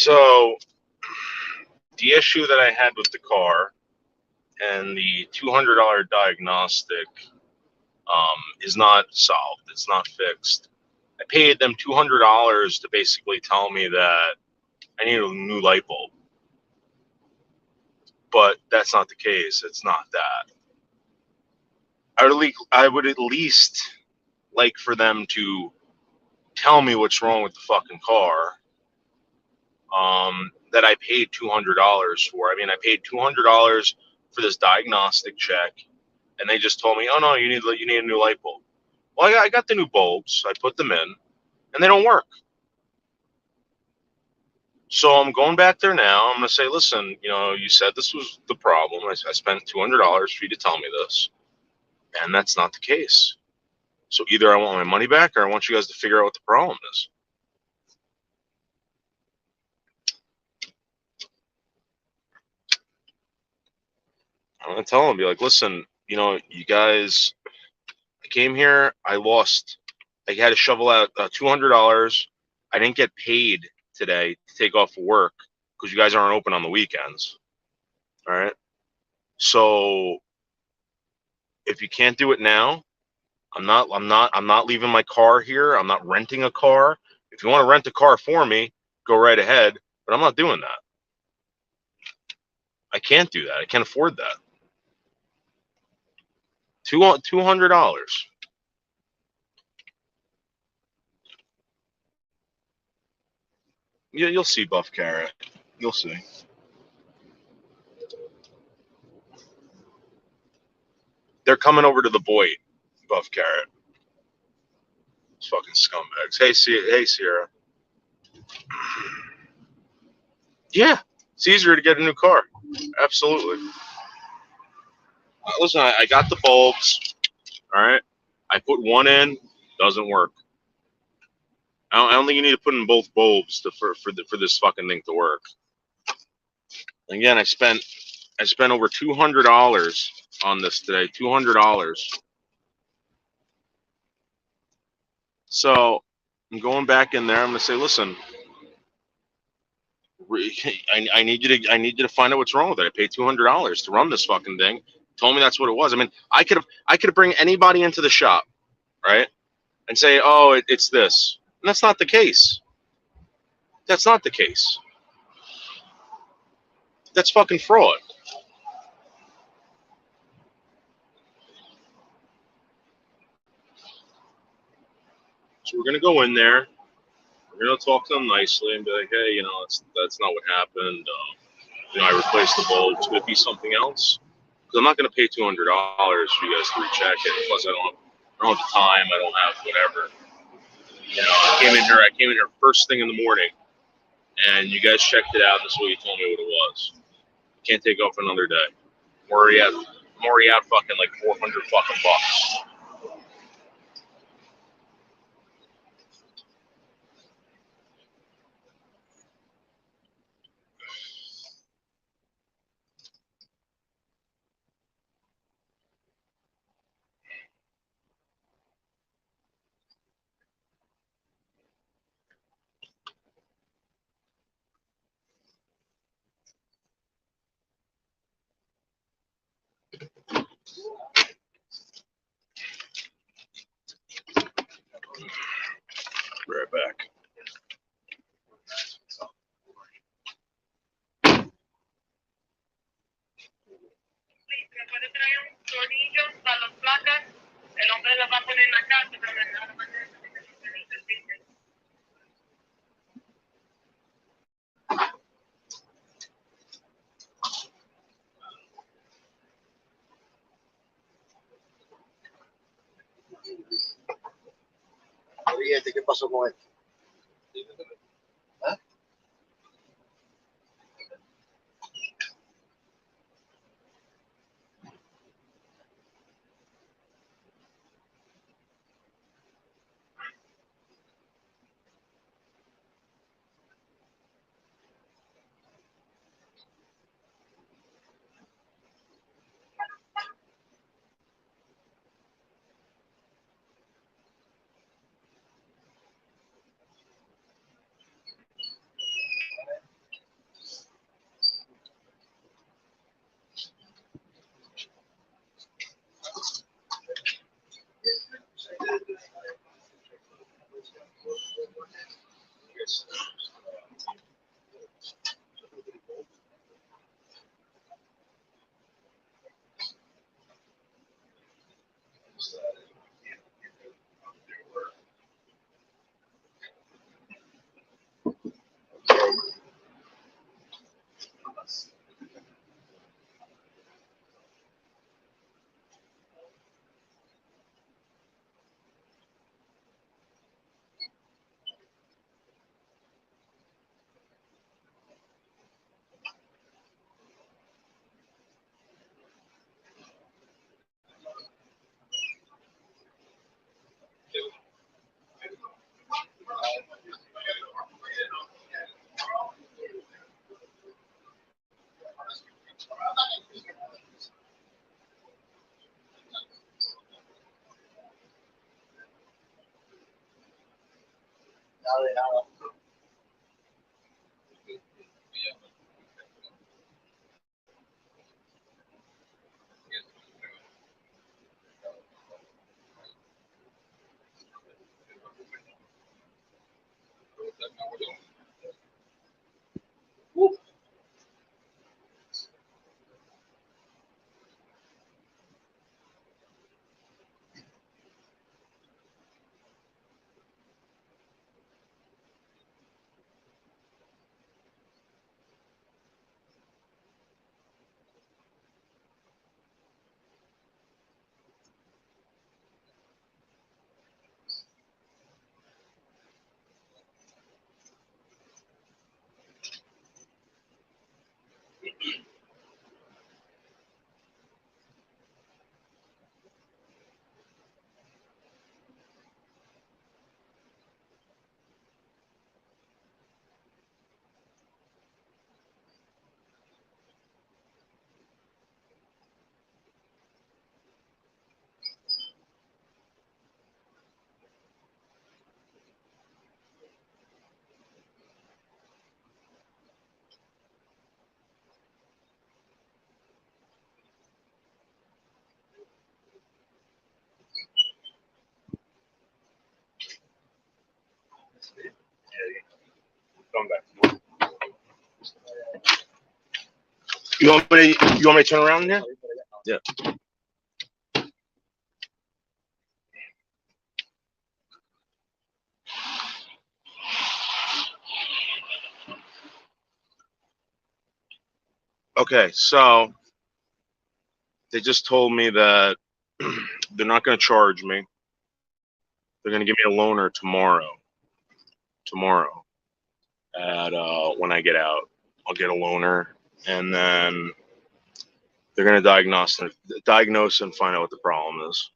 So the issue that I had with the car and the $200 diagnostic is not solved. It's not fixed. I paid them $200 to basically tell me that I need a new light bulb, but that's not the case. It's not that. I would at least like for them to tell me what's wrong with the fucking car. That I paid $200 for. I mean, I paid $200 for this diagnostic check, and they just told me, "Oh no, you need a new light bulb." Well, I got the new bulbs. I put them in, and they don't work. So I'm going back there now. I'm going to say, "Listen, you said this was the problem. I spent $200 for you to tell me this, and that's not the case. So either I want my money back, or I want you guys to figure out what the problem is." I'm going to tell them, be like, "Listen, you guys, I came here, I had to shovel out $200. I didn't get paid today to take off work because you guys aren't open on the weekends. All right. So if you can't do it now, I'm not leaving my car here. I'm not renting a car. If you want to rent a car for me, go right ahead. But I'm not doing that. I can't do that. I can't afford that. $200. You'll see, Buff Carrot. You'll see. They're coming over to the Boyd, Buff Carrot. Those fucking scumbags. Hey, Sierra. Yeah, it's easier to get a new car. Absolutely. Listen, I got the bulbs. All right. I put one in, doesn't work. I don't think you need to put in both bulbs for this fucking thing to work. Again, I spent over $200 on this today. $200. So I'm going back in there. I'm gonna say, listen, I need you to find out what's wrong with it. I paid $200 to run this fucking thing. Told me that's what it was. I mean, I could have bring anybody into the shop, right, and say, oh, it's this, and that's not the case. That's not the case. That's fucking fraud. So we're gonna go in there. We're gonna talk to them nicely and be like, hey, that's not what happened. I replaced the bulbs. Could it be something else? Because I'm not gonna pay $200 for you guys to recheck it. Plus, I don't have the time. I don't have whatever. I came in here first thing in the morning, and you guys checked it out. And this is what you told me what it was. Can't take off another day. I'm already out fucking like 400 fucking bucks. Be right back. Oriente, ¿qué pasó con esto? ¿Ah? Come back. You want me to turn around here? Yeah. Okay, so they just told me that they're not going to charge me. They're going to give me a loaner tomorrow. At when I get out, I'll get a loaner, and then they're going to diagnose and find out what the problem is.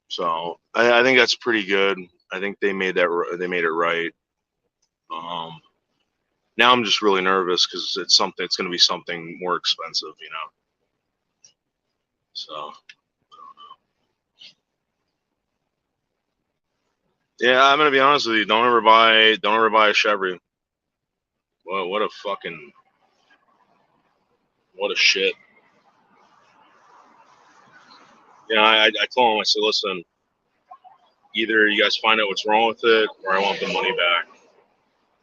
So I think that's pretty good. I think they made it right. Now I'm just really nervous because it's going to be something more expensive, you know. So yeah, I'm gonna be honest with you. Don't ever buy a Chevy. What a shit. Yeah, I told him, I said, listen, either you guys find out what's wrong with it, or I want the money back.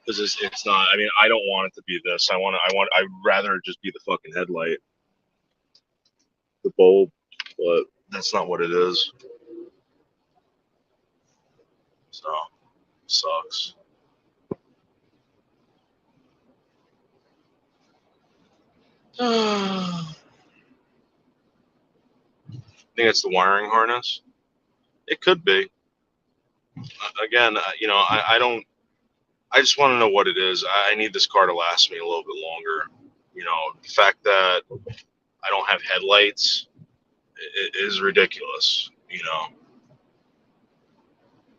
Because it's not. I mean, I don't want it to be this. I'd rather just be the fucking headlight, the bulb, but that's not what it is. So sucks. I think it's the wiring harness. It could be. Again, you know, I don't. I just want to know what it is. I need this car to last me a little bit longer. You know, the fact that I don't have headlights is ridiculous. You know,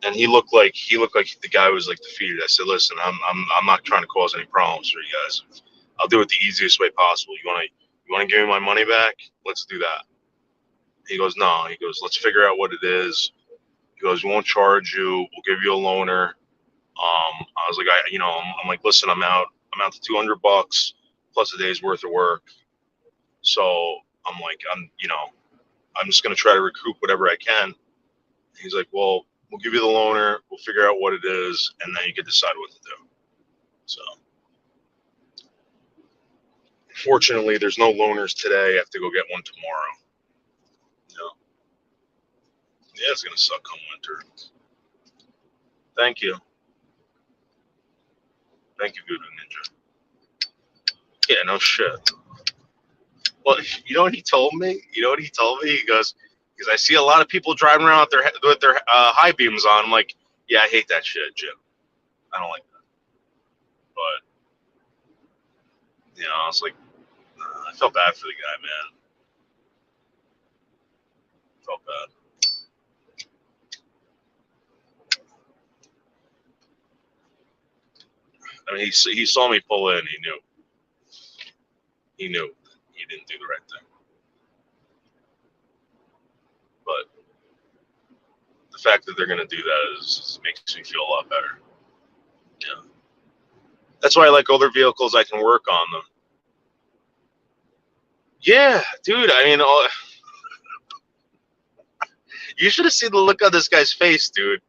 and he looked like the guy was like defeated. I said, listen, I'm not trying to cause any problems for you guys. I'll do it the easiest way possible. You want to give me my money back? Let's do that. He goes, no. He goes, let's figure out what it is. He goes, we won't charge you. We'll give you a loaner. I was like, I'm like, listen, I'm out to $200 plus a day's worth of work. So I'm like, I'm just gonna try to recoup whatever I can. He's like, well, we'll give you the loaner. We'll figure out what it is, and then you can decide what to do. So, fortunately, there's no loaners today. I have to go get one tomorrow. Yeah, it's gonna suck come winter. Thank you, Voodoo Ninja. Yeah, no shit. Well, you know what he told me? He goes, because I see a lot of people driving around with their high beams on. I'm like, yeah, I hate that shit, Jim. I don't like that. But I was like, I felt bad for the guy, man. Felt bad. I mean, he saw me pull in. He knew he didn't do the right thing. But the fact that they're gonna do that makes me feel a lot better. Yeah. That's why I like older vehicles. I can work on them. Yeah, dude. I mean, you should have seen the look on this guy's face, dude.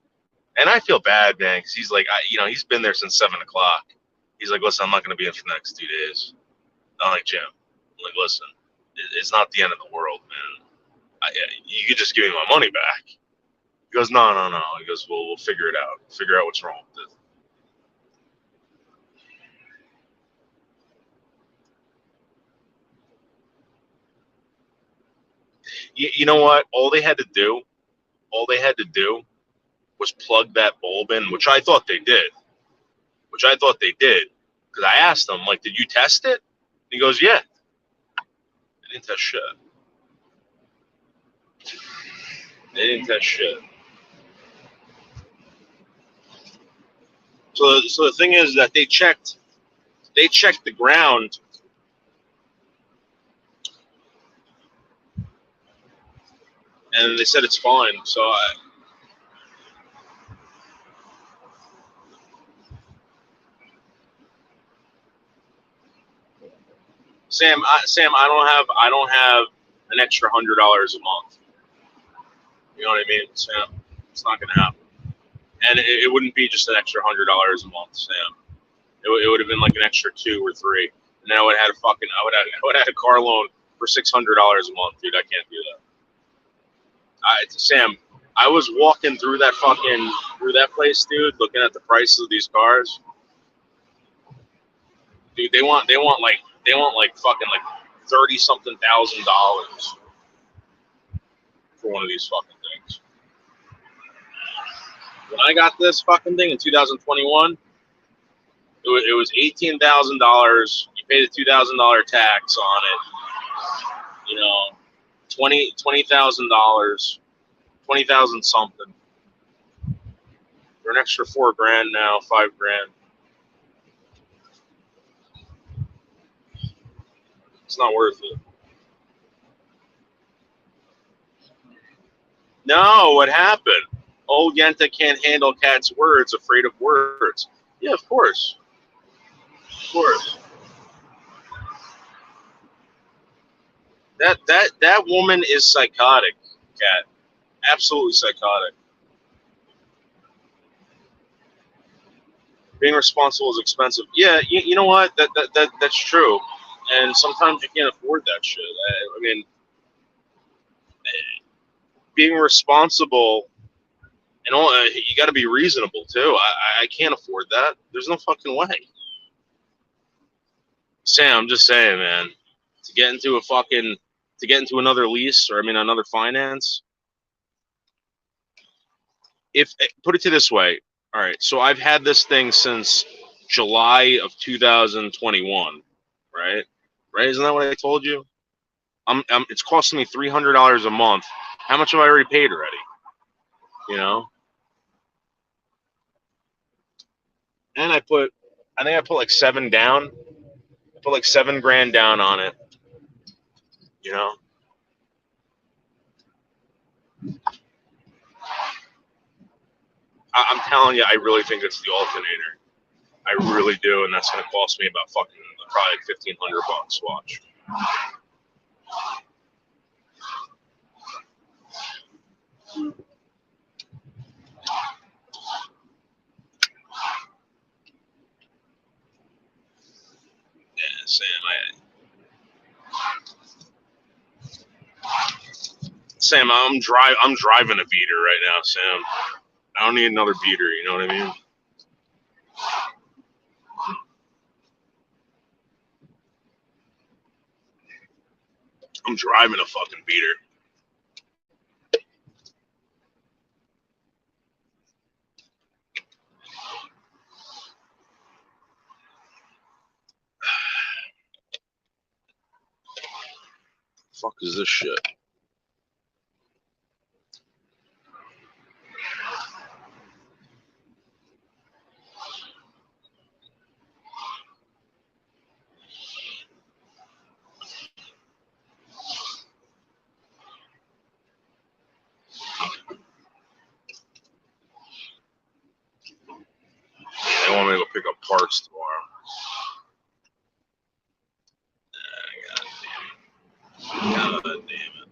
And I feel bad, man, because he's like, he's been there since 7 o'clock. He's like, listen, I'm not going to be in for the next 2 days. I'm like, Jim, I'm like, listen, it's not the end of the world, man. You could just give me my money back. He goes, no, no, no. He goes, well, we'll figure it out. Figure out what's wrong with it. You know what? All they had to do was plug that bulb in, which I thought they did. Because I asked them, like, did you test it? And he goes, yeah. They didn't test shit. So the thing is that they checked the ground, and they said it's fine. So Sam, I don't have an extra $100 a month. You know what I mean, Sam? It's not going to happen, and it wouldn't be just an extra $100 a month, Sam. It would have been like an extra 2 or 3, and then I would have had a car loan for $600 a month, dude. I can't do that. Sam, I was walking through that place, dude, looking at the prices of these cars. Dude, they want like fucking like $30-something thousand for one of these fucking things. When I got this fucking thing in 2021, it was $18,000. You paid a $2,000 tax on it. You know, $20,000, 20,000 something. For an extra $4,000 now, $5,000. It's not worth it. No, what happened? Old Yenta can't handle cat's words, afraid of words. Yeah, of course. Of course. That woman is psychotic, Cat. Absolutely psychotic. Being responsible is expensive. Yeah, you know what? That's true. And sometimes you can't afford that shit. I mean, being responsible and all, you got to be reasonable too. I can't afford that. There's no fucking way. Sam, I'm just saying, man. To get into another lease, or I mean another finance. If put it to this way, all right. So I've had this thing since July of 2021, right? Right? Isn't that what I told you? It's costing me $300 a month. How much have I already paid already? You know. And I think I put like 7 down. I put like $7,000 down on it. You know. I'm telling you, I really think it's the alternator. I really do, and that's going to cost me about fucking probably $1,500. Watch. Yeah, Sam, I'm driving a beater right now, Sam. I don't need another beater. You know what I mean? I'm driving a fucking beater. Fuck is this shit? They want me to go parts tomorrow. God damn it.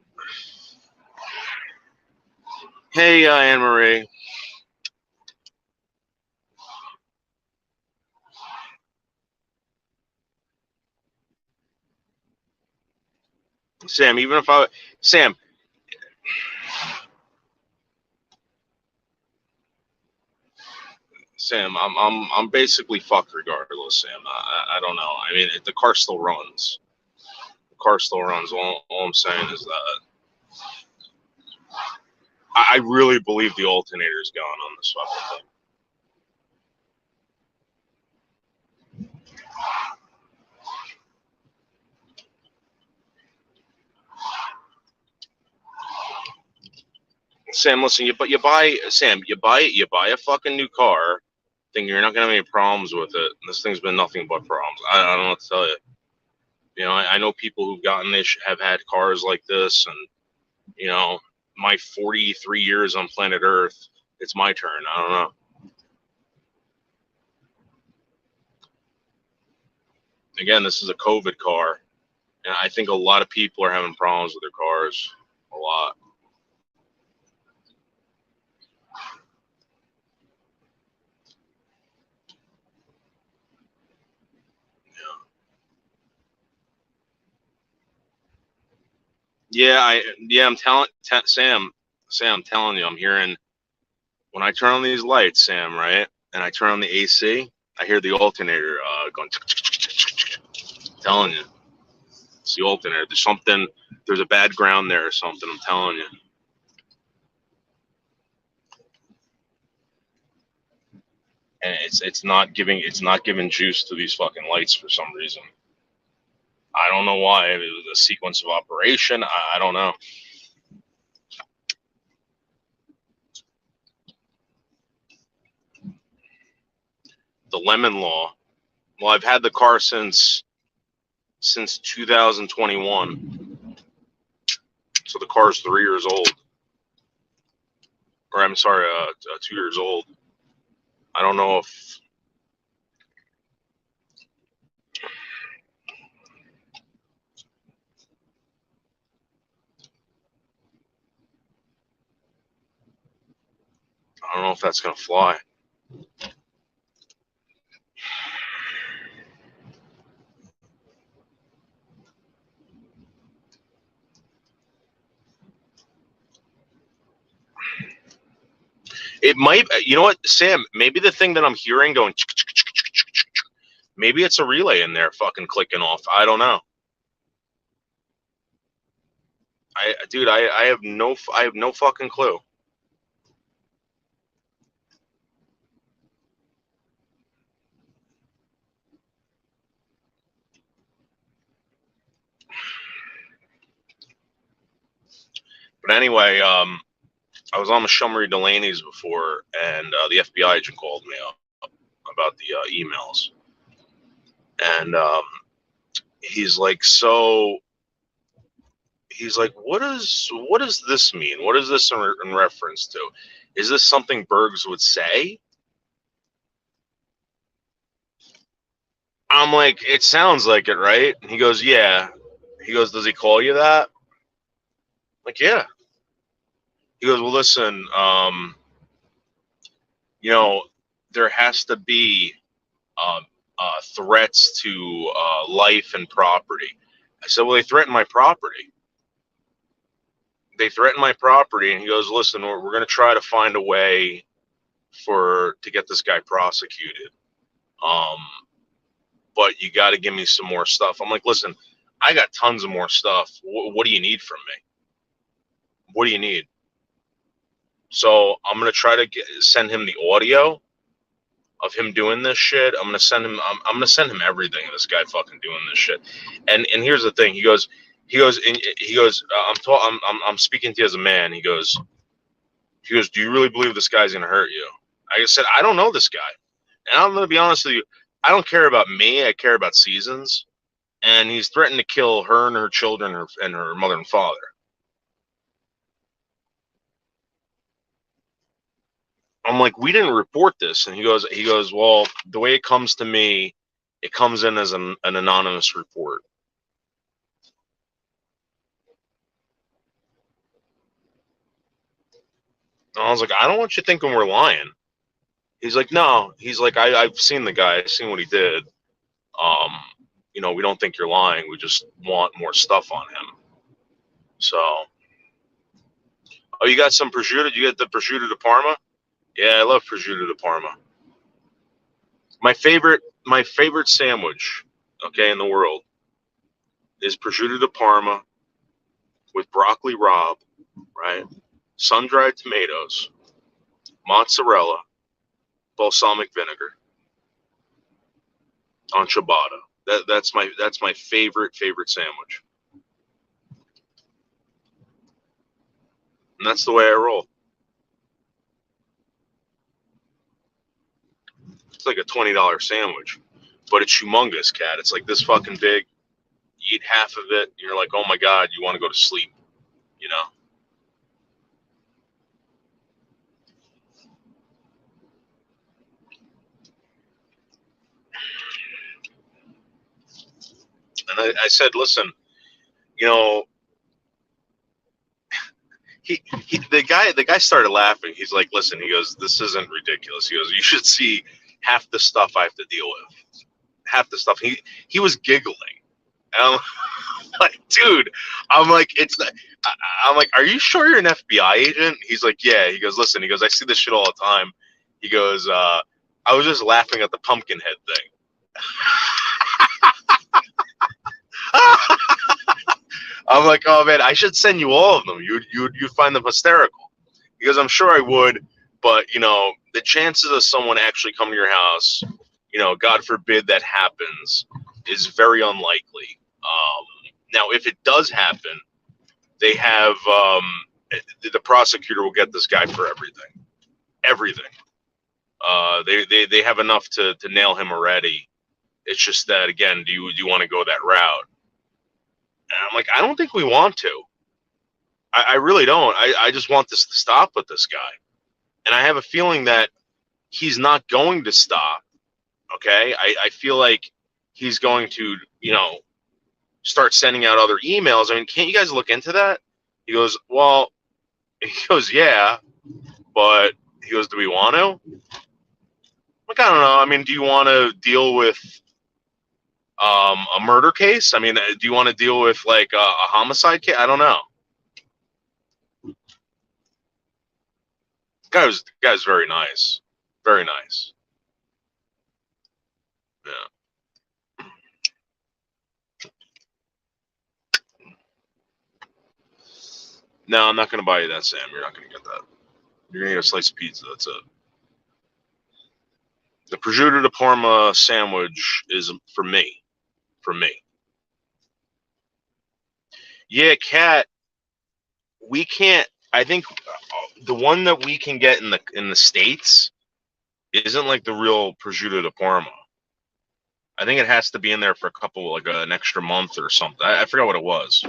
Hey, Anne Marie. Sam, even if I Sam, I'm basically fucked regardless, Sam. I don't know. I mean, the car still runs. The car still runs. All I'm saying is that I really believe the alternator's gone on this fucking thing. Sam, listen, you buy a fucking new car, thinking you're not gonna have any problems with it. This thing's been nothing but problems. I don't know what to tell you. You know, I know people who've gotten this have had cars like this, and you know, my 43 years on planet Earth, it's my turn. I don't know. Again, this is a COVID car, and I think a lot of people are having problems with their cars. A lot. I'm telling Sam, I'm telling you, I'm hearing when I turn on these lights, Sam, right, and I turn on the AC, I hear the alternator going. Telling you, it's the alternator. There's something. There's a bad ground there or something. I'm telling you. And it's not giving juice to these fucking lights for some reason. I don't know why. It was a sequence of operation. I don't know. The lemon law. Well, I've had the car since 2021. So the car's 3 years old. Or I'm sorry, 2 years old. I don't know if that's gonna fly. It might. You know what, Sam? Maybe the thing that I'm hearing going. Maybe it's a relay in there, fucking clicking off. I don't know. I have no fucking clue. But anyway, I was on Montgomery Delaney's before, and the FBI agent called me up about the emails, and he's like, what does this mean? What is this in reference to? Is this something Bergs would say? I'm like, it sounds like it, right? And he goes, yeah. He goes, does he call you that? I'm like, yeah. He goes, well, listen, you know, there has to be threats to life and property. I said, well, they threatened my property. And he goes, listen, we're going to try to find a way to get this guy prosecuted. But you got to give me some more stuff. I'm like, listen, I got tons of more stuff. What do you need from me? What do you need? So I'm going to try to send him the audio of him doing this shit. I'm going to send him everything of this guy fucking doing this shit. And here's the thing. He goes, I'm speaking to you as a man. He goes, do you really believe this guy's going to hurt you? I said, I don't know this guy. And I'm going to be honest with you. I don't care about me. I care about Seasons. And he's threatened to kill her and her children and her mother and father. I'm like, we didn't report this. And he goes, well, the way it comes to me, it comes in as an anonymous report. And I was like, I don't want you thinking we're lying. He's like, no. He's like, I've seen the guy. I've seen what he did. We don't think you're lying. We just want more stuff on him. So, oh, you got some prosciutto? You got the prosciutto di Parma? Yeah, I love prosciutto di Parma. My favorite sandwich, okay, in the world is prosciutto di Parma with broccoli rabe, right? Sun-dried tomatoes, mozzarella, balsamic vinegar on ciabatta. That's my favorite sandwich. And that's the way I roll. It's like a $20 sandwich, but it's humongous, cat. It's like this fucking big. You eat half of it, and you're like, oh my God, you want to go to sleep, you know? And I said, listen, you know, the guy started laughing. He's like, listen, he goes, this isn't ridiculous. He goes, you should see half the stuff I have to deal with. Half the stuff. He was giggling. And I'm like, dude, I'm like, I'm like, are you sure you're an FBI agent? He's like, yeah. He goes, listen, he goes, I see this shit all the time. He goes, I was just laughing at the pumpkin head thing. I'm like, oh man, I should send you all of them. You'd find them hysterical. Because I'm sure I would, but the chances of someone actually coming to your house, God forbid that happens, is very unlikely. Now, if it does happen, they have the prosecutor will get this guy for everything. They have enough to nail him already. It's just that, again, do you want to go that route? And I'm like, I don't think we want to. I really don't. I just want this to stop with this guy. And I have a feeling that he's not going to stop. Okay? I feel like he's going to, start sending out other emails. I mean, can't you guys look into that? He goes, well, yeah, but he goes, do we want to? Like, I don't know. I mean, do you want to deal with a murder case? I mean, do you want to deal with like a homicide case? I don't know. The guy's very nice. Very nice. Yeah. No, I'm not going to buy you that, Sam. You're not going to get that. You're going to get a slice of pizza. That's it. The prosciutto di Parma sandwich is for me. For me. Yeah, Kat. We can't. I think the one that we can get in the States isn't like the real prosciutto di Parma. I think it has to be in there for a couple, like an extra month or something. I forgot what it was.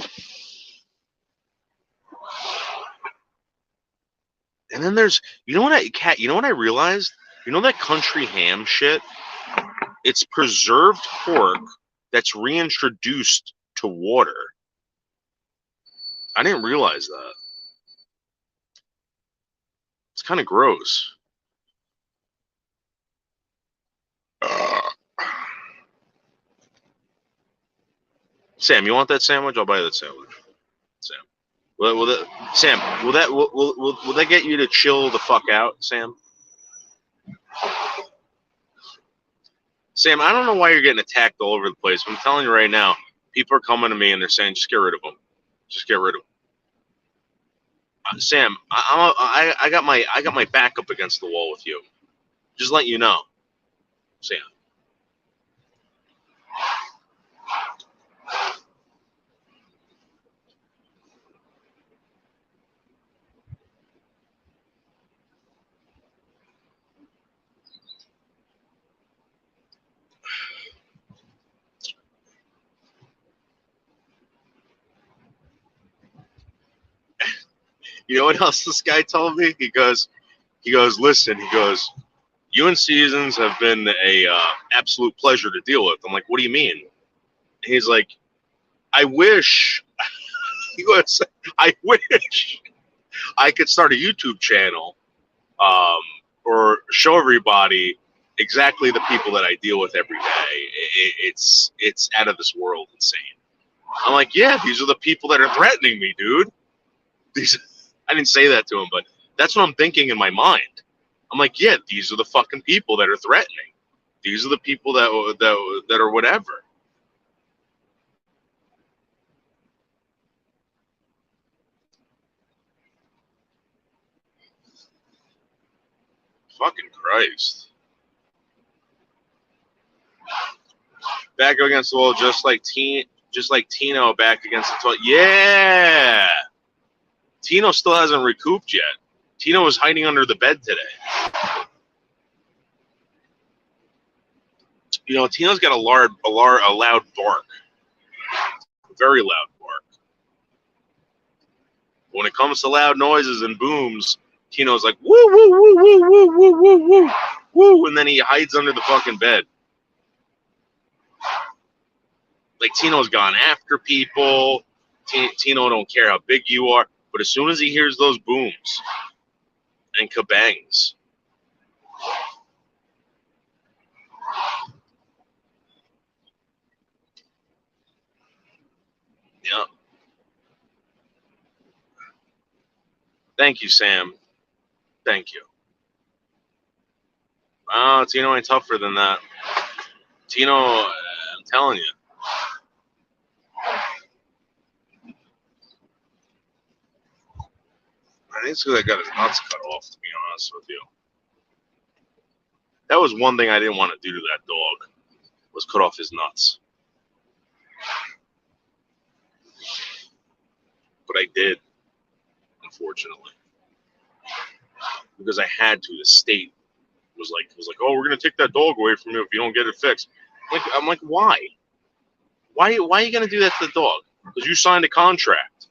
And then there's, Kat, you know what I realized? You know that country ham shit? It's preserved pork that's reintroduced to water. I didn't realize that. It's kind of gross. Sam, you want that sandwich? I'll buy you that sandwich. Sam. Will that get you to chill the fuck out, Sam? Sam, I don't know why you're getting attacked all over the place. I'm telling you right now, people are coming to me and they're saying, just get rid of them. Just get rid of them. Sam, I got my back up against the wall with you. Just let you know, Sam. You know what else this guy told me? He goes, He goes, listen, he goes, you and Seasons have been a absolute pleasure to deal with. I'm like, what do you mean? And he's like, I wish, he goes, I wish I could start a YouTube channel or show everybody exactly the people that I deal with every day. It's out of this world insane. I'm like, yeah, these are the people that are threatening me, dude. I didn't say that to him, but that's what I'm thinking in my mind. I'm like, yeah, these are the fucking people that are threatening. These are the people that are whatever. Fucking Christ. Back against the wall, just like Tino back against the wall. Yeah. Tino still hasn't recouped yet. Tino was hiding under the bed today. You know, Tino's got a loud bark. Very loud bark. When it comes to loud noises and booms, Tino's like, woo, woo, woo, woo, woo, woo, woo, woo, woo, and then he hides under the fucking bed. Like, Tino's gone after people. Tino don't care how big you are. But as soon as he hears those booms and kabangs, yeah. Thank you, Sam. Thank you. Oh, Tino ain't tougher than that. Tino, I'm telling you. I think it's because I got his nuts cut off, to be honest with you. That was one thing I didn't want to do to that dog, was cut off his nuts. But I did, unfortunately. Because I had to. The state was like, oh, we're going to take that dog away from you if you don't get it fixed. I'm like, why? Why are you going to do that to the dog? Because you signed a contract.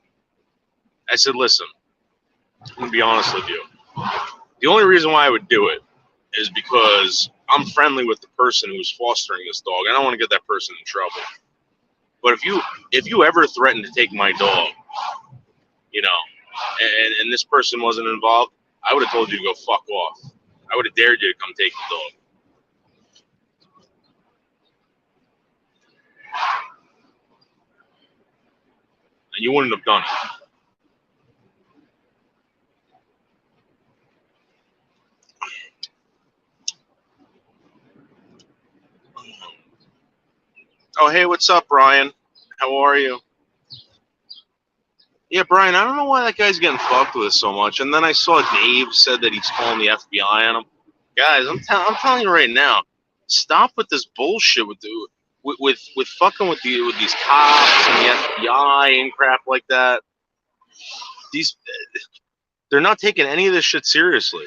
I said, listen, I'm going to be honest with you. The only reason why I would do it is because I'm friendly with the person who's fostering this dog. I don't want to get that person in trouble. But if you ever threaten to take my dog, you know, and this person wasn't involved, I would have told you to go fuck off. I would have dared you to come take the dog. And you wouldn't have done it. Oh, hey, what's up, Brian? How are you? Yeah, Brian, I don't know why that guy's getting fucked with so much. And then I saw Dave said that he's calling the FBI on him. Guys, I'm telling you right now, stop with this bullshit with fucking with these cops and the FBI and crap like that. They're not taking any of this shit seriously.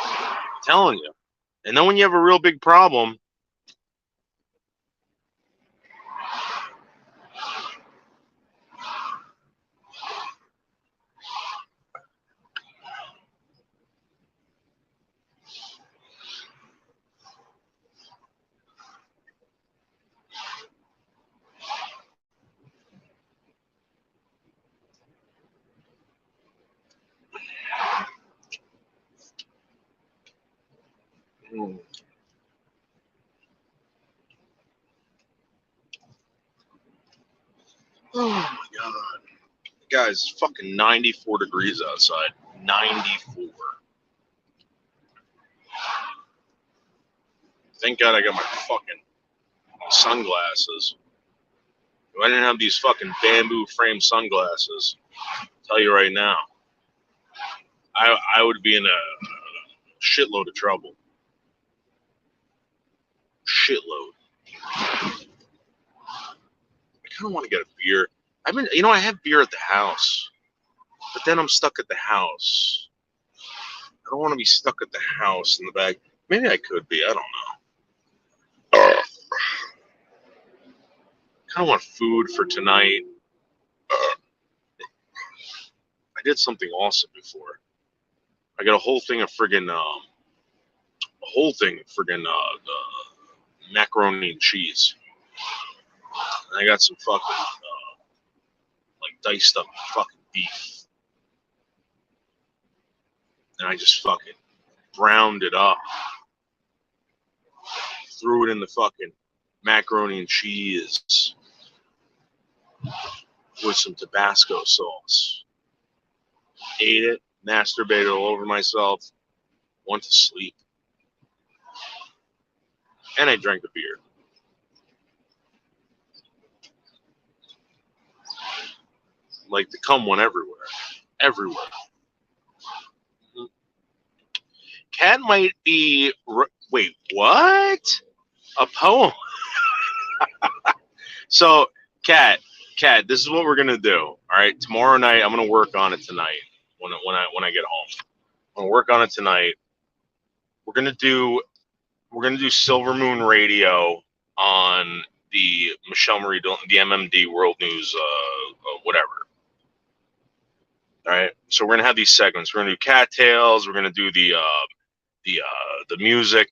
I'm telling you. And then when you have a real big problem, oh my god. Guys, it's fucking 94 degrees outside. 94. Thank God I got my fucking sunglasses. If I didn't have these fucking bamboo frame sunglasses, I'll tell you right now, I would be in a shitload of trouble. Shitload. I kind of want to get a beer. I have beer at the house, but then I'm stuck at the house. I don't want to be stuck at the house in the back. Maybe I could be. I don't know. I kind of want food for tonight. I did something awesome before. I got a whole thing of friggin' macaroni and cheese. And I got some fucking like diced up fucking beef, and I just fucking browned it up, threw it in the fucking macaroni and cheese with some Tabasco sauce. Ate it, masturbated all over myself, went to sleep, and I drank a beer. Like the cum went everywhere. Everywhere. Cat might be... Wait, what? A poem? So, Cat, this is what we're gonna do. All right, tomorrow night I'm gonna work on it tonight. When I get home, I'm gonna work on it tonight. We're gonna do Silver Moon Radio on the Michelle Marie, the MMD World News, whatever. All right, so we're gonna have these segments. We're gonna do cattails. We're gonna do the music,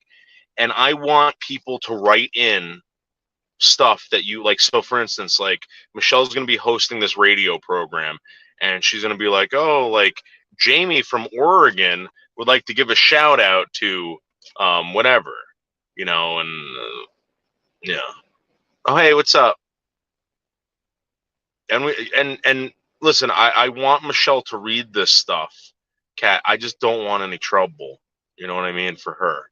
and I want people to write in stuff that you like. So, for instance, like Michelle's gonna be hosting this radio program, and she's gonna be like, "Oh, like Jamie from Oregon would like to give a shout out to whatever, you know," and yeah. Oh, hey, what's up? And we and listen, I want Michelle to read this stuff, Kat. I just don't want any trouble. You know what I mean, for her.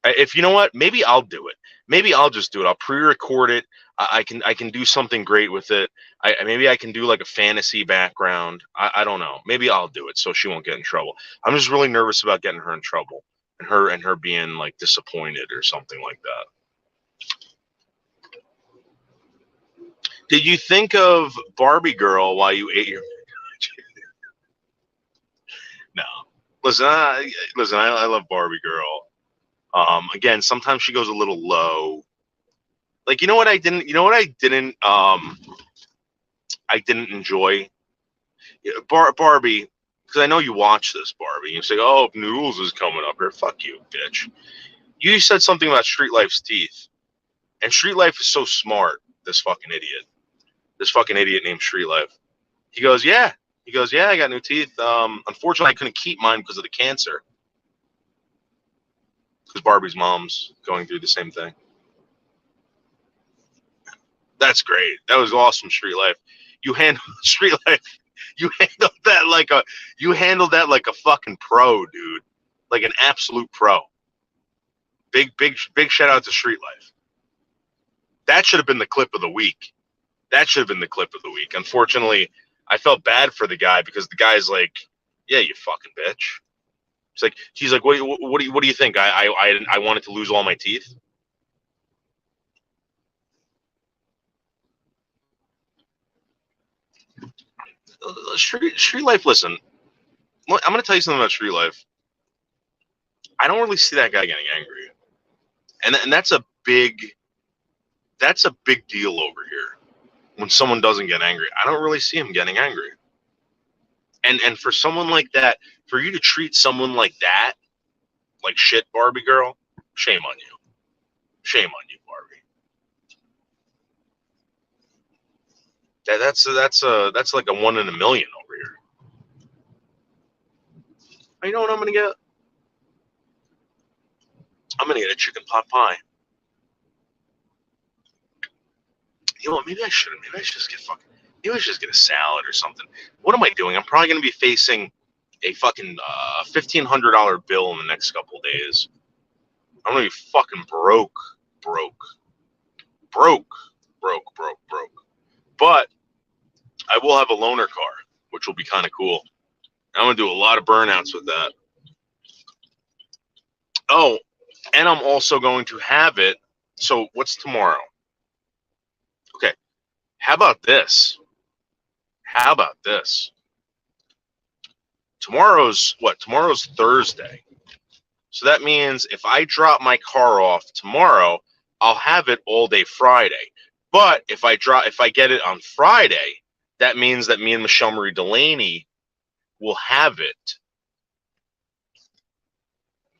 If you know what, maybe I'll do it. Maybe I'll just do it. I'll pre-record it. I can do something great with it. Maybe I can do like a fantasy background. I don't know. Maybe I'll do it so she won't get in trouble. I'm just really nervous about getting her in trouble and her being like disappointed or something like that. Did you think of Barbie Girl while you ate your? No. Listen, I love Barbie Girl. Again, sometimes she goes a little low. Like, you know what I didn't enjoy? Barbie, because I know you watch this, Barbie. You say, "Oh, Noodles is coming up here." Fuck you, bitch. You said something about Street Life's teeth, and Street Life is so smart. This fucking idiot named Street Life. He goes, "Yeah." He goes, "Yeah, I got new teeth. Unfortunately, I couldn't keep mine because of the cancer." Because Barbie's mom's going through the same thing. That's great. That was awesome, Street Life. You handled Street Life. You handled that like a fucking pro, dude. Like an absolute pro. Big shout out to Street Life. That should have been the clip of the week. Unfortunately, I felt bad for the guy because the guy's like, "Yeah, you fucking bitch." He's like, what do you think? I wanted to lose all my teeth. Street Life. Listen, I'm gonna tell you something about Street Life. I don't really see that guy getting angry, and that's a big deal over here. When someone doesn't get angry, I don't really see him getting angry. And for someone like that, for you to treat someone like that, like shit, Barbie Girl, shame on you. Shame on you, Barbie. That's like a 1 in a million over here. You know what I'm gonna get? I'm gonna get a chicken pot pie. You know what? Maybe I shouldn't. Maybe I should just get a salad or something. What am I doing? I'm probably gonna be facing a fucking $1,500 bill in the next couple of days. I'm gonna be fucking broke. But I will have a loaner car, which will be kind of cool. I'm gonna do a lot of burnouts with that. Oh, and I'm also going to have it. So what's tomorrow? Okay. How about this? Tomorrow's what? Tomorrow's Thursday. So that means if I drop my car off tomorrow, I'll have it all day Friday. But if I get it on Friday, that means that me and Michelle Marie Delaney will have it.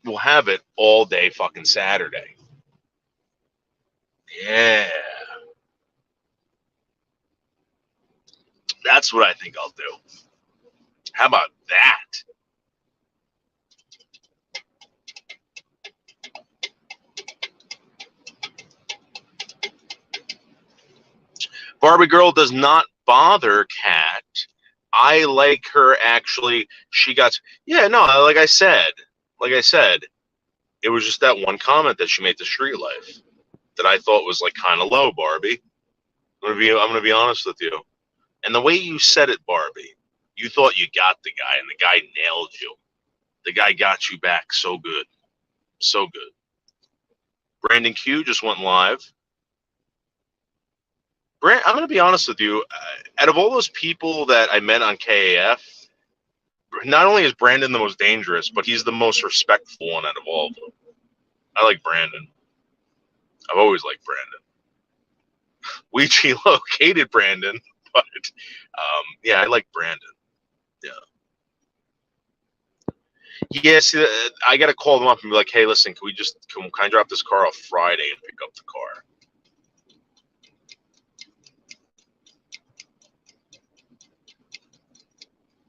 We'll have it all day fucking Saturday. Yeah. That's what I think I'll do. How about that? Barbie Girl does not bother Kat. I like her actually. She got, yeah, no, like I said, it was just that one comment that she made to Street Life that I thought was like kind of low, Barbie. I'm gonna be honest with you. And the way you said it, Barbie, you thought you got the guy, and the guy nailed you. The guy got you back so good. So good. Brandon Q just went live. I'm going to be honest with you. Out of all those people that I met on KAF, not only is Brandon the most dangerous, but he's the most respectful one out of all of them. I like Brandon. I've always liked Brandon. Weechi located Brandon, but yeah, I like Brandon. Yeah. Yeah, see, I got to call them up and be like, hey, listen, can I drop this car off Friday and pick up the car?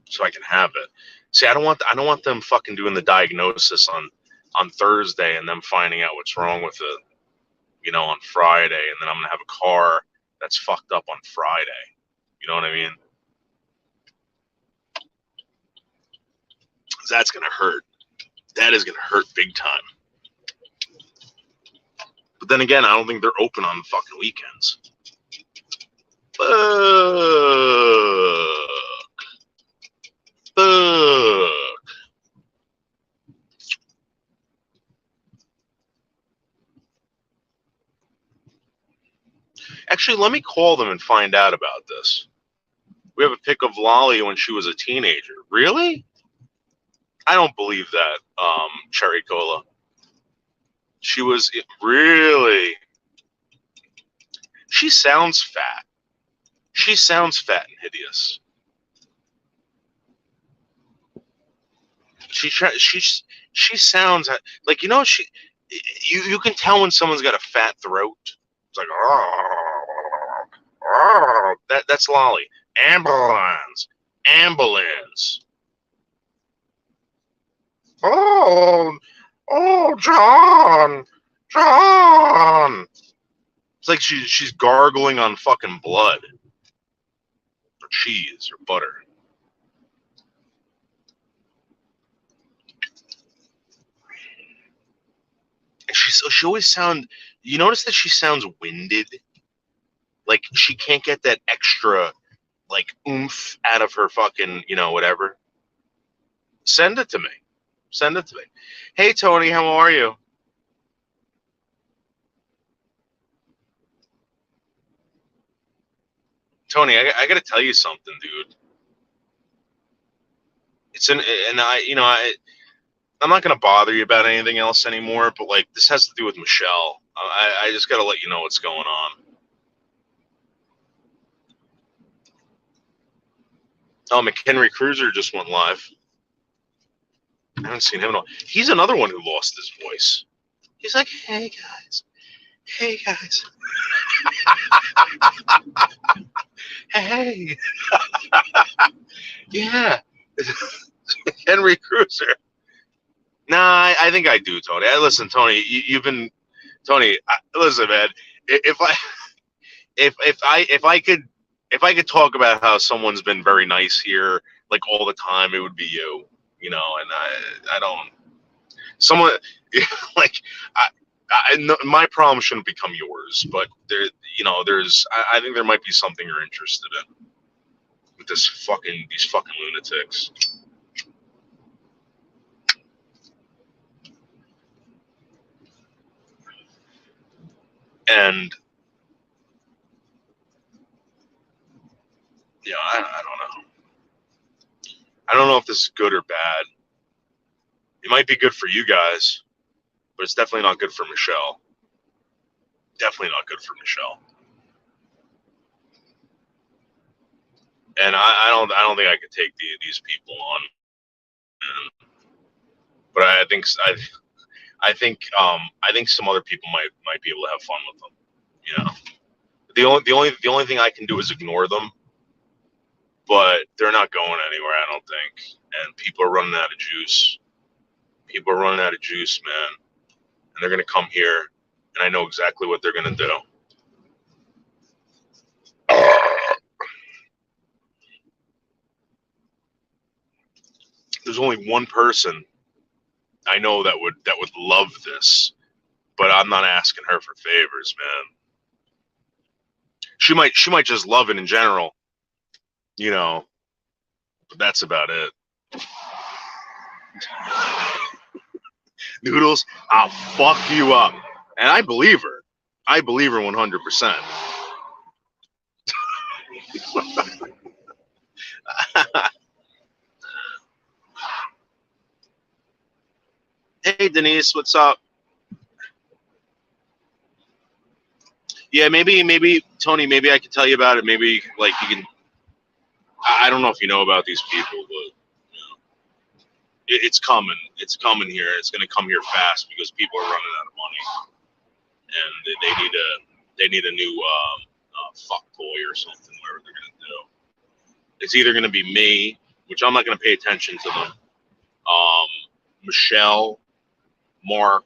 So I can have it. See, I don't want them fucking doing the diagnosis on Thursday and them finding out what's wrong with it, on Friday, and then I'm gonna have a car that's fucked up on Friday. You know what I mean? That's gonna hurt. That is gonna hurt big time. But then again, I don't think they're open on fucking weekends. Fuck. Actually, let me call them and find out about this. We have a pic of Lolly when she was a teenager. Really? I don't believe that, Cherry Cola. She was really. She sounds fat. She sounds fat and hideous. She sounds like you can tell when someone's got a fat throat. It's like that's Lolly. Ambulance. Oh, John. It's like she's gargling on fucking blood, or cheese, or butter. And she always sound. You notice that she sounds winded, like she can't get that extra, like oomph out of her fucking, whatever. Send it to me. Hey Tony, how are you? Tony, I got to tell you something, dude. I'm not gonna bother you about anything else anymore, but like this has to do with Michelle. I just got to let you know what's going on. Oh, McHenry Cruiser just went live. I haven't seen him in a while. He's another one who lost his voice. He's like, hey guys. Hey. Yeah. Henry Cruiser. Nah, I think I do, Tony. Listen, Tony, you've been Tony. Listen, man. If I could talk about how someone's been very nice here, like all the time, it would be you. And I don't. Someone like my problem shouldn't become yours, but I think there might be something you're interested in with these fucking lunatics. And yeah, I don't know. I don't know if this is good or bad. It might be good for you guys, but it's definitely not good for Michelle. Definitely not good for Michelle. and I don't think I could take these people on. But I think some other people might be able to have fun with them. You know, the only thing I can do is ignore them. But they're not going anywhere, I don't think. And people are running out of juice. People are running out of juice, man. And they're gonna come here, and I know exactly what they're gonna do. There's only one person I know that would love this, but I'm not asking her for favors, man. She might just love it in general, you know, but that's about it. Noodles, I'll fuck you up. And I believe her. I believe her 100%. Hey, Denise, what's up? Yeah, maybe Tony, maybe I can tell you about it. Maybe like you can. I don't know if you know about these people, but you know, it's coming. It's coming here. It's going to come here fast because people are running out of money, and they need a new fuck toy or something. Whatever they're going to do. It's either going to be me, which I'm not going to pay attention to them. Michelle, Mark.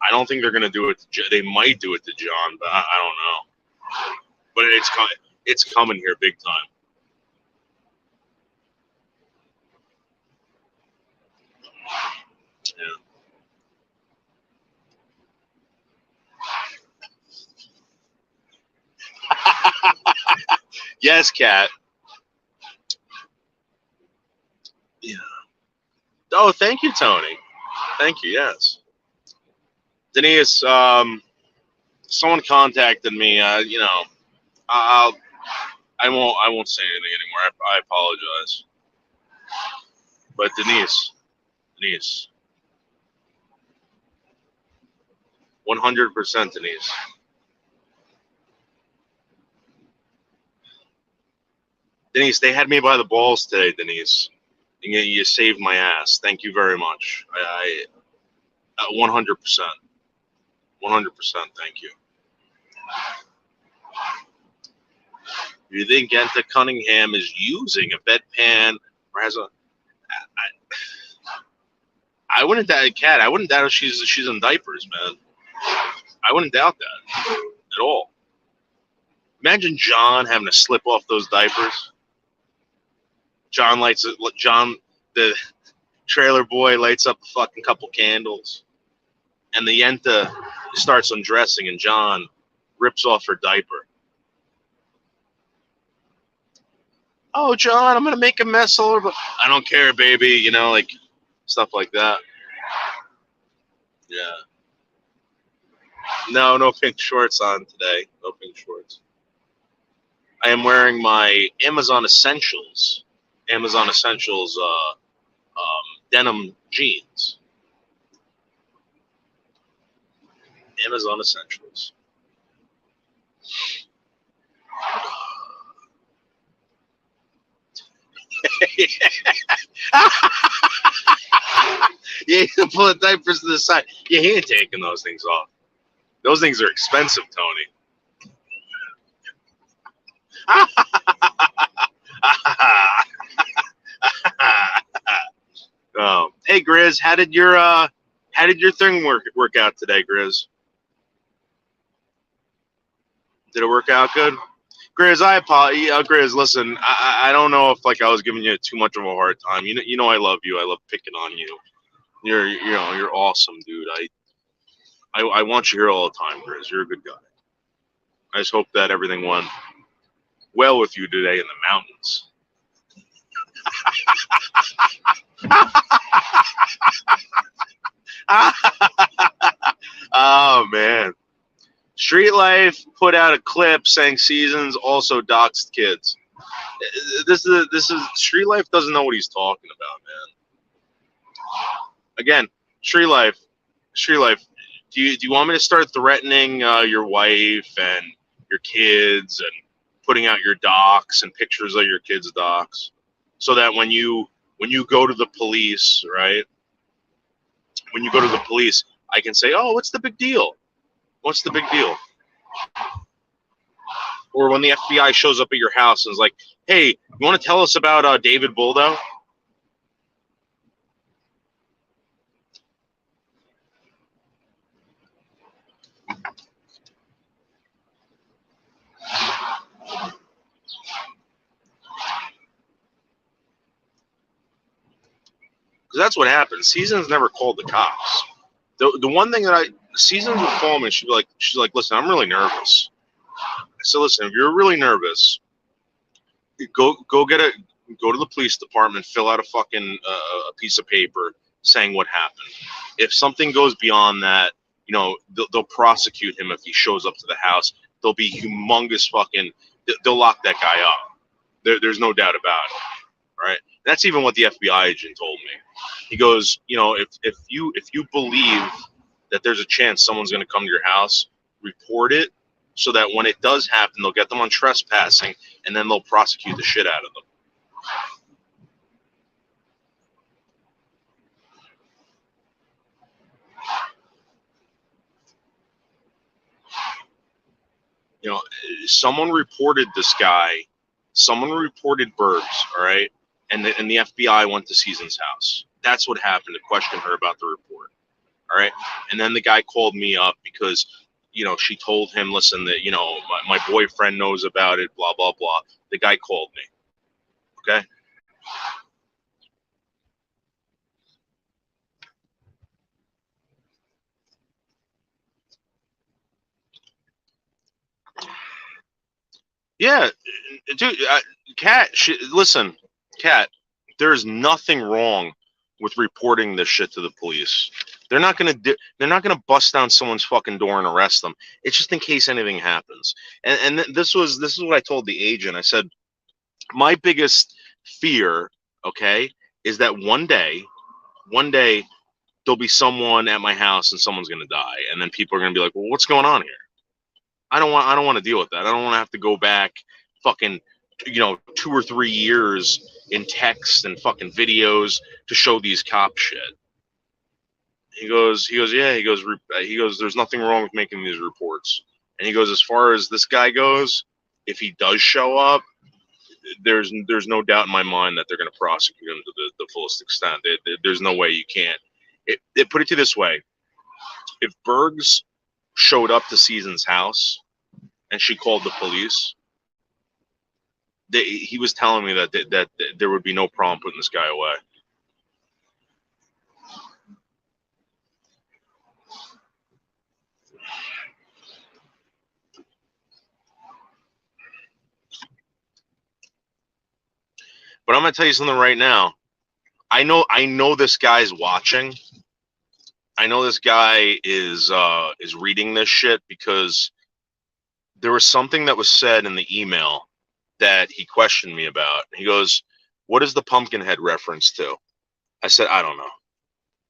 I don't think they're going to do it. They might do it to John, but I don't know. But it's coming here big time. Yeah. Yes, Kat. Yeah. Oh, thank you, Tony. Thank you. Yes. Denise, someone contacted me. You know, I won't say anything anymore. I apologize. But Denise, 100% Denise. Denise, they had me by the balls today, Denise. You saved my ass. Thank you very much. I 100%. 100%. Thank you. You think Enta Cunningham is using a bedpan or has a? I wouldn't doubt Kat. I wouldn't doubt if she's in diapers, man. I wouldn't doubt that at all. Imagine John having to slip off those diapers. John, the trailer boy, lights up a fucking couple candles, and the Yenta starts undressing, and John rips off her diaper. Oh, John, I'm gonna make a mess all over. I don't care, baby. You know, like stuff like that. Yeah. No pink shorts on today. No pink shorts. I am wearing my Amazon Essentials denim jeans. Amazon Essentials. Yeah, you pull the diapers to the side. Yeah, he ain't taking those things off. Those things are expensive, Tony. Hey, Grizz, how did your thing work out today, Grizz? Did it work out good? Grizz, I apologize. Grizz, listen, I don't know if like I was giving you too much of a hard time. You know I love you. I love picking on you. You're awesome, dude. I want you here all the time, Grizz. You're a good guy. I just hope that everything went well with you today in the mountains. Oh man. Street Life put out a clip saying Seasons also doxed kids. This is Street Life doesn't know what he's talking about, man. Again, Street Life. Do you want me to start threatening your wife and your kids and putting out your docs and pictures of your kids' docs, so that when you go to the police, right? When you go to the police, I can say, "Oh, what's the big deal? What's the big deal?" Or when the FBI shows up at your house and is like, "Hey, you want to tell us about David Boldo?" Because that's what happens. Seasons never called the cops. The one thing that Seasons would call me, and she's like, "Listen, I'm really nervous." I said, "Listen, if you're really nervous, go go to the police department, fill out a fucking a piece of paper saying what happened. If something goes beyond that, they'll prosecute him if he shows up to the house. There'll be humongous fucking. They'll lock that guy up. There's no doubt about it, right? That's even what the FBI agent told me. He goes, if you believe that there's a chance someone's going to come to your house, report it, so that when it does happen, they'll get them on trespassing, and then they'll prosecute the shit out of them." Someone reported this guy. Someone reported Bergs, all right, and the FBI went to Season's house. That's what happened, to question her about the report, all right. And then the guy called me up because she told him, "Listen, that my boyfriend knows about it, blah blah blah." The guy called me, okay. Yeah, dude, Kat, listen, Kat, there's nothing wrong with reporting this shit to the police. They're not gonna bust down someone's fucking door and arrest them. It's just in case anything happens. And this is what I told the agent. I said, my biggest fear, okay, is that one day there'll be someone at my house and someone's gonna die, and then people are gonna be like, "Well, what's going on here?" I don't want to deal with that. I don't want to have to go back fucking 2 or 3 years in text and fucking videos to show these cop shit. Yeah, he goes, "There's nothing wrong with making these reports." And he goes, "As far as this guy goes, if he does show up, there's no doubt in my mind that they're going to prosecute him to the fullest extent. There's no way you can't." Put it to this way: if Bergs showed up to Season's house and she called the police, he was telling me that there would be no problem putting this guy away. But I'm gonna tell you something right now. I know this guy's watching. I know this guy is reading this shit, because there was something that was said in the email that he questioned me about. He goes, "What is the Pumpkinhead reference to?" I said, "I don't know."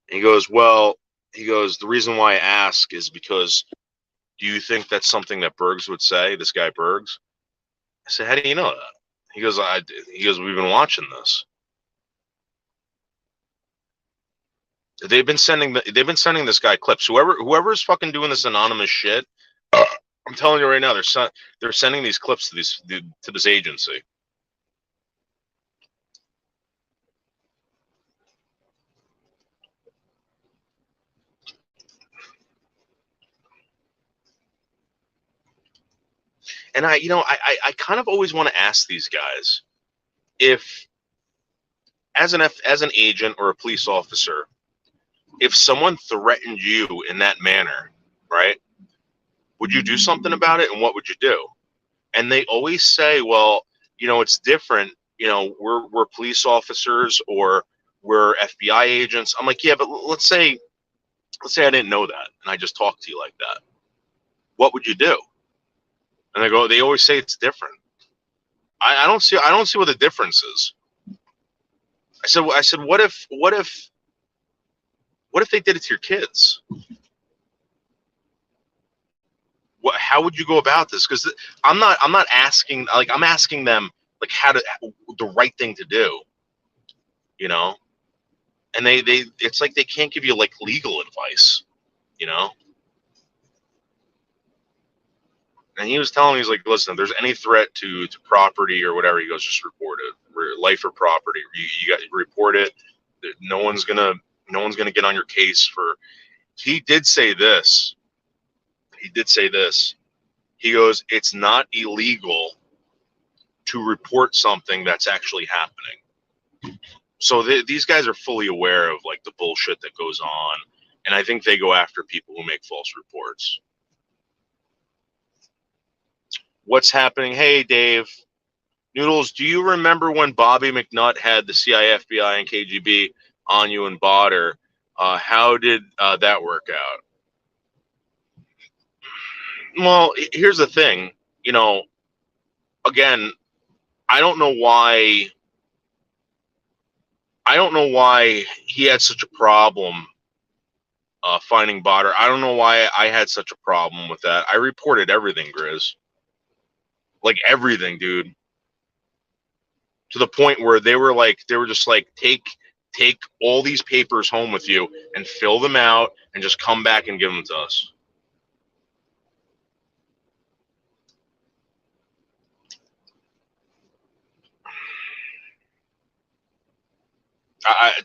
And he goes, "Well," "the reason why I ask is because, do you think that's something that Bergs would say, this guy Bergs?" I said, "How do you know that?" He goes, "We've been watching this. They've been sending this guy clips. Whoever's fucking doing this anonymous shit, I'm telling you right now, they're sending these clips to this agency." And I kind of always want to ask these guys, if as an agent or a police officer, if someone threatened you in that manner, right? Would you do something about it, and what would you do? And they always say, "Well, it's different. We're police officers, or we're FBI agents." I'm like, "Yeah, but let's say I didn't know that, and I just talked to you like that. What would you do?" And they always say it's different. I don't see what the difference is. I said, what if they did it to your kids? how would you go about this? Because I'm not asking, like, I'm asking them, like, the right thing to do, you know? And they it's like they can't give you, like, legal advice, you know? And he was telling me, he's like, listen, if there's any threat to property or whatever, he goes, just report it. Life or property, you got to report it. No one's gonna get on your case for. He did say this. He goes, it's not illegal to report something that's actually happening. So these guys are fully aware of, like, the bullshit that goes on, and I think they go after people who make false reports. What's happening? Hey, Dave. Noodles, do you remember when Bobby McNutt had the CIA, FBI, and KGB on you and Botter? How did that work out? Well, here's the thing. You know, again, I don't know why he had such a problem finding Botter. I don't know why I had such a problem with that. I reported everything, Grizz. Like, everything, dude. To the point where they were just like, take all these papers home with you and fill them out and just come back and give them to us.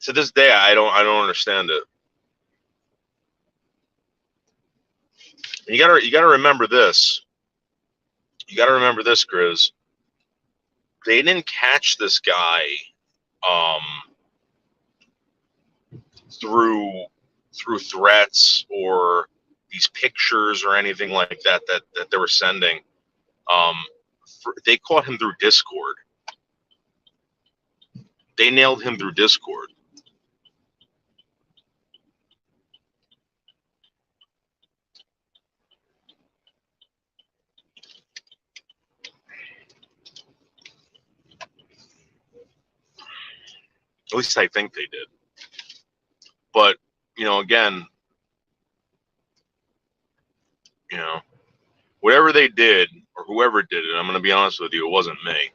To this day, I don't understand it. And you gotta remember this. You gotta remember this, Grizz. They didn't catch this guy through threats or these pictures or anything like that they were sending. They caught him through Discord. They nailed him through Discord. At least I think they did. But, you know, again, you know, whatever they did or whoever did it, I'm going to be honest with you, it wasn't me.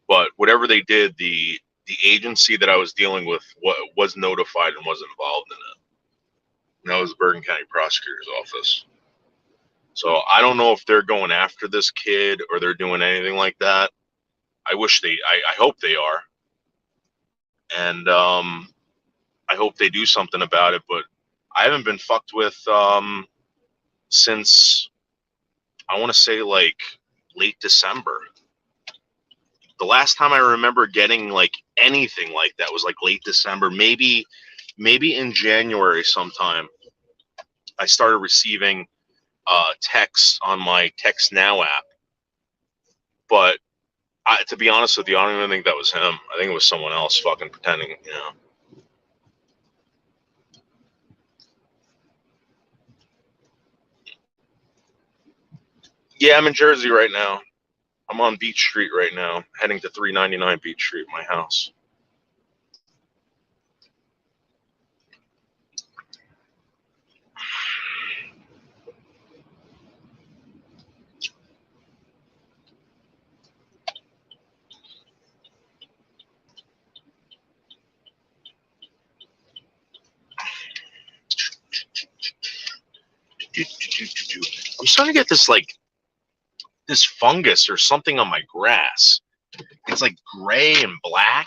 But whatever they did, the agency that I was dealing with was notified and was involved in it. And that was the Bergen County Prosecutor's Office. So I don't know if they're going after this kid or they're doing anything like that. I hope they are. And I hope they do something about it, but I haven't been fucked with since, I want to say, like, late December. The last time I remember getting, like, anything like that was, like, late December, maybe in January sometime. I started receiving texts on my Text Now app, but to be honest with you, I don't even think that was him. I think it was someone else fucking pretending, you know. Yeah, I'm in Jersey right now. I'm on Beach Street right now, heading to 399 Beach Street, my house. I'm starting to get this fungus or something on my grass. It's like gray and black.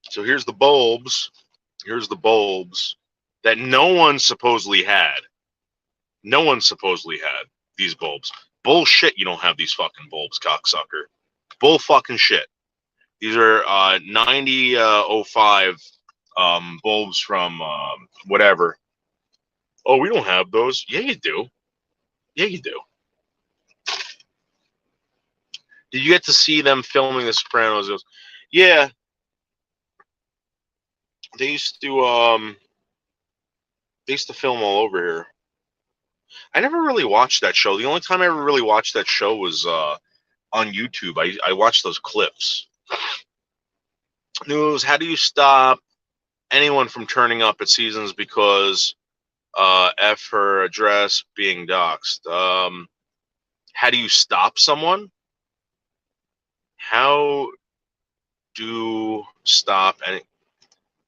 So here's the bulbs. Here's the bulbs that no one supposedly had. No one supposedly had these bulbs. Bullshit, you don't have these fucking bulbs, cocksucker. Bull fucking shit. These are 9005 bulbs from whatever. Oh, we don't have those. Yeah, you do. Yeah, you do. Did you get to see them filming The Sopranos? He goes, yeah. They used to film all over here. I never really watched that show. The only time I ever really watched that show was on YouTube. I watched those clips. News, how do you stop anyone from turning up at Seasons because F her address being doxxed. How do you stop someone? How do stop any?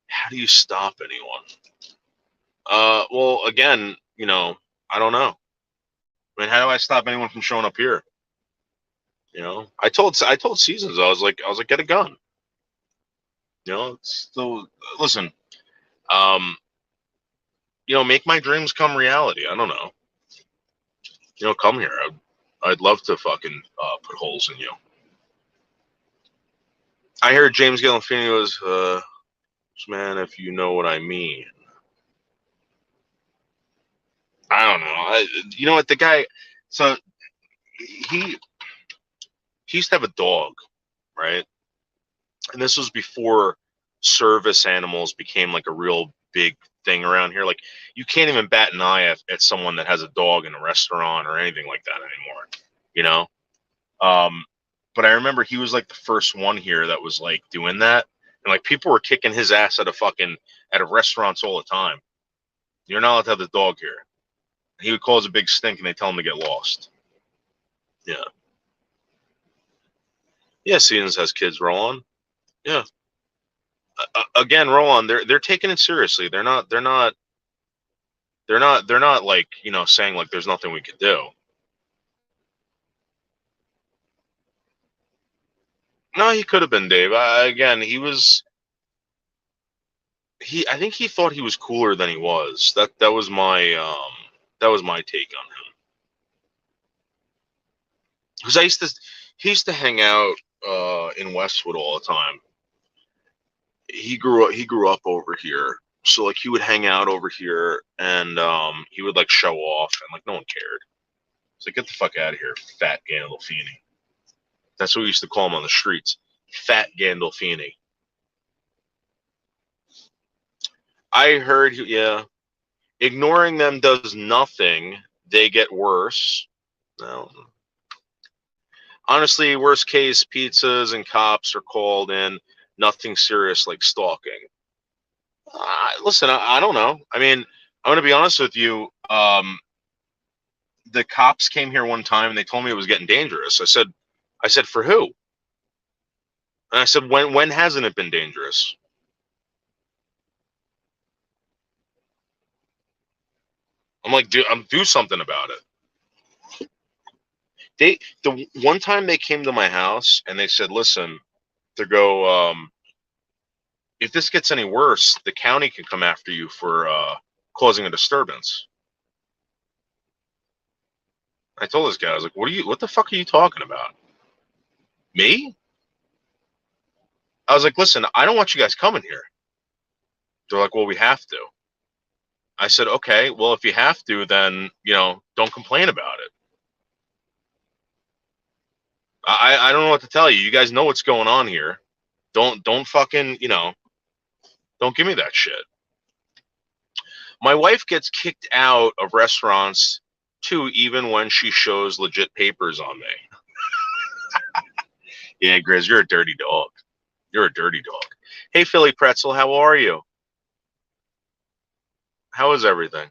How do you stop anyone? Well, again, I don't know. I mean, how do I stop anyone from showing up here? I told Seasons, I was like, get a gun. So listen, um, make my dreams come reality. I don't know. Come here. I'd love to fucking put holes in you. I heard James Gandolfini was, man, if you know what I mean. I don't know. You know what? The guy, so he used to have a dog, right? And this was before service animals became like a real big thing around here. Like, you can't even bat an eye at someone that has a dog in a restaurant or anything like that anymore, you know? But I remember he was like the first one here that was like doing that. And like people were kicking his ass at restaurants all the time. You're not allowed to have the dog here. He would cause a big stink and they tell him to get lost. Yeah. Yeah, Seasons has kids, Roland. Yeah. Again, Roland, they're taking it seriously. They're not like, saying like there's nothing we could do. No, he could have been Dave. Again, I think he thought he was cooler than he was. That was my take on him. Because he used to hang out in Westwood all the time. He grew up over here. So like he would hang out over here and he would like show off and like no one cared. It's like, get the fuck out of here, fat Gandolfini. That's what we used to call him on the streets. Fat Gandolfini. I heard, yeah. Ignoring them does nothing. They get worse. No. Honestly, worst case, pizzas and cops are called in. Nothing serious like stalking. Listen, I don't know. I mean, I'm going to be honest with you. The cops came here one time and they told me it was getting dangerous. I said, for who? And I said, when hasn't it been dangerous? I'm like, do something about it. The one time they came to my house and they said, listen, to go, if this gets any worse, the county can come after you for causing a disturbance. I told this guy, I was like, what the fuck are you talking about? Me? I was like, listen, I don't want you guys coming here. They're like, well, we have to. I said, okay, well, if you have to, then, don't complain about it. I don't know what to tell you. You guys know what's going on here. Don't fucking, don't give me that shit. My wife gets kicked out of restaurants too, even when she shows legit papers on me. Yeah, Grizz, you're a dirty dog. You're a dirty dog. Hey, Philly Pretzel, how are you? How is everything?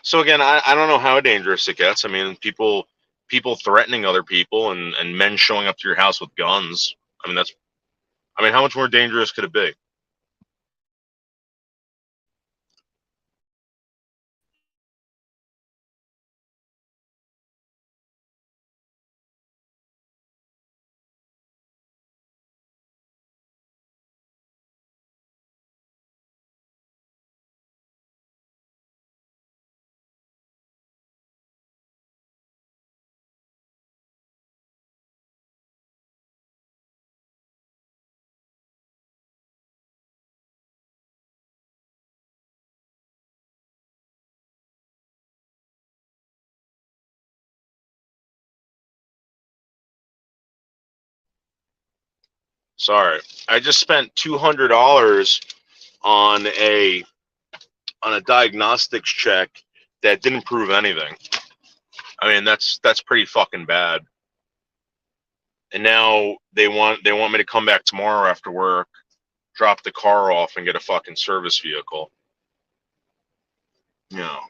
So again, I don't know how dangerous it gets. I mean, people threatening other people and men showing up to your house with guns. I mean, how much more dangerous could it be? Sorry, I just spent $200 on a diagnostics check that didn't prove anything. I mean, that's pretty fucking bad. and now they want me to come back tomorrow after work, drop the car off, and get a fucking service vehicle. You know,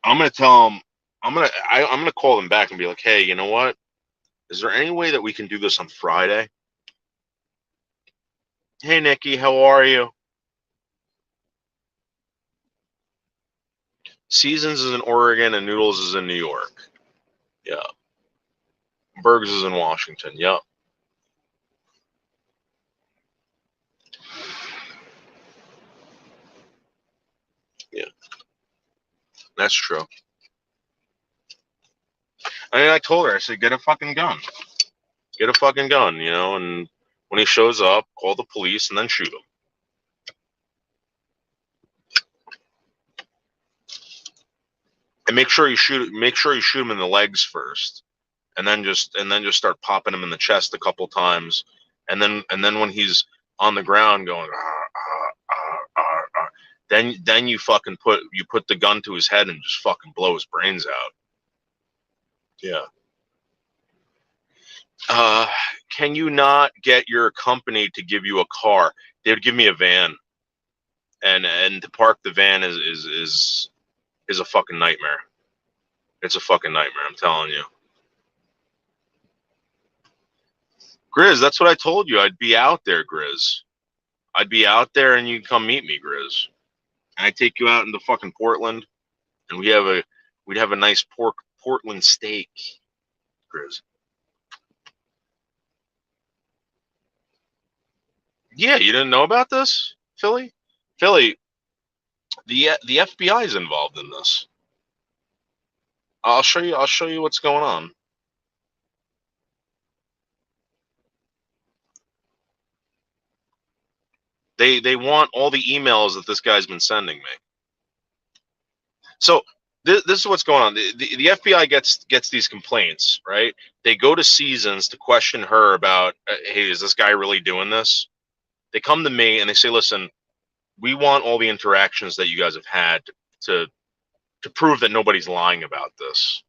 I'm gonna tell them. I'm gonna call them back and be like, hey, you know what? Is there any way that we can do this on Friday? Hey, Nikki, how are you? Seasons is in Oregon and Noodles is in New York. Yeah. Bergs is in Washington. Yep. Yeah. That's true. I mean, I told her, I said, get a fucking gun. Get a fucking gun, you know, and when he shows up, call the police and then shoot him. And make sure you shoot him in the legs first. And then just start popping him in the chest a couple times. And then when he's on the ground going then you fucking put the gun to his head and just fucking blow his brains out. Yeah. Can you not get your company to give you a car? They would give me a van, and to park the van is a fucking nightmare. It's a fucking nightmare, I'm telling you. Grizz, that's what I told you. I'd be out there, Grizz. I'd be out there and you can come meet me, Grizz. And I take you out into fucking Portland, and we'd have a nice Portland steak, Grizz. Yeah, you didn't know about this, Philly? Philly, the FBI is involved in this. I'll show you what's going on. They want all the emails that this guy's been sending me. So this is what's going on. The FBI gets these complaints, right? They go to Seasons to question her about, hey, is this guy really doing this? They come to me and they say, listen, we want all the interactions that you guys have had to prove that nobody's lying about this.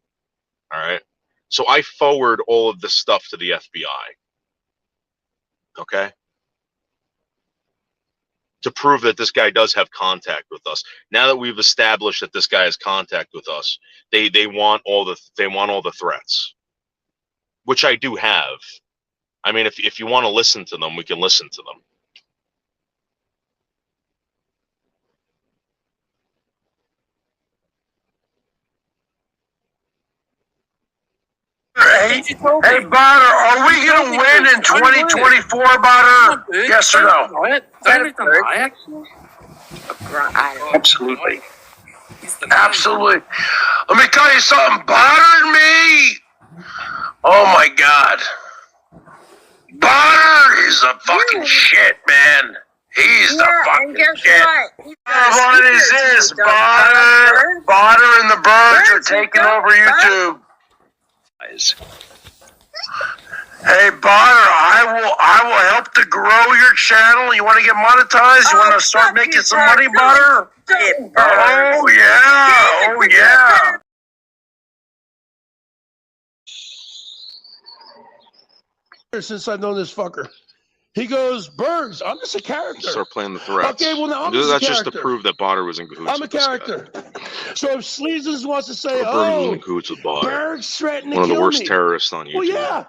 All right. So I forward all of this stuff to the FBI. Okay. To prove that this guy does have contact with us. Now that we've established that this guy has contact with us, they want all the threats, which I do have. I mean, if you want to listen to them, we can listen to them. Hey, Butter, are we going to win in 2024, Butter? Yes or no? Absolutely. Absolutely. Let me tell you something. Butter and me. Oh, my God. Butter is the fucking shit, man. He's the fucking shit. What is this? Butter and the Birds are taking over YouTube. Hey, Butter, I will help to grow your channel. You want to get monetized? You want to start making some money, Butter? Oh, yeah. Oh, yeah. Since I've known this fucker. He goes, Bergs, I'm just a character. Start playing the threats. Okay, well, now I'm that's just to prove that Botter was in cahoots. I'm a character. So if Sleazes wants to say, Bergs was in cahoots with Botter. Bergs threatened to one of kill the worst me. terrorists on YouTube. Well, yeah.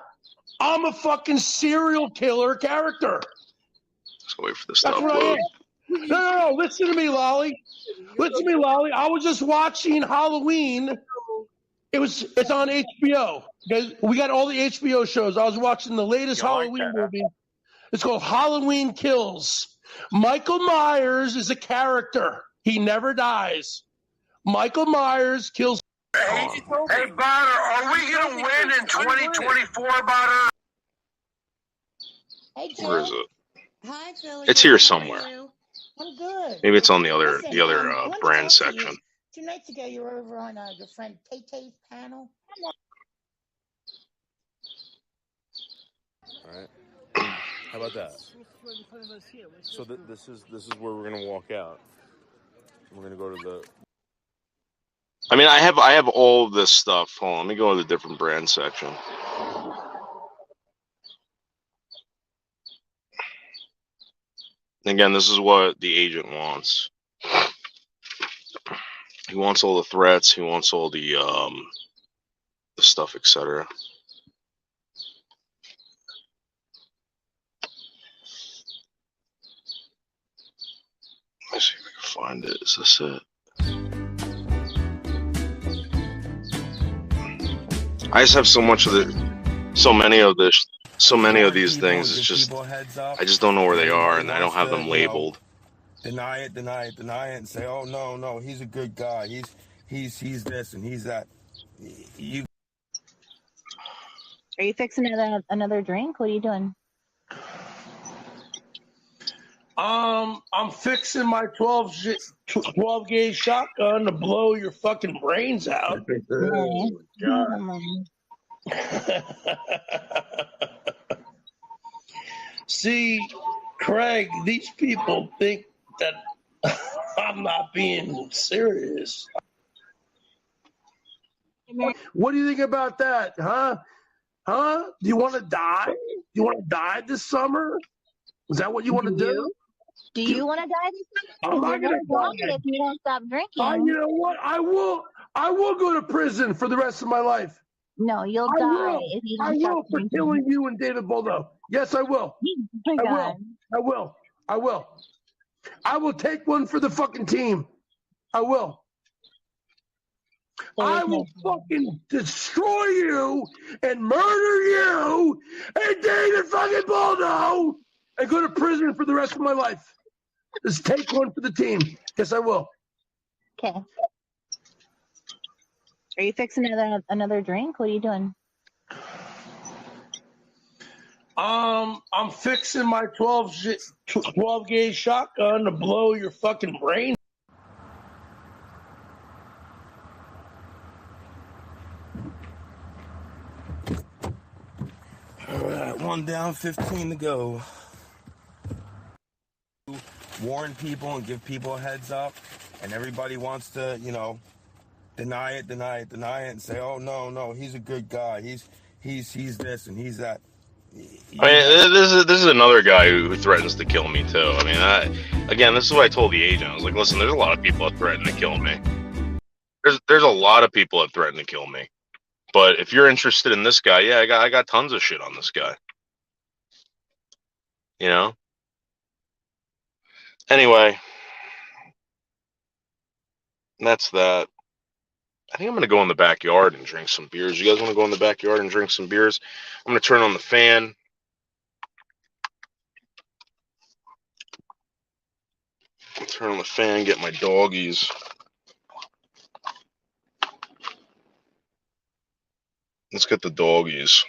I'm a fucking serial killer character. Let's go wait for this to That's what I upload. am. No. Listen to me, Lolly. Listen to me, Lolly. I was just watching Halloween. It's on HBO. We got all the HBO shows. I was watching the latest Halloween movie. It's called Halloween Kills. Michael Myers is a character. He never dies. Michael Myers kills. Hey, Butter, are we going to win in 2024, Butter? Hey, Joe. Where is it? Hi, Philly. It's here somewhere. I'm good. Maybe it's on the other Listen, brand I wanted to talk to section. you. 2 nights ago, you were over on your friend Tay-Tay's panel. All right. How about that? So this is where we're gonna walk out. We're gonna go to the. I mean, I have all of this stuff. Hold on, let me go to the different brand section. Again, this is what the agent wants. He wants all the threats. He wants all the stuff, etc. Let me see if I can find it. Is this it? I just have so much of so many of these things. It's just I just don't know where they are, and I don't have them labeled. Deny it, and say, "Oh no, he's a good guy. He's this and he's that." Are you fixing another drink? What are you doing? I'm fixing my 12 gauge shotgun to blow your fucking brains out. Oh, God. See, Craig, these people think that I'm not being serious. What do you think about that, huh? Huh? Do you want to die? Do you want to die this summer? Is that what you want to do? Do you want to die this summer? I'm not gonna die if you don't stop drinking. You know what? I will go to prison for the rest of my life. No, you'll die if you don't stop for drinking. killing you and David Boldo. Yes, I will. Oh my God. I will. I will take one for the fucking team. I will. I will fucking destroy you and murder you and David fucking Boldo and go to prison for the rest of my life. Just take one for the team. Yes, I will. Okay. Are you fixing another drink? What are you doing? I'm fixing my 12 gauge shotgun to blow your fucking brains. All right, 1 down, 15 to go. Warn people and give people a heads up, and everybody wants to, deny it, and say, "Oh no, he's a good guy. He's this and he's that." I mean, this is another guy who threatens to kill me too. I mean, again, this is what I told the agent. I was like, listen, there's a lot of people that threaten to kill me. There's a lot of people that threaten to kill me. But if you're interested in this guy, yeah, I got tons of shit on this guy. You know? Anyway, that's that. I think I'm going to go in the backyard and drink some beers. You guys want to go in the backyard and drink some beers? I'm going to turn on the fan. Turn on the fan, get my doggies. Let's get the doggies.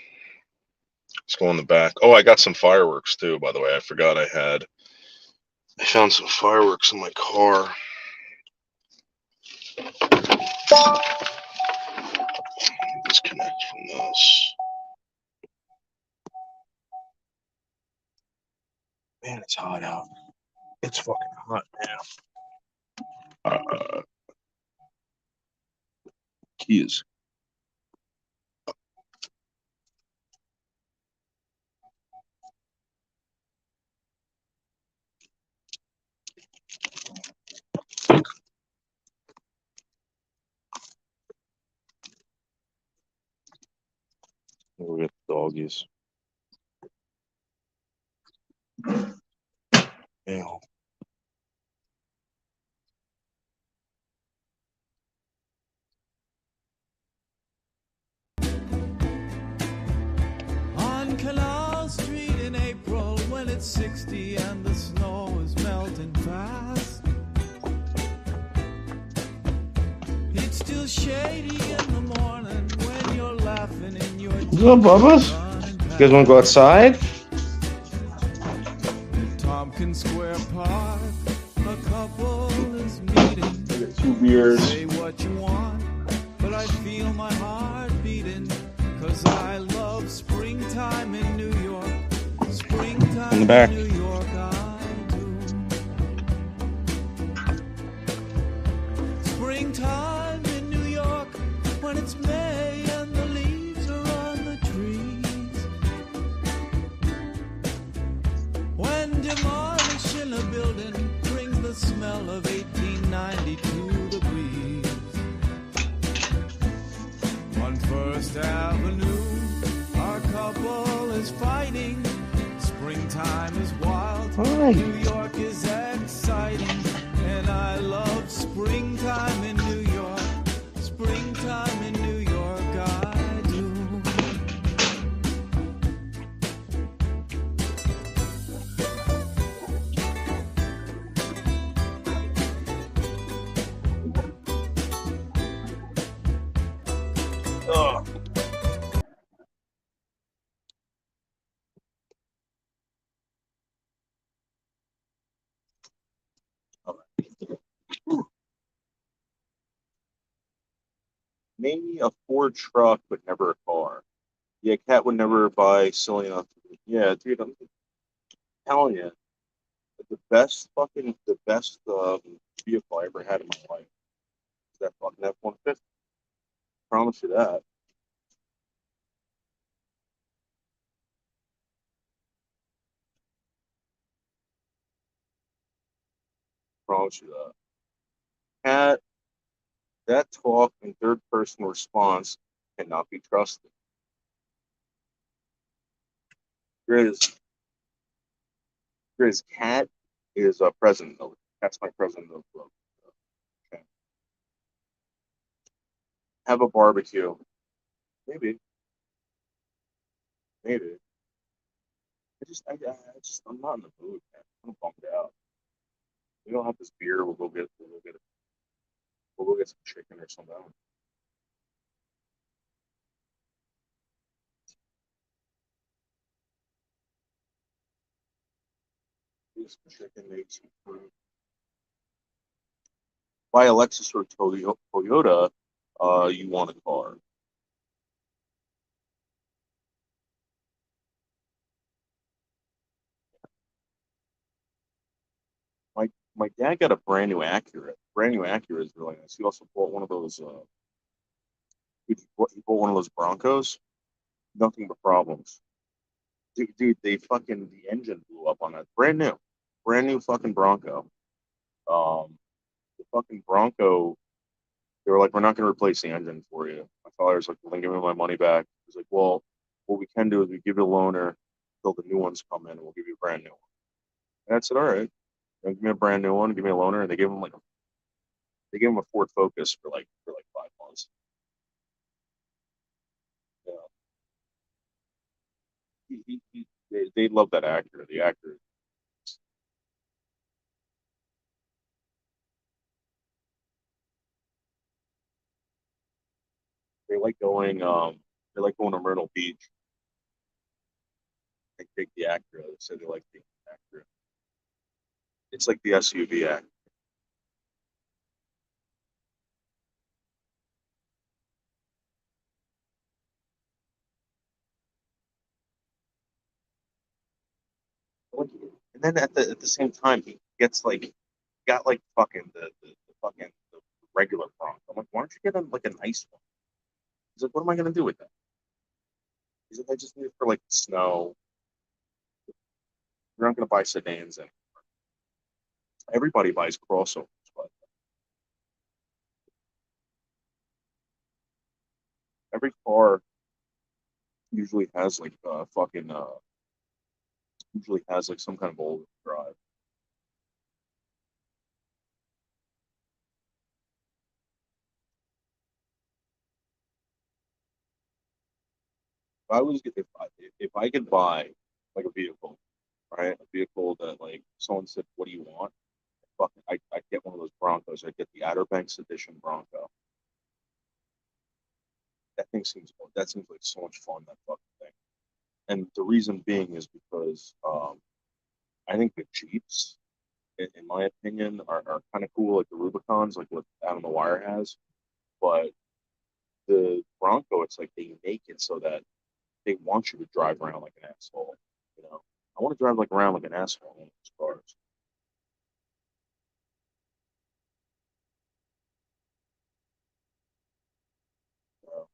Let's go in the back. Oh, I got some fireworks too, by the way. I forgot I found some fireworks in my car. Disconnect from this. Man, it's hot out. It's fucking hot now. Keys. We got the doggies. Ew. On Canal Street in April when it's 60 and the snow is melting fast, it's still shady in the morning when you're laughing in your What's up, Bubba's? You guys want to go outside? Tompkins Square Park, a couple is meeting. I got 2 beers. Say what you want, but I feel my heart beating, 'cause I love springtime in New York. Springtime In the back. in New York, I do. Springtime in New York, when it's May and the leaves are on the tree. the smell of 1890 to the breeze. On First Avenue, our couple is fighting. Springtime is wild, New York is exciting, and I love springtime in New York. Springtime in New York, I do. Ugh. Maybe a Ford truck, but never a car. Yeah, Cat would never buy silly enough. Yeah, dude, I'm telling you, the best vehicle I ever had in my life is that fucking F-150. Promise you that. Promise you that. Cat, that talk in third person response cannot be trusted. Grizz Cat is president of it. Cat's my president of okay. Have a barbecue. Maybe. Maybe. I'm not in the mood, man. I'm bummed out. We don't have this beer. We'll go get some chicken or something. Get some chicken, maybe some fruit. Buy a Lexus or Toyota. You want a car. My dad got a brand new Acura. Brand new Acura is really nice. He also bought one of those. He bought one of those Broncos. Nothing but problems. Dude, the engine blew up on that. Brand new fucking Bronco. The fucking Bronco. They were like, we're not going to replace the engine for you. My father was like, well, then give me my money back. He's like, well, what we can do is we give you a loaner until the new ones come in, and we'll give you a brand new one. And I said, all right, give me a brand new one, give me a loaner, and they gave him a Ford Focus for like 5 months. Yeah, they love that Acura. The Acura. They like going. They like going to Myrtle Beach. They take the Acura. They said they like the Acura. It's like the SUV Acura. And then at the same time, he gets like got like fucking the fucking the regular Bronco. I'm like, why don't you get him like a nice one? He's like, what am I gonna do with that? He's like, I just need it for like snow. You're not gonna buy sedans anymore. Everybody buys crossovers, but every car usually has like usually has like some kind of old drive. If I could buy like a vehicle, right? A vehicle that like someone said, what do you want? Fucking, I'd get one of those Broncos. I'd get the Outer Banks edition Bronco. That seems like so much fun. That fucking thing. And the reason being is because I think the Jeeps, in my opinion, are kind of cool, like the Rubicons, like what Out on the Wire has. But the Bronco, it's like they make it so that they want you to drive around like an asshole. You know, I want to drive like around like an asshole in these cars. Uh,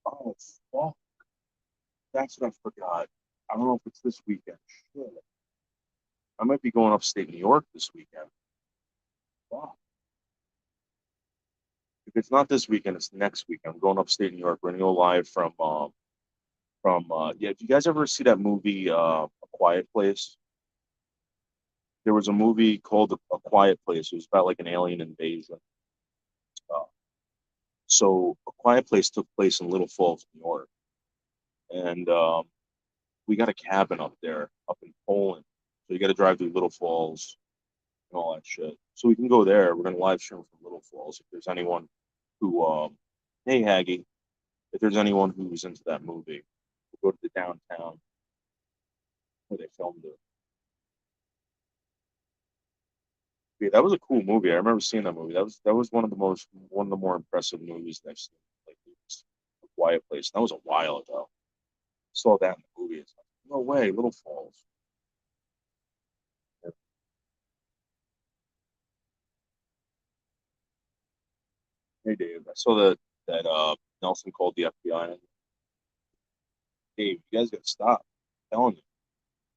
oh fuck, that's what I forgot. I don't know if it's this weekend. Shit. I might be going upstate New York this weekend. Wow. If it's not this weekend, it's next weekend. I'm going upstate New York. We're gonna go live from yeah. Do you guys ever see that movie A Quiet Place? There was a movie called A Quiet Place. It was about like an alien invasion. Uh, so A Quiet Place took place in Little Falls, New York, and we got a cabin up there, up in Poland. So you got to drive through Little Falls and all that shit. So we can go there. We're gonna live stream from Little Falls. If there's anyone who, hey Haggy, if there's anyone who's into that movie, we'll go to the downtown where they filmed it. Yeah, that was a cool movie. I remember seeing that movie. That was one of the more impressive movies that I've seen. Like it was A Quiet Place. That was a while ago. Saw that in the movie. It's like, no way, Little Falls. Hey Dave, I saw that Nelson called the FBI. Dave, you guys gotta stop. I'm telling you,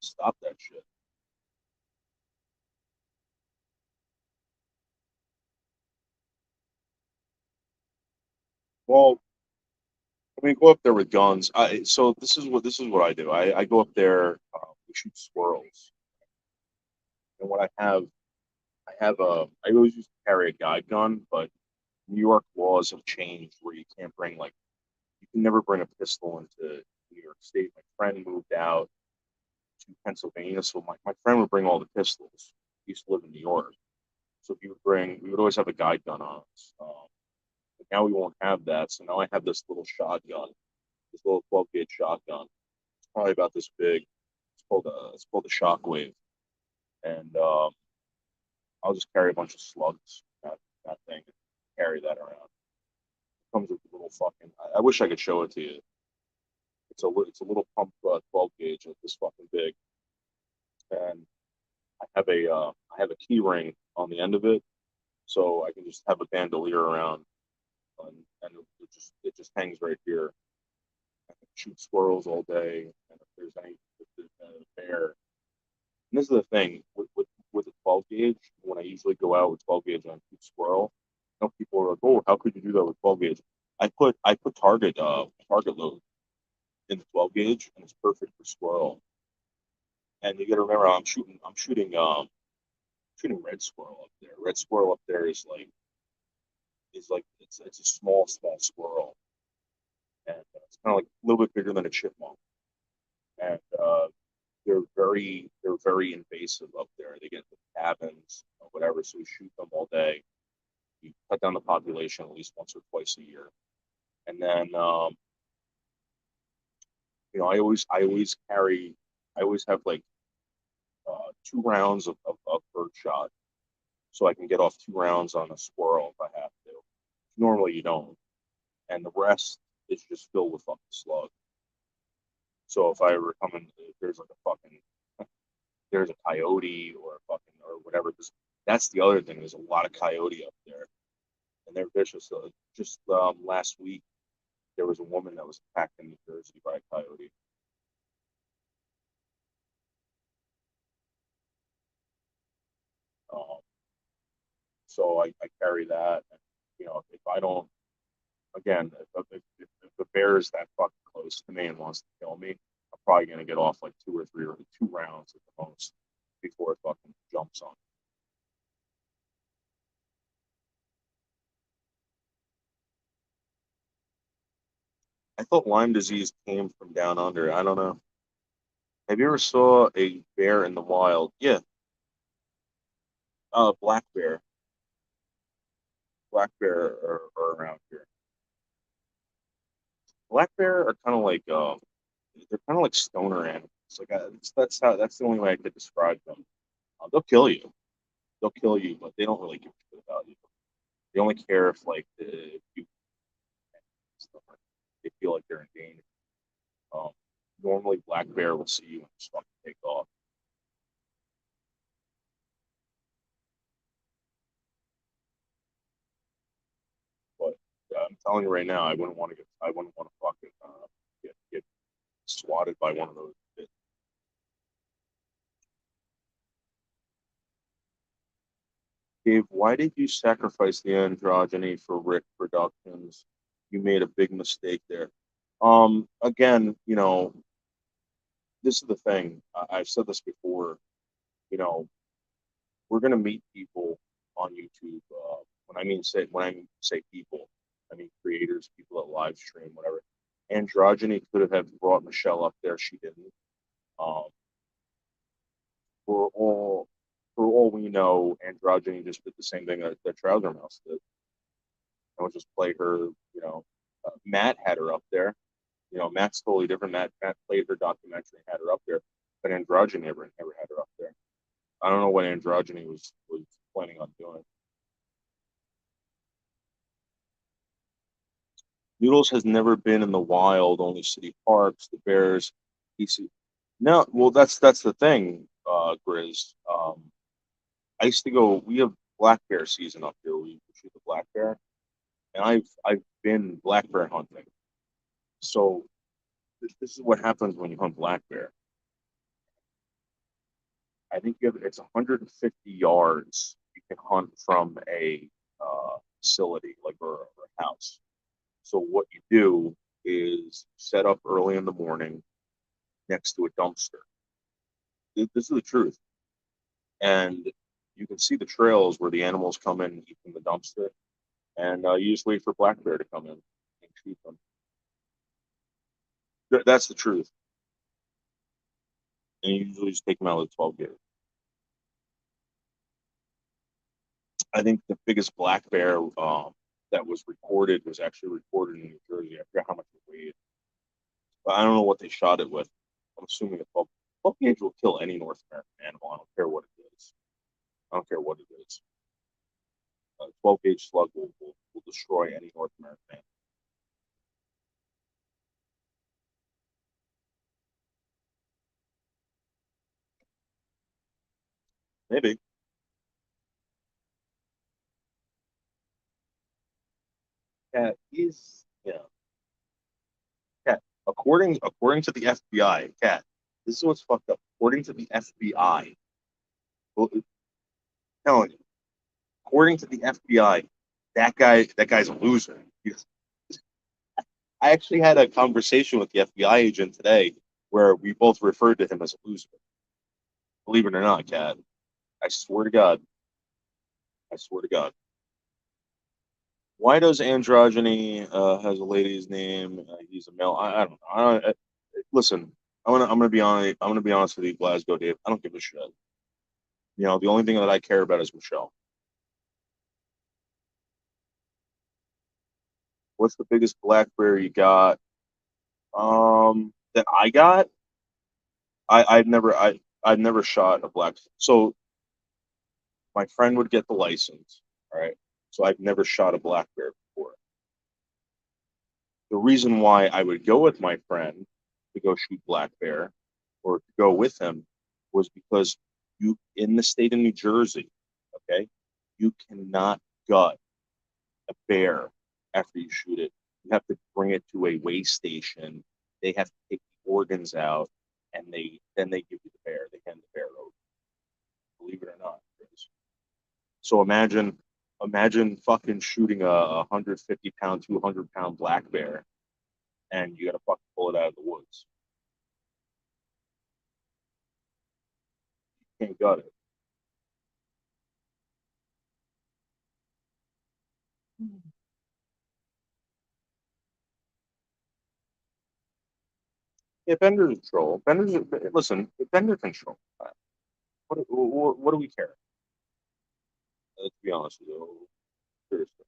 stop that shit. Well, I mean, go up there with guns. So this is what I do. I go up there. We shoot squirrels, and what I always used to carry a guide gun, but New York laws have changed where you can't bring like you can never bring a pistol into New York State. My friend moved out to Pennsylvania, so my friend would bring all the pistols. He used to live in New York, so we would always have a guide gun on us. But now we won't have that, so now I have this little shotgun, this little 12 gauge shotgun. It's probably about this big. It's called a Shockwave, and I'll just carry a bunch of slugs. That thing, and carry that around. It comes with a little fucking. I wish I could show it to you. It's a little pump 12 gauge, like this fucking big, and I have a key ring on the end of it, so I can just have a bandolier around, and it just hangs right here. I can shoot squirrels all day, and if there's a bear. And this is the thing with the 12 gauge. When I usually go out with 12 gauge and I shoot squirrel, people are like, "Oh, how could you do that with 12 gauge?" I put target load in the 12 gauge, and it's perfect for squirrel. And you got to remember, I'm shooting red squirrel up there. Red squirrel up there is like it's a small squirrel, and it's kind of like a little bit bigger than a chipmunk. And they're very invasive up there. They get the cabins or whatever, so we shoot them all day. We cut down the population at least once or twice a year, and then I always have like 2 rounds of bird shot, so I can get off 2 rounds on a squirrel if I have to. Normally you don't, and the rest is just filled with fucking slug. So if I ever come in, if there's like a fucking, there's a coyote or a fucking or whatever. That's the other thing. There's a lot of coyote up there, and they're vicious. So just last week, there was a woman that was attacked in New Jersey by a coyote. Um, so I carry that. And, if I don't, again, if the bear is that fucking close to me and wants to kill me, I'm probably gonna get off like 2 or 3 or 2 rounds at the most before it fucking jumps on. I thought Lyme disease came from down under. I don't know. Have you ever saw a bear in the wild? Yeah, black bear. Black bear are around here. Black bear are kind of like they're kind of like stoner animals. Like that's the only way I could describe them. They'll kill you. They'll kill you, but they don't really give a shit about you. They only care if like if you they feel like they're in danger. Um, Normally, black bear will see you and just fucking take off. But I'm telling you right now, I wouldn't want to fucking get swatted by one of those. Dave, why did you sacrifice the androgyny for Rick Productions? You made a big mistake there. Again, this is the thing. I've said this before. You know, we're gonna meet people on YouTube. When I say people, I mean creators, people that live stream, whatever. Androgyny could have brought Michelle up there. She didn't. Um, for all for all we know, Androgyny just did the same thing that Trouser Mouse did. And would just play her. Matt had her up there. Matt's totally different. Matt played her documentary and had her up there, but Androgyny never had her up there. I don't know what Androgyny was planning on doing. Noodles has never been in the wild, only city parks, the bears, PC. No, well, that's the thing, Grizz. I used to go. We have black bear season up here. We shoot the black bear, and I've been black bear hunting. So this is what happens when you hunt black bear. I think it's 150 yards you can hunt from a facility like or a house. So what you do is set up early in the morning next to a dumpster. This is the truth, and you can see the trails where the animals come in and eat from the dumpster, and you just wait for black bear to come in and shoot them. That's the truth, and you usually just take them out with 12 gauge. I think the biggest black bear that was recorded was actually recorded in New Jersey. I forgot how much it weighed, but I don't know what they shot it with. I'm assuming a 12 gauge will kill any North American animal. I don't care what it is. I don't care what it is. A 12 gauge slug will destroy any North American animal. Maybe. Cat is Cat. According to the FBI, Cat. This is what's fucked up. According to the FBI, well, telling you, according to the FBI, that guy's a loser. I actually had a conversation with the FBI agent today where we both referred to him as a loser. Believe it or not, Cat. I swear to God. I swear to God. Why does androgyny has a lady's name? He's a male. I don't know. Listen, I'm gonna be honest. I'm gonna be honest with you, Glasgow Dave. I don't give a shit. The only thing that I care about is Michelle. What's the biggest black bear you got? That I got. I've never shot a black. So my friend would get the license. All right. So I've never shot a black bear before. The reason why I would go with my friend to go shoot black bear or to go with him was because you in the state of New Jersey, okay, you cannot gut a bear after you shoot it. You have to bring it to a weigh station. They have to take the organs out, and then they give you the bear. They hand the bear over. Believe it or not. So imagine fucking shooting a 150-pound, 200-pound black bear, and you got to fucking pull it out of the woods. You can't gut it. Yeah, Bender control. Listen. Bender control. What do we care? Let's be honest with you. Seriously.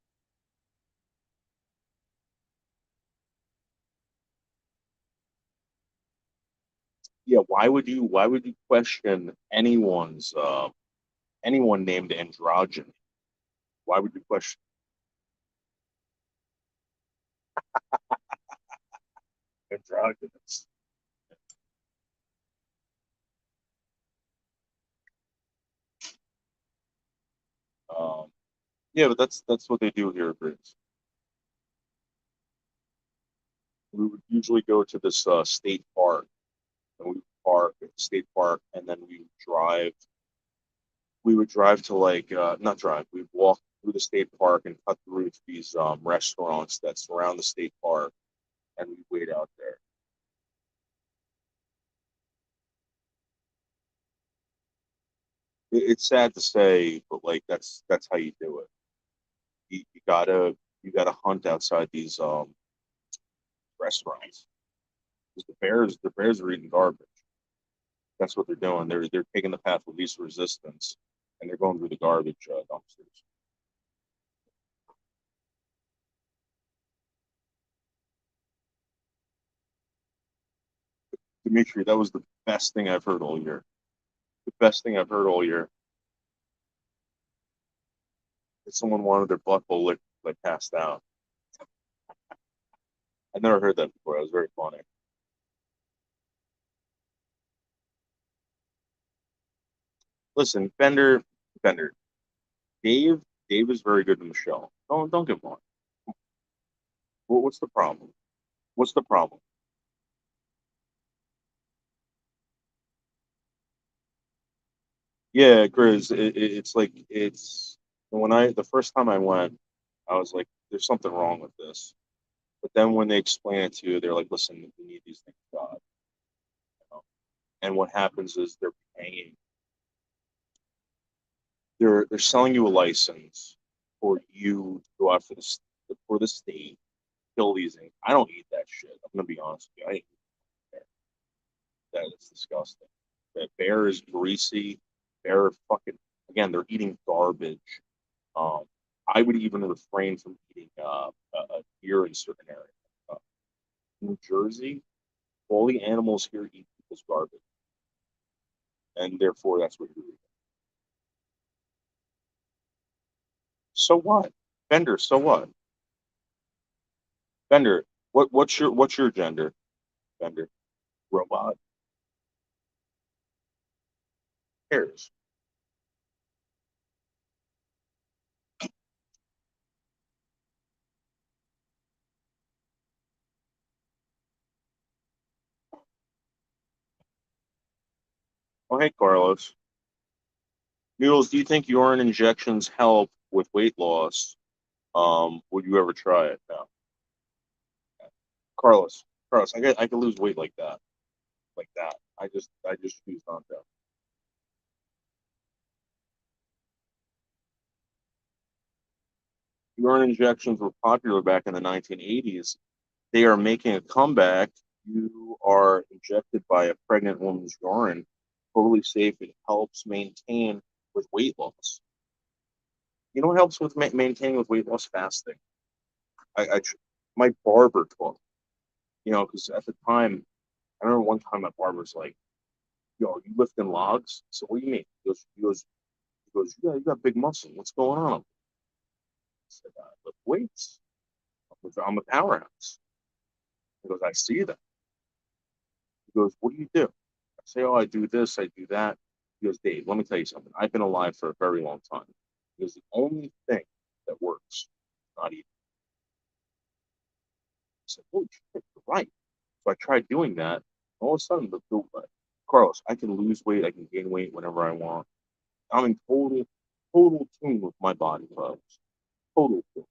Yeah, why would you question anyone named androgyny? Why would you question androgynous? Um, yeah, but that's what they do here at Briggs. We would usually go to this state park, and we would park at the state park, and then we would drive we would drive to like not drive. We'd walk through the state park and cut through to these restaurants that surround the state park, and we'd wait out there. It's sad to say, but like that's how you do it. You gotta hunt outside these restaurants. 'Cause the bears are eating garbage. That's what they're doing. They're taking the path of least resistance, and they're going through the garbage dumpsters. Dimitri, that was the best thing I've heard all year. The best thing I've heard all year. If someone wanted their butthole licked, like passed out. I never heard that before. It was very funny. Listen, Bender, Dave is very good in the show. Don't get me wrong. What's the problem? What's the problem? Yeah, Grizz, it's like it's when the first time I went, I was like, "There's something wrong with this." But then when they explain it to you, they're like, "Listen, we need these things God." You know? And what happens is paying, they're selling you a license for you to go after for the state, kill these things. I don't eat that shit. I'm gonna be honest with you. I hate bear. That is disgusting. That bear is greasy. Bear fucking again. They're eating garbage. I would even refrain from eating a deer in certain areas. Uh, New Jersey, all the animals here eat people's garbage, and therefore that's what you're eating. So what, Bender? So what, Bender? What's your gender, Bender? Robot? Who cares? Oh, hey, Carlos. Noodles, do you think urine injections help with weight loss? Would you ever try it? No. Carlos, I could lose weight like that, like that. I just choose not to. Urine injections were popular back in the 1980s. They are making a comeback. You are injected by a pregnant woman's urine, totally safe. It helps maintain with weight loss. You know what helps with maintaining with weight loss? Fasting. My barber taught me, because at the time, I remember one time my barber's like, "Yo, you lifting logs?" So what do you mean? He goes, "Yeah, you got big muscle. What's going on?" I said, "I lift weights. I'm a powerhouse." He goes, "I see that." He goes, "What do you do?" I say, "Oh, I do this, I do that." He goes, "Dave, let me tell you something. I've been alive for a very long time. He goes, the only thing that works is not eating." I said, "Holy shit, you're right." So I tried doing that. All of a sudden, Carlos, I can lose weight, I can gain weight whenever I want. I'm in total tune with my body, folks. Total tune.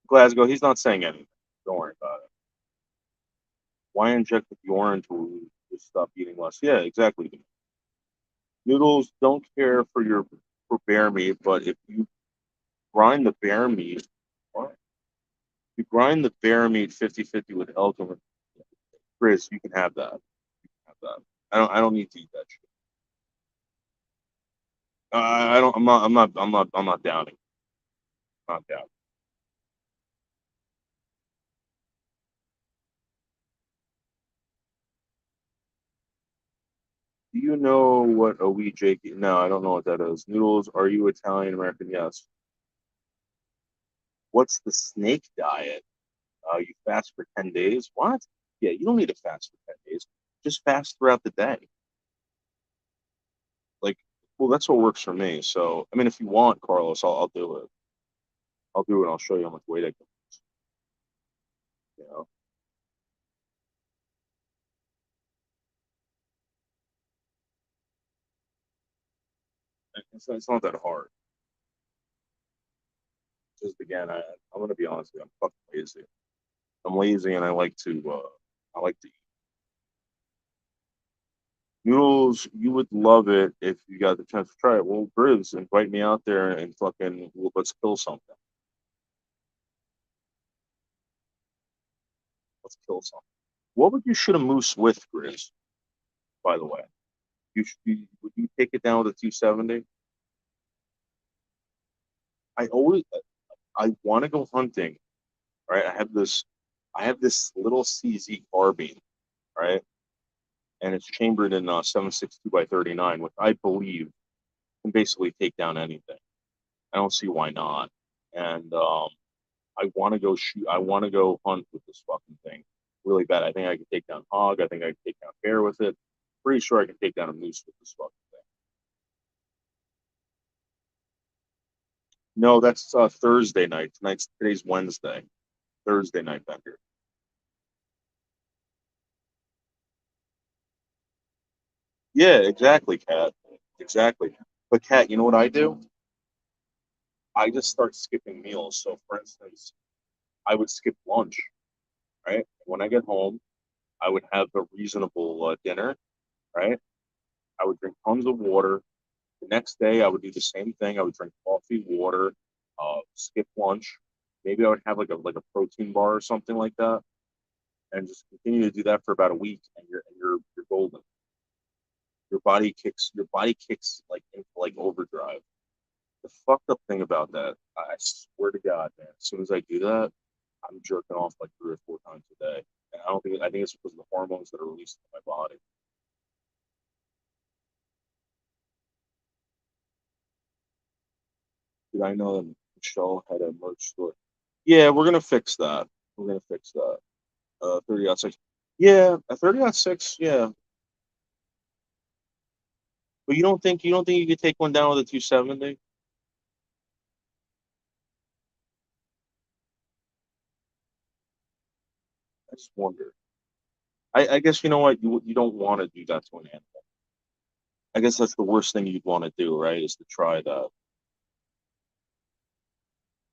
Glasgow, he's not saying anything. Don't worry about it. Why inject with urine to stop eating less? Yeah, exactly. Noodles don't care for bear meat, but if you grind the bear meat, what? You grind the bear meat 50-50 with elk and Chris, you can have that. You can have that. I don't need to eat that shit. I don't. I'm not doubting. Not doubting. Do you know what a wee Jake? No, I don't know what that is. Noodles, are you Italian American? Yes. What's the snake diet? You fast for 10 days? What? Yeah, you don't need to fast for 10 days. Just fast throughout the day. Like, well, that's what works for me. So, I mean, if you want, Carlos, I'll do it. I'll do it. I'll show you how much weight I can lose. You know, It's not that hard. Just again, I'm gonna be honest with you. I'm fucking lazy. I'm lazy, and I like to eat noodles. You would love it if you got the chance to try it. Well, Grizz, invite me out there and fucking let's kill something. Let's kill something. What would you shoot a moose with, Grizz? By the way, would you take it down with a 270? I want to go hunting. Right, I have this little CZ carbine, right, and it's chambered in 7.62 by 39, which I believe can basically take down anything. I don't see why not. And I want to go shoot. I want to go hunt with this fucking thing really bad. I think I can take down hog. I think I can take down bear with it. Pretty sure I can take down a moose with this fucking thing. No, that's Thursday night. Today's Wednesday. Thursday night, Bender. Yeah, exactly, Kat. Exactly. But Kat, you know what I do? I just start skipping meals. So, for instance, I would skip lunch, right? When I get home, I would have a reasonable dinner, right? I would drink tons of water. The next day, I would do the same thing. I would drink coffee, water, skip lunch. Maybe I would have like a protein bar or something like that, and just continue to do that for about a week, and you're golden. Your body kicks like into like overdrive. The fucked up thing about that, I swear to God, man, as soon as I do that, I'm jerking off like 3 or 4 times a day. And I think it's because of the hormones that are released in my body. Did I know that Michelle had a merch store? Yeah, we're gonna fix that. We're gonna fix that. 30-06. Yeah, a 30-06. Yeah, but you don't think you could take one down with a 270? I just wonder. I guess you know what you don't want to do that to an animal. I guess that's the worst thing you'd want to do, right? Is to try that.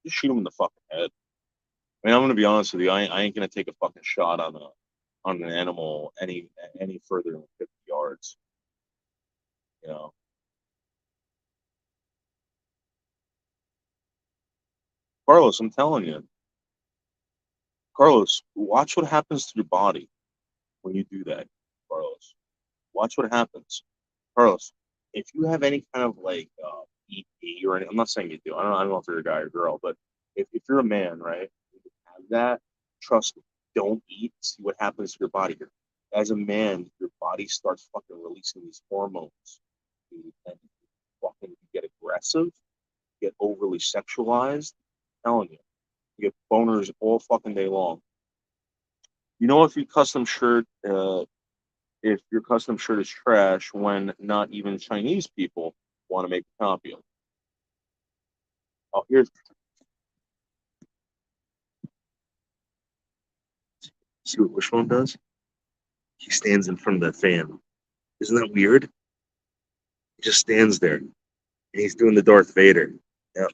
Just shoot him in the fucking head. I mean, I'm gonna be honest with you. I ain't gonna take a fucking shot on an animal any further than 50 yards. You know, Carlos, I'm telling you, Carlos, watch what happens to your body when you do that, Carlos. Watch what happens, Carlos. If you have any kind of like EP or any, I'm not saying you do. I don't know if you're a guy or girl, but if you're a man, right, you have that. Trust me, don't eat. See what happens to your body. As a man, your body starts fucking releasing these hormones, and fucking you get aggressive, you get overly sexualized. I'm telling you, you get boners all fucking day long. You know, if your custom shirt is trash when not even Chinese people want to make a copy of it. Oh, here's see what Wishbone does. He stands in front of the fan. Isn't that weird? He just stands there and he's doing the Darth Vader. Yeah.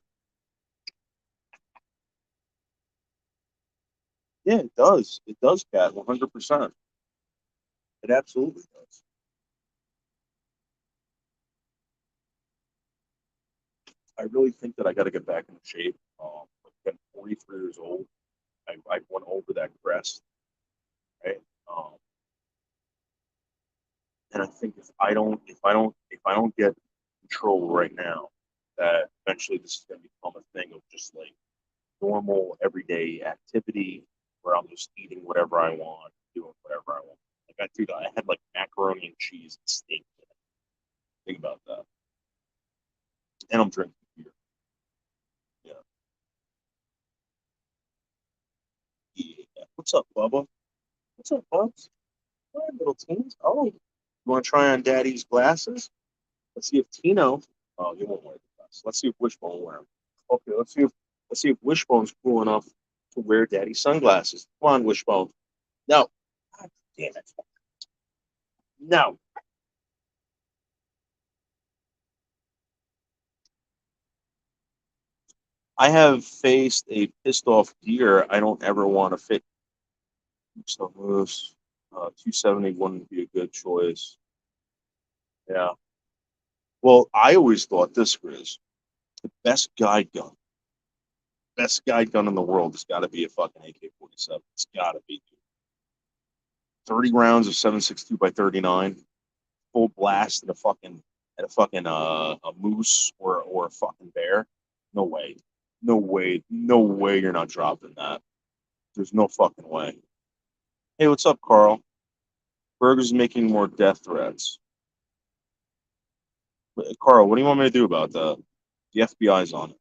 Yeah, it does. It does, Cat, 100%. It absolutely does. I really think that I got to get back in shape. I'm 43 years old. I went over that crest, right? Um, and I think if I don't get control right now, that eventually this is going to become a thing of just like normal everyday activity where I'm just eating whatever I want, doing whatever I want. Like I had like macaroni and cheese and steak. Think about that. And I'm drinking beer. Yeah. Yeah. What's up, Bubba? What's up, Bubs? All right, little teens. Oh, you want to try on Daddy's glasses? Let's see if Tino. Oh, you won't wear the glasses. Let's see if Wishbone will wear them. Okay, let's see if Wishbone's cool enough to wear Daddy's sunglasses. Come on, Wishbone. No. God damn it. No. I have faced a pissed off deer. I don't ever want to fit. So moose, 270 wouldn't be a good choice. Yeah. Well, I always thought this, Grizz, the best guide gun in the world has got to be a fucking AK-47. It's got to be. 30 rounds of 7.62 by 39, full blast at a moose or a fucking bear. No way. No way. No way you're not dropping that. There's no fucking way. Hey, what's up, Carl? Berger's making more death threats. Carl, what do you want me to do about that? The FBI's on it.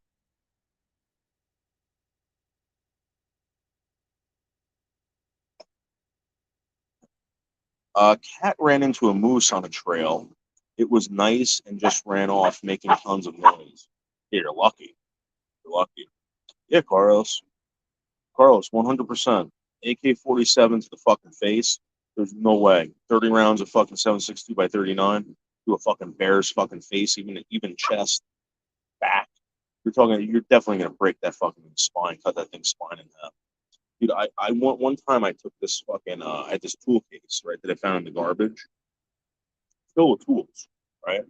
A cat ran into a moose on a trail. It was nice and just ran off, making tons of noise. Hey, you're lucky. You're lucky. Yeah, Carlos. Carlos, 100%. AK-47 to the fucking face. There's no way. 30 rounds of fucking 7.62 by 39 to a fucking bear's fucking face, even chest, back. You're definitely gonna break that fucking spine, cut that thing's spine in half. Dude, I one time I took this fucking I had this tool case, right, that I found in the garbage, filled with tools, right?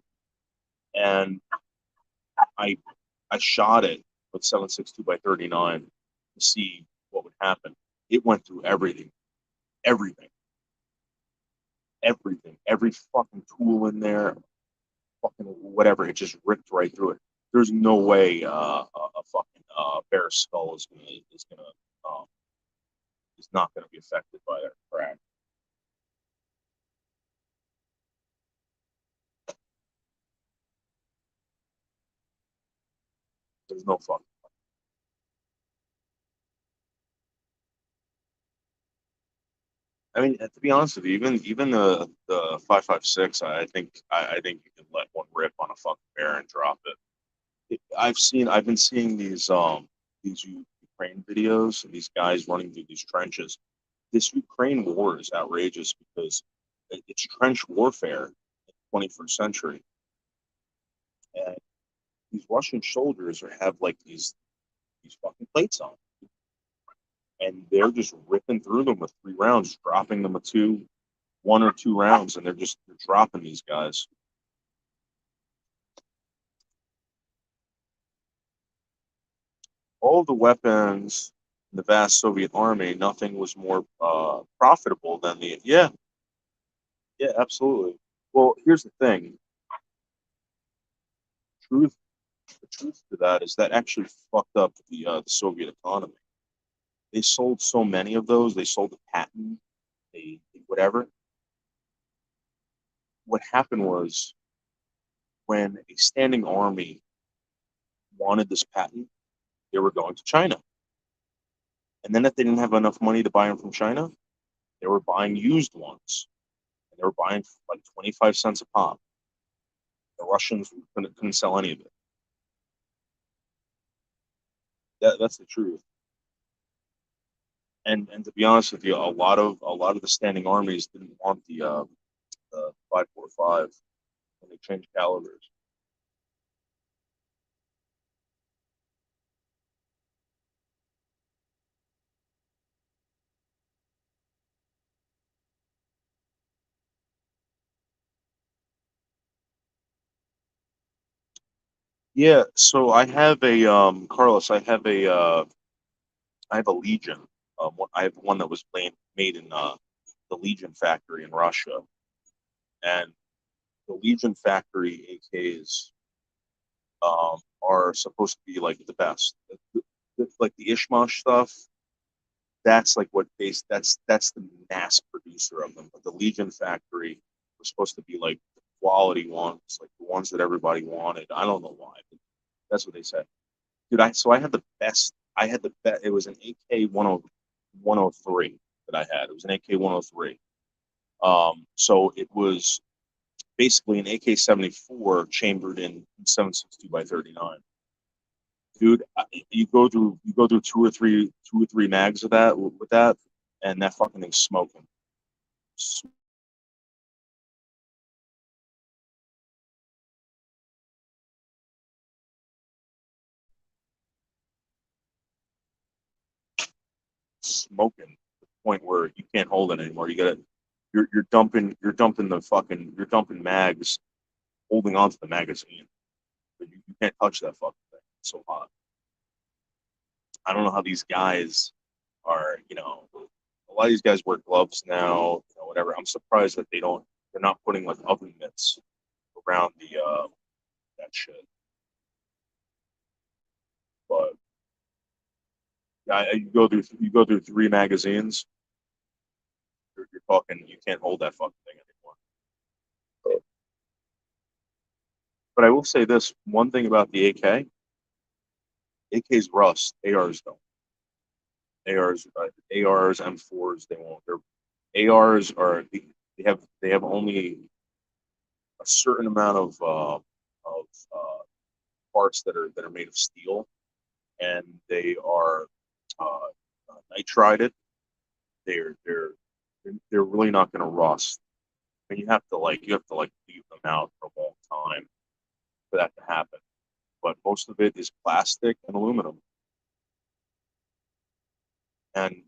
And I I shot it with 7.62 by 39 to see what would happen. It went through everything, everything, everything, every fucking tool in there, fucking whatever. It just ripped right through it. There's no way a fucking bear skull is not gonna be affected by that crack. There's no fucking. I mean, to be honest with you, even the 5.56, I think you can let one rip on a fucking bear and drop it. I've been seeing these Ukraine videos and these guys running through these trenches. This Ukraine war is outrageous because it's trench warfare in the 21st century, and these Russian soldiers have like these fucking plates on, and they're just ripping through them with 3 rounds, dropping them with 1 or 2 rounds, and they're dropping these guys. All the weapons in the vast Soviet army, nothing was more profitable than the yeah, absolutely. Well, here's the thing. Truth, the truth to that is that actually fucked up the Soviet economy. They sold so many of those. They sold the patent, whatever. What happened was when a standing army wanted this patent, they were going to China. And then if they didn't have enough money to buy them from China, they were buying used ones. And they were buying like 25 cents a pop. The Russians couldn't sell any of it. That's the truth. And to be honest with you, a lot of the standing armies didn't want the 5.45 when they changed calibers. Yeah, so Carlos. I have a Legion. I have one that was made in the Legion factory in Russia, and the Legion factory AKs are supposed to be like the best. Like the Ishmash stuff, that's like that's the mass producer of them. But the Legion factory was supposed to be like the quality ones, like the ones that everybody wanted. I don't know why, but that's what they said. Dude, I had the best. I had the best. It was an AK 103 that I had. It was an AK 103. So it was basically an AK 74 chambered in 7.62 by 39. Dude, you go through two or three mags of that with that, and that fucking thing's smoking. smoking to the point where you can't hold it anymore. You're dumping mags, holding onto the magazine, but you can't touch that fucking thing. It's so hot. I don't know how these guys are. A lot of these guys wear gloves now. Whatever. I'm surprised that they're not putting like oven mitts around that shit. But yeah, you go through 3 magazines. You're talking. You can't hold that fucking thing anymore. But I will say this one thing about the AK. AKs rust. ARs don't. ARs, M4s, they won't. Their ARs are they have only a certain amount of parts that are made of steel, and they are nitrided. They're really not going to rust. I mean, you have to leave them out for a long time for that to happen. But most of it is plastic and aluminum. And to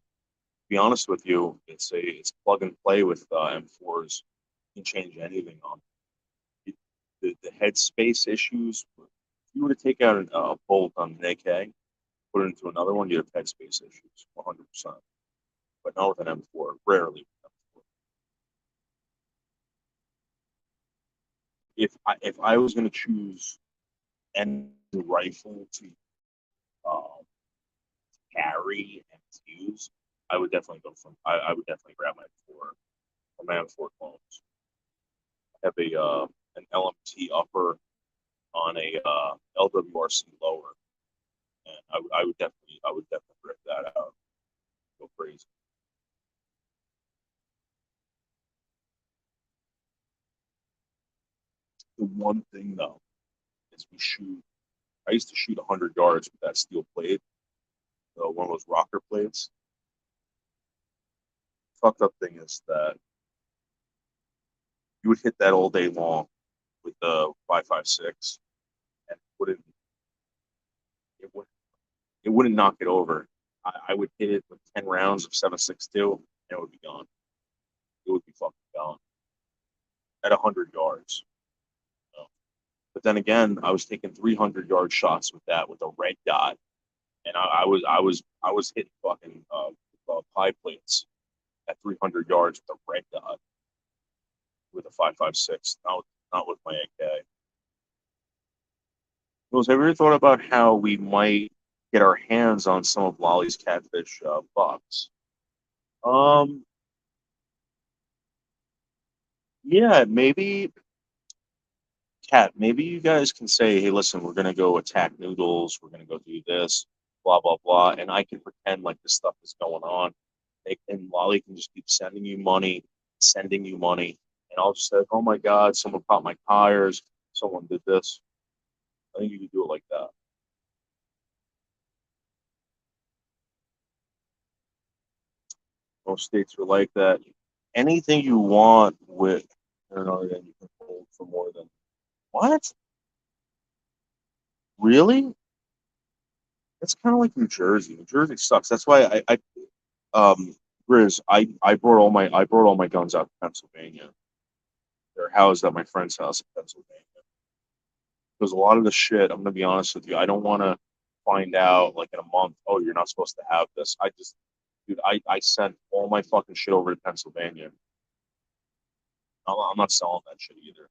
be honest with you, it's plug and play with M4s. You can change anything on it. The headspace issues. If you were to take out a bolt on an AK, put it into another one, you'd have headspace issues, 100%. But not with an M4. Rarely. If I was going to choose any rifle to carry and use, I would definitely I would definitely grab my M4 clones. I have an LMT upper on a LWRC lower, and I would definitely rip that out. Go crazy. The one thing though is I used to shoot 100 yards with that steel plate, one of those rocker plates. Fucked up thing is that you would hit that all day long with the 5.56, and it wouldn't knock it over. I would hit it with 10 rounds of 7.62, and it would be gone. It would be fucking gone at 100 yards. But then again, I was taking 300-yard shots with that with a red dot, and I was hitting fucking pie plates at 300 yards with a red dot with a 5.56. Not with my AK. Have you ever thought about how we might get our hands on some of Lolly's catfish bucks? Yeah, maybe. Cat, maybe you guys can say, hey, listen, we're going to go attack Noodles. We're going to go do this, blah, blah, blah. And I can pretend like this stuff is going on. And Lolly can just keep sending you money. And I'll just say, oh, my God, someone popped my tires. Someone did this. I think you can do it like that. Most states are like that. Anything you want with, I don't know, then you can hold for more than. What? Really? That's kind of like New Jersey. New Jersey sucks. That's why Grizz, I brought all my guns out to Pennsylvania. They're housed at my friend's house in Pennsylvania. Because a lot of the shit, I'm gonna be honest with you, I don't want to find out like in a month. Oh, you're not supposed to have this. I sent all my fucking shit over to Pennsylvania. I'm not selling that shit either.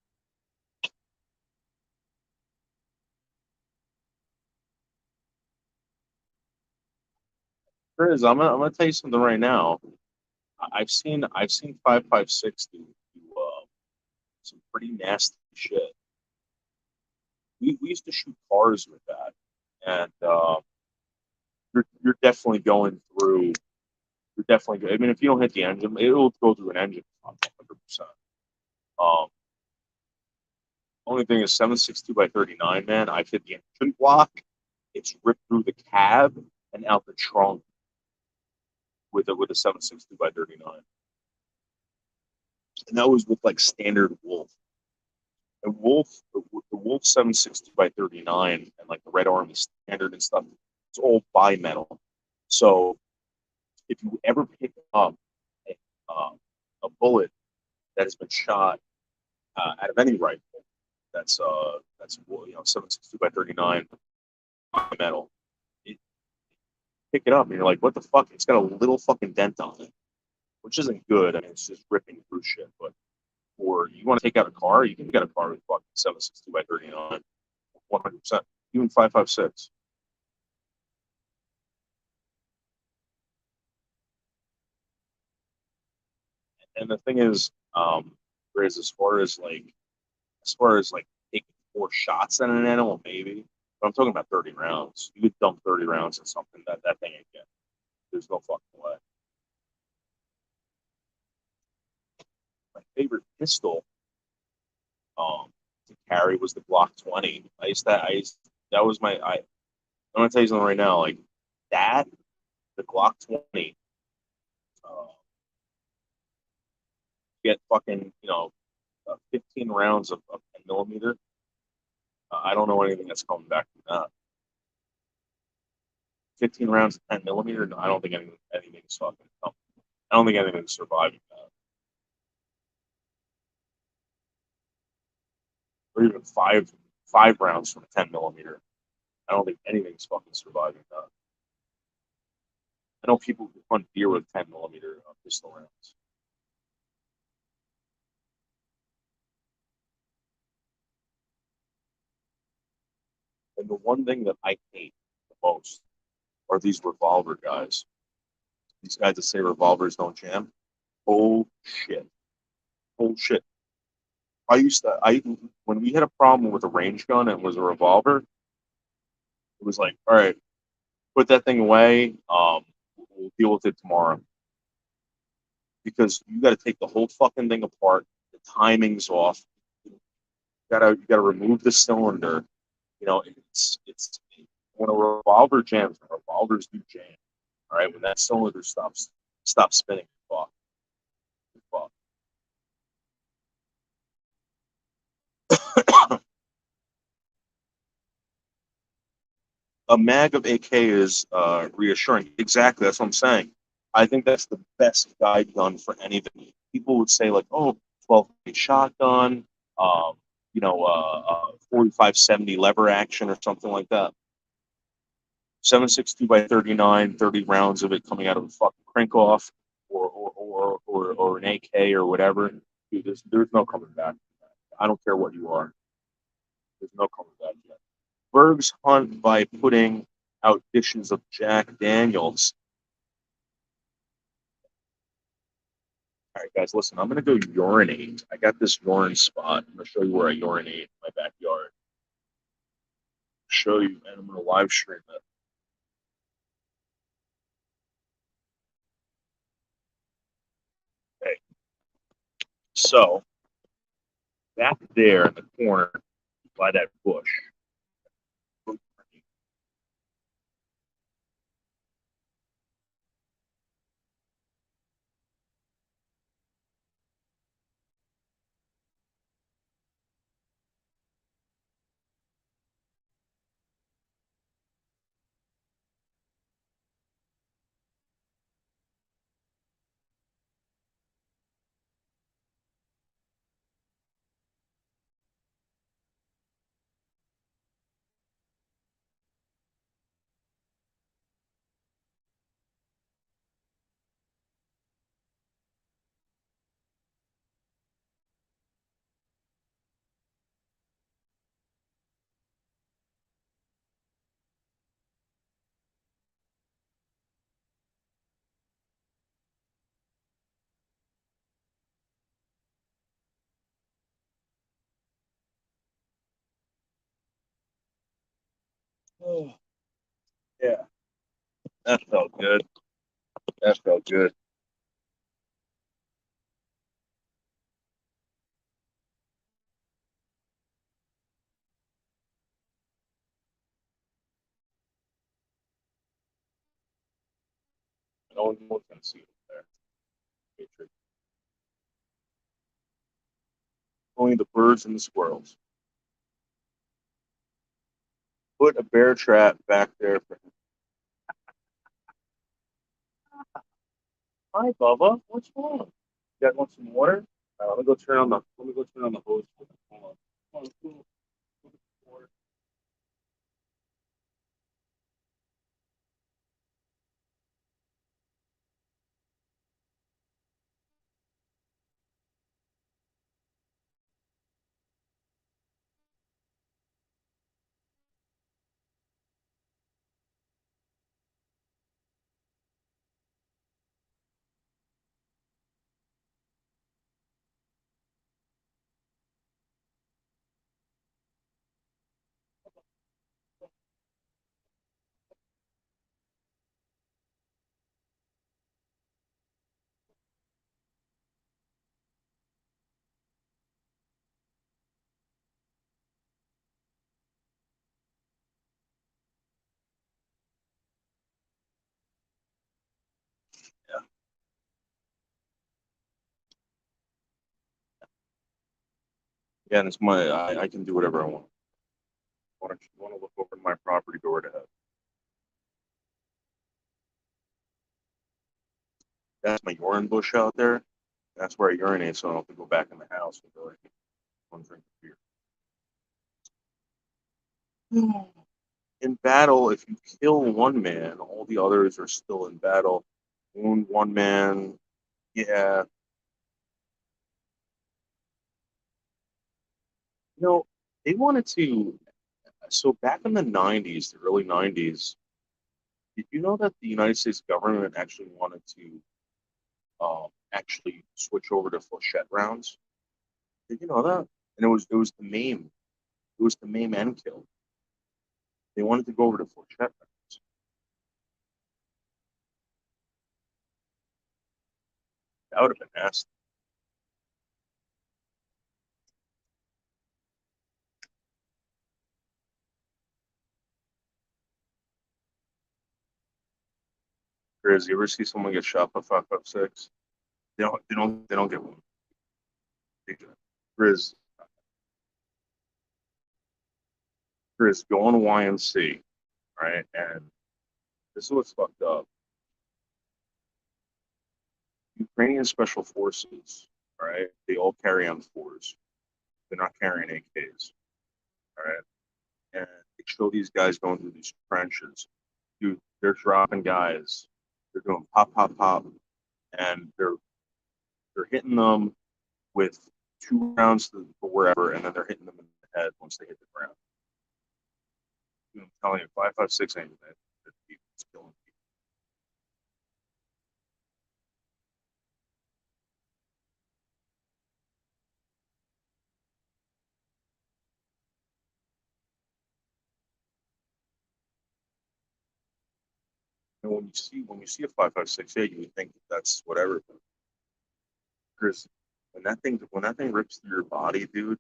Chris, I'm gonna tell you something right now. I've seen 5.56 do some pretty nasty shit. We used to shoot cars with that, and you're definitely going through. You're definitely. I mean, if you don't hit the engine, it will go through an engine 100%. Only thing is 7.62 by 39, man. I've hit the engine block. It's ripped through the cab and out the trunk with a 7.62 by 39. And that was with like standard Wolf. And the Wolf 7.62 by 39 and like the Red Army standard and stuff, it's all bimetal. So if you ever pick up a bullet that has been shot out of any rifle, that's 7.62 by 39 metal. You pick it up and you're like, what the fuck? It's got a little fucking dent on it, which isn't good. I mean, it's just ripping through shit. But or you want to take out a car, you can get a car with fucking 7.62 by 39, 100%, even 5.56. And the thing is, whereas as far as like taking 4 shots at an animal, maybe. But I'm talking about 30 rounds. You could dump 30 rounds in something that thing ain't getting. There's no fucking way. My favorite pistol to carry was the Glock 20. That was I'm gonna tell you something right now. Like that, the Glock 20. Get fucking 15 rounds of 10 millimeter. I don't know anything that's coming back from that. 15 rounds of 10 millimeter. No, I don't think anything's fucking. I don't think anything's surviving that. Or even five rounds from 10 millimeter. I don't think anything's fucking surviving that. I know people who hunt deer with 10 millimeter pistol rounds. And the one thing that I hate the most are these revolver guys. These guys that say revolvers don't jam. Oh shit. Oh shit. When we had a problem with a range gun and it was a revolver, it was like, all right, put that thing away. We'll deal with it tomorrow. Because you got to take the whole fucking thing apart. The timing's off. You gotta remove the cylinder. It's when a revolver jams. Revolvers do jam. All right, when that cylinder stops spinning, fuck. A mag of AK is reassuring. Exactly, that's what I'm saying. I think that's the best guide gun for anything. People would say like, oh, 12 gauge shotgun, 45-70 lever action or something like that. 7.62 by 39, 30 rounds of it coming out of a fucking crank off or an AK or whatever. Dude, there's no coming back. I don't care what you are. There's no coming back yet. Bergs hunt by putting out dishes of Jack Daniels. All right, guys, listen, I'm going to go urinate. I got this urine spot. I'm going to show you where I urinate in my backyard. Show you, and I'm going to live stream it. Okay. So, back there in the corner by that bush, oh, yeah, that felt good. That felt good. No one's going to see it there. Matrix. Only the birds and the squirrels. Put a bear trap back there for him. Hi, Bubba. What's wrong? You guys want some water? Let me go turn on the. Let me go turn on the hose. Hold on. Hold on. Cool. Water. Yeah. Again, it's my. I can do whatever I want. Want to look over my property? Go right ahead. That's my urine bush out there. That's where I urinate, so I don't have to go back in the house and go like, one drink of beer. In battle, if you kill one man, all the others are still in battle. Wound one man, yeah. You know, they wanted to. So back in the 90s, the early 90s, did you know that the United States government actually wanted to actually switch over to flechette rounds? Did you know that? And it was the MAME. It was the MAME and kill. They wanted to go over to flechette rounds. That would have been nasty. Chris, you ever see someone get shot by 5.56? They don't get one. Chris, go on YMC, right? And this is what's fucked up. Ukrainian special forces, right? They all carry M4s. They're not carrying AKs, all right? And they show these guys going through these trenches. Dude, they're dropping guys. They're doing pop, pop, pop, and they're hitting them with 2 rounds to wherever, and then they're hitting them in the head once they hit the ground. Dude, I'm telling you, 5.56 ain't that. It's killing people. And when you see a 5.56, you would think that's whatever. Because when that thing rips through your body, dude, you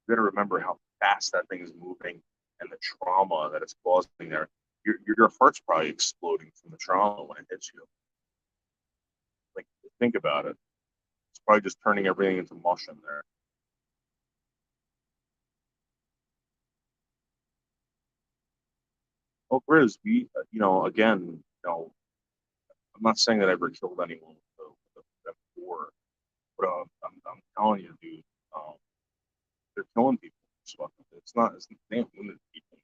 got to remember how fast that thing is moving and the trauma that it's causing there. Your heart's probably exploding from the trauma when it hits you. Like, think about it. It's probably just turning everything into mush in there. Oh, Grizz, again, I'm not saying that I ever killed anyone with a M4, but I'm telling you, dude, um, they're killing people. It's they ain't wounded people.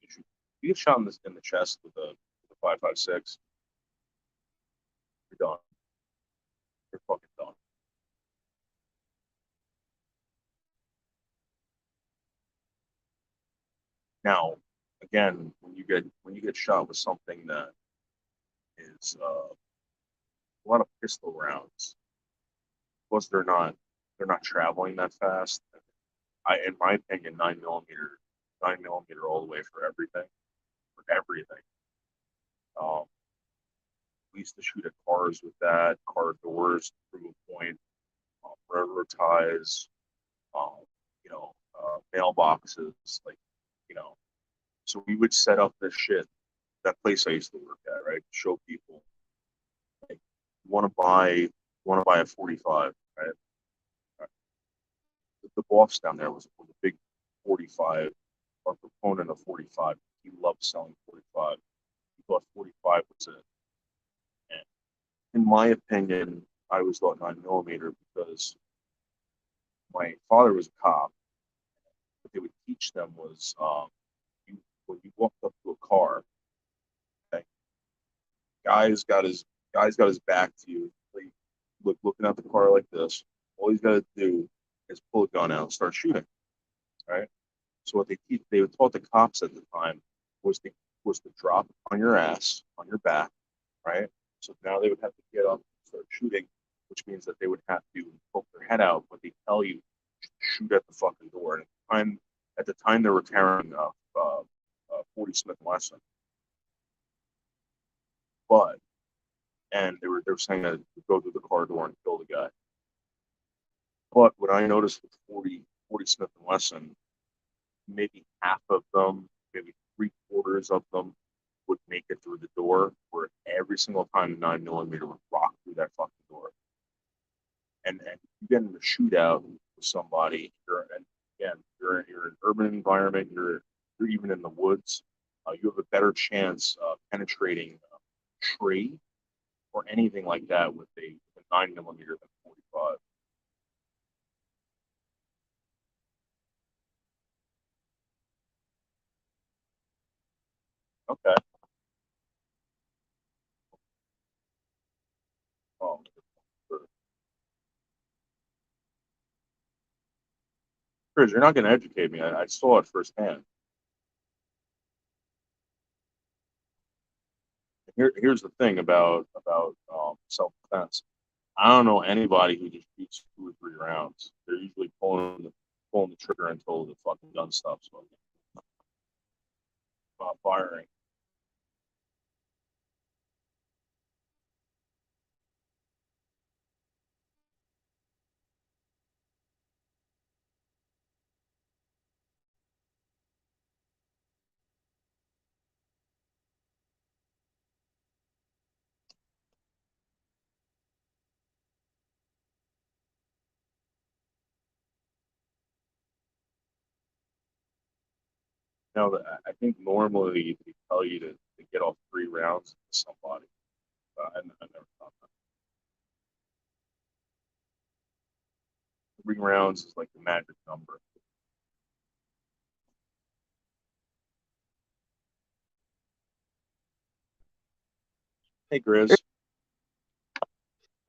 You get shot in the chest with a 5.56, you're done. You're fucking done. Now, again, when you get shot with something that is a lot of pistol rounds, plus they're not traveling that fast. In my opinion, 9mm all the way for everything, for everything. Um, we used to shoot at cars with that, car doors, through a point, railroad ties, um, mailboxes, like, you know. So we would set up this shit. That place I used to work at, right? Show people, like, you want to buy a 45, right? The boss down there was a big 45, or proponent of 45. He loved selling 45. He thought 45 was it. And in my opinion, I always thought 9mm because my father was a cop. What they would teach them was when you walked up to a car, okay, guy's got his back to you, like, looking at the car like this. All he's got to do is pull a gun out and start shooting, right? So what they would taught the cops at the time was to drop on your ass, on your back, right? So now they would have to get up and start shooting, which means that they would have to poke their head out, but they tell you shoot at the fucking door. And at the time they were carrying 40 Smith & Wesson, and they were saying that to go through the car door and kill the guy. But what I noticed with 40 Smith & Wesson, maybe half of them, maybe 3/4 of them would make it through the door, where every single time the 9mm would rock through that fucking door. And you get in a shootout with somebody, you're in an urban environment, you're even in the woods, you have a better chance of penetrating a tree or anything like that with a 9mm than 45. Okay. Oh, Chris, you're not going to educate me. I saw it firsthand. Here's the thing about self-defense. I don't know anybody who just shoots 2 or 3 rounds. They're usually pulling the trigger until the fucking gun stops firing. Now, I think normally they tell you to get off 3 rounds to somebody. I never thought that. 3 rounds is like the magic number. Hey, Grizz.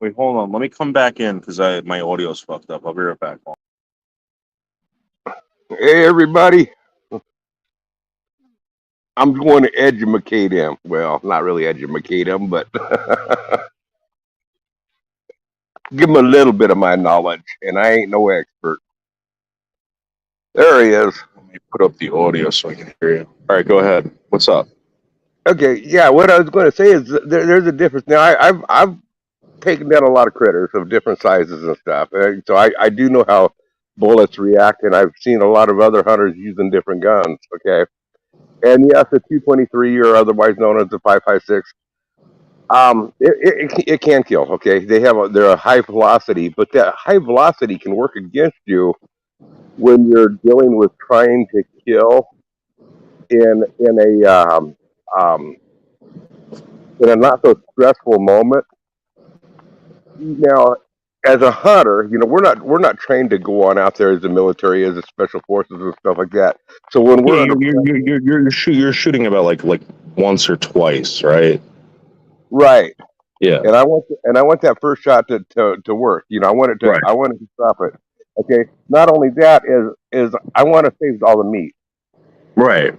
Wait, hold on. Let me come back in because my audio's fucked up. I'll be right back. Hey, everybody. I'm going to educate him. Well, not really educate him, but give him a little bit of my knowledge, and I ain't no expert. There he is. Let me put up the audio so I can hear you. All right, go ahead. What's up? Okay, yeah, what I was going to say is there's a difference. Now, I've taken down a lot of critters of different sizes and stuff, so I do know how bullets react, and I've seen a lot of other hunters using different guns, okay? And yes, the 223, or otherwise known as the 5.56, it can kill. Okay, they're a high velocity, but that high velocity can work against you when you're dealing with trying to kill in a not so stressful moment. Now, as a hunter, we're not trained to go on out there as the military, as the special forces and stuff like that. So when we're you're shooting about like once or twice, right? Right. Yeah. And I want that first shot to work. I want it to Right. I want it to stop it. Okay. Not only that is I want to save all the meat. Right.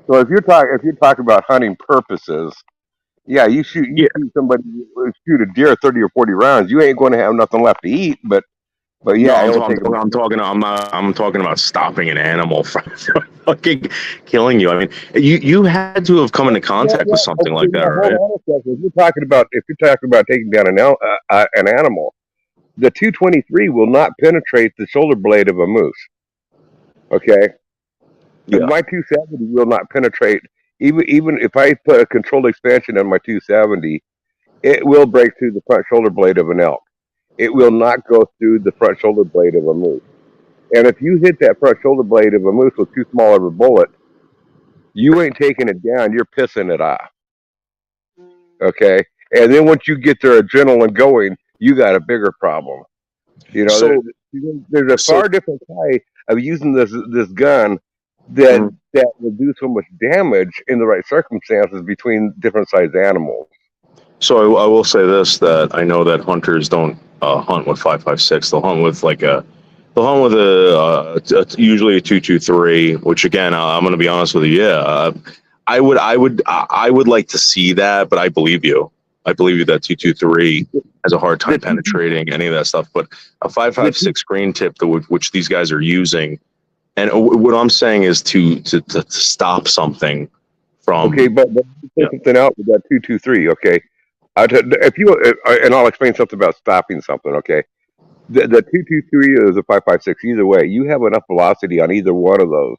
So if you're talking about hunting purposes, yeah, you shoot somebody, shoot a deer 30 or 40 rounds, you ain't going to have nothing left to eat. But yeah, No, I'm talking about stopping an animal from fucking killing you. I mean, you had to have come into contact with something like that, right? Hold on a second. If you're talking about taking down an animal, the 223 will not penetrate the shoulder blade of a moose. Okay. Yeah. My 270 will not penetrate. Even if I put a controlled expansion on my 270, it will break through the front shoulder blade of an elk. It will not go through the front shoulder blade of a moose. And if you hit that front shoulder blade of a moose with too small of a bullet, you ain't taking it down. You're pissing it off. Okay. And then once you get their adrenaline going, you got a bigger problem. You know, So, there's a far different way of using this gun that will do so much damage in the right circumstances between different sized animals. So I will say this, that I know that hunters don't hunt with 5.56. They'll hunt with usually a 2.23, which again, I'm going to be honest with you. Yeah, I would like to see that, but I believe you. I believe you that 2.23 has a hard time penetrating any of that stuff. But a 5.56 green tip, which these guys are using, and what I'm saying is to stop something from. Okay, but something out with that 2.23. Okay, and I'll explain something about stopping something. Okay, the 2.23 is a 5.56. Either way, you have enough velocity on either one of those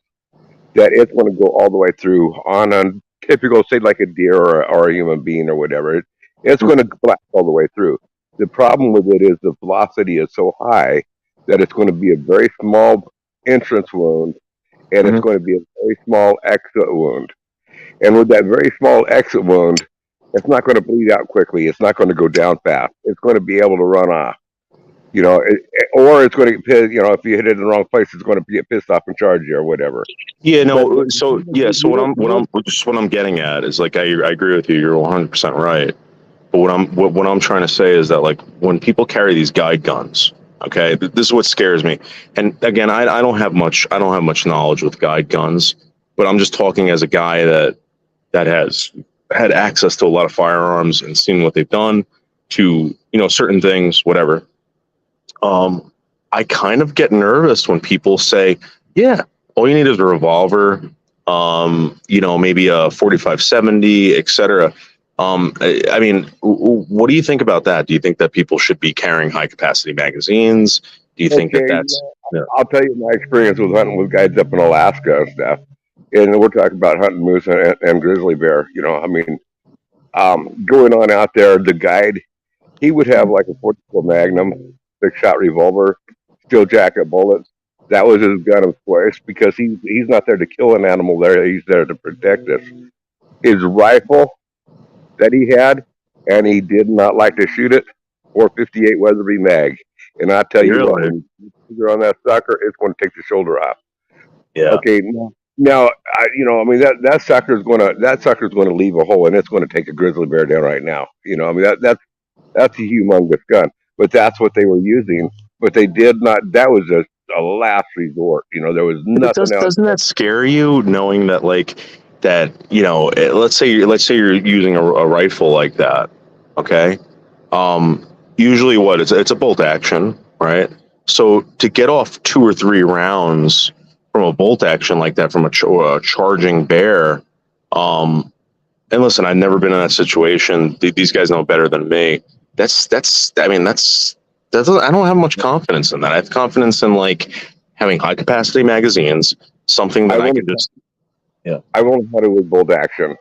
that it's going to go all the way through on a typical, say, like a deer or a human being or whatever. It's going to blast all the way through. The problem with it is the velocity is so high that it's going to be a very small entrance wound, and it's going to be a very small exit wound. And with that very small exit wound, it's not going to bleed out quickly. It's not going to go down fast. It's going to be able to run off. You know, or it's going to get pissed. You know, if you hit it in the wrong place, it's going to get pissed off and charge you or whatever. Yeah, no. So what I'm getting at is, like, I agree with you. You're 100% right. But what I'm trying to say is that, like, when people carry these guide guns, okay, this is what scares me. And again, I don't have much knowledge with guide guns, but I'm just talking as a guy that has had access to a lot of firearms and seen what they've done to, you know, certain things, whatever. I kind of get nervous when people say, yeah, all you need is a revolver, you know, maybe a 45-70, etc. I mean, what do you think about that? Do you think that people should be carrying high capacity magazines? Do you think that that's... Yeah. I'll tell you my experience with hunting with guides up in Alaska and stuff. And we're talking about hunting moose and grizzly bear. You know, I mean, going on out there, the guide, he would have like a 44 Magnum, 6-shot revolver, steel jacket bullets. That was his gun of choice because he's not there to kill an animal there. He's there to protect us. His rifle that he had, and he did not like to shoot it, or 58 Weatherby mag. And I tell you what, when you're on that sucker, it's going to take the shoulder off. Yeah. Okay. Now, that sucker's going to leave a hole, and it's going to take a grizzly bear down right now. You know, I mean, that's a humongous gun, but that's what they were using. But they did not. That was just a last resort. You know, there was nothing else. Doesn't that scare you, knowing that, like, that, you know, let's say you're using a rifle like that, okay? Usually, it's a bolt action, right? So to get off 2 or 3 rounds from a bolt action like that from a charging bear, and listen, I've never been in that situation. These guys know better than me. I don't have much confidence in that. I have confidence in, like, having high capacity magazines, something that I can just. Yeah, I've only had it with bolt action,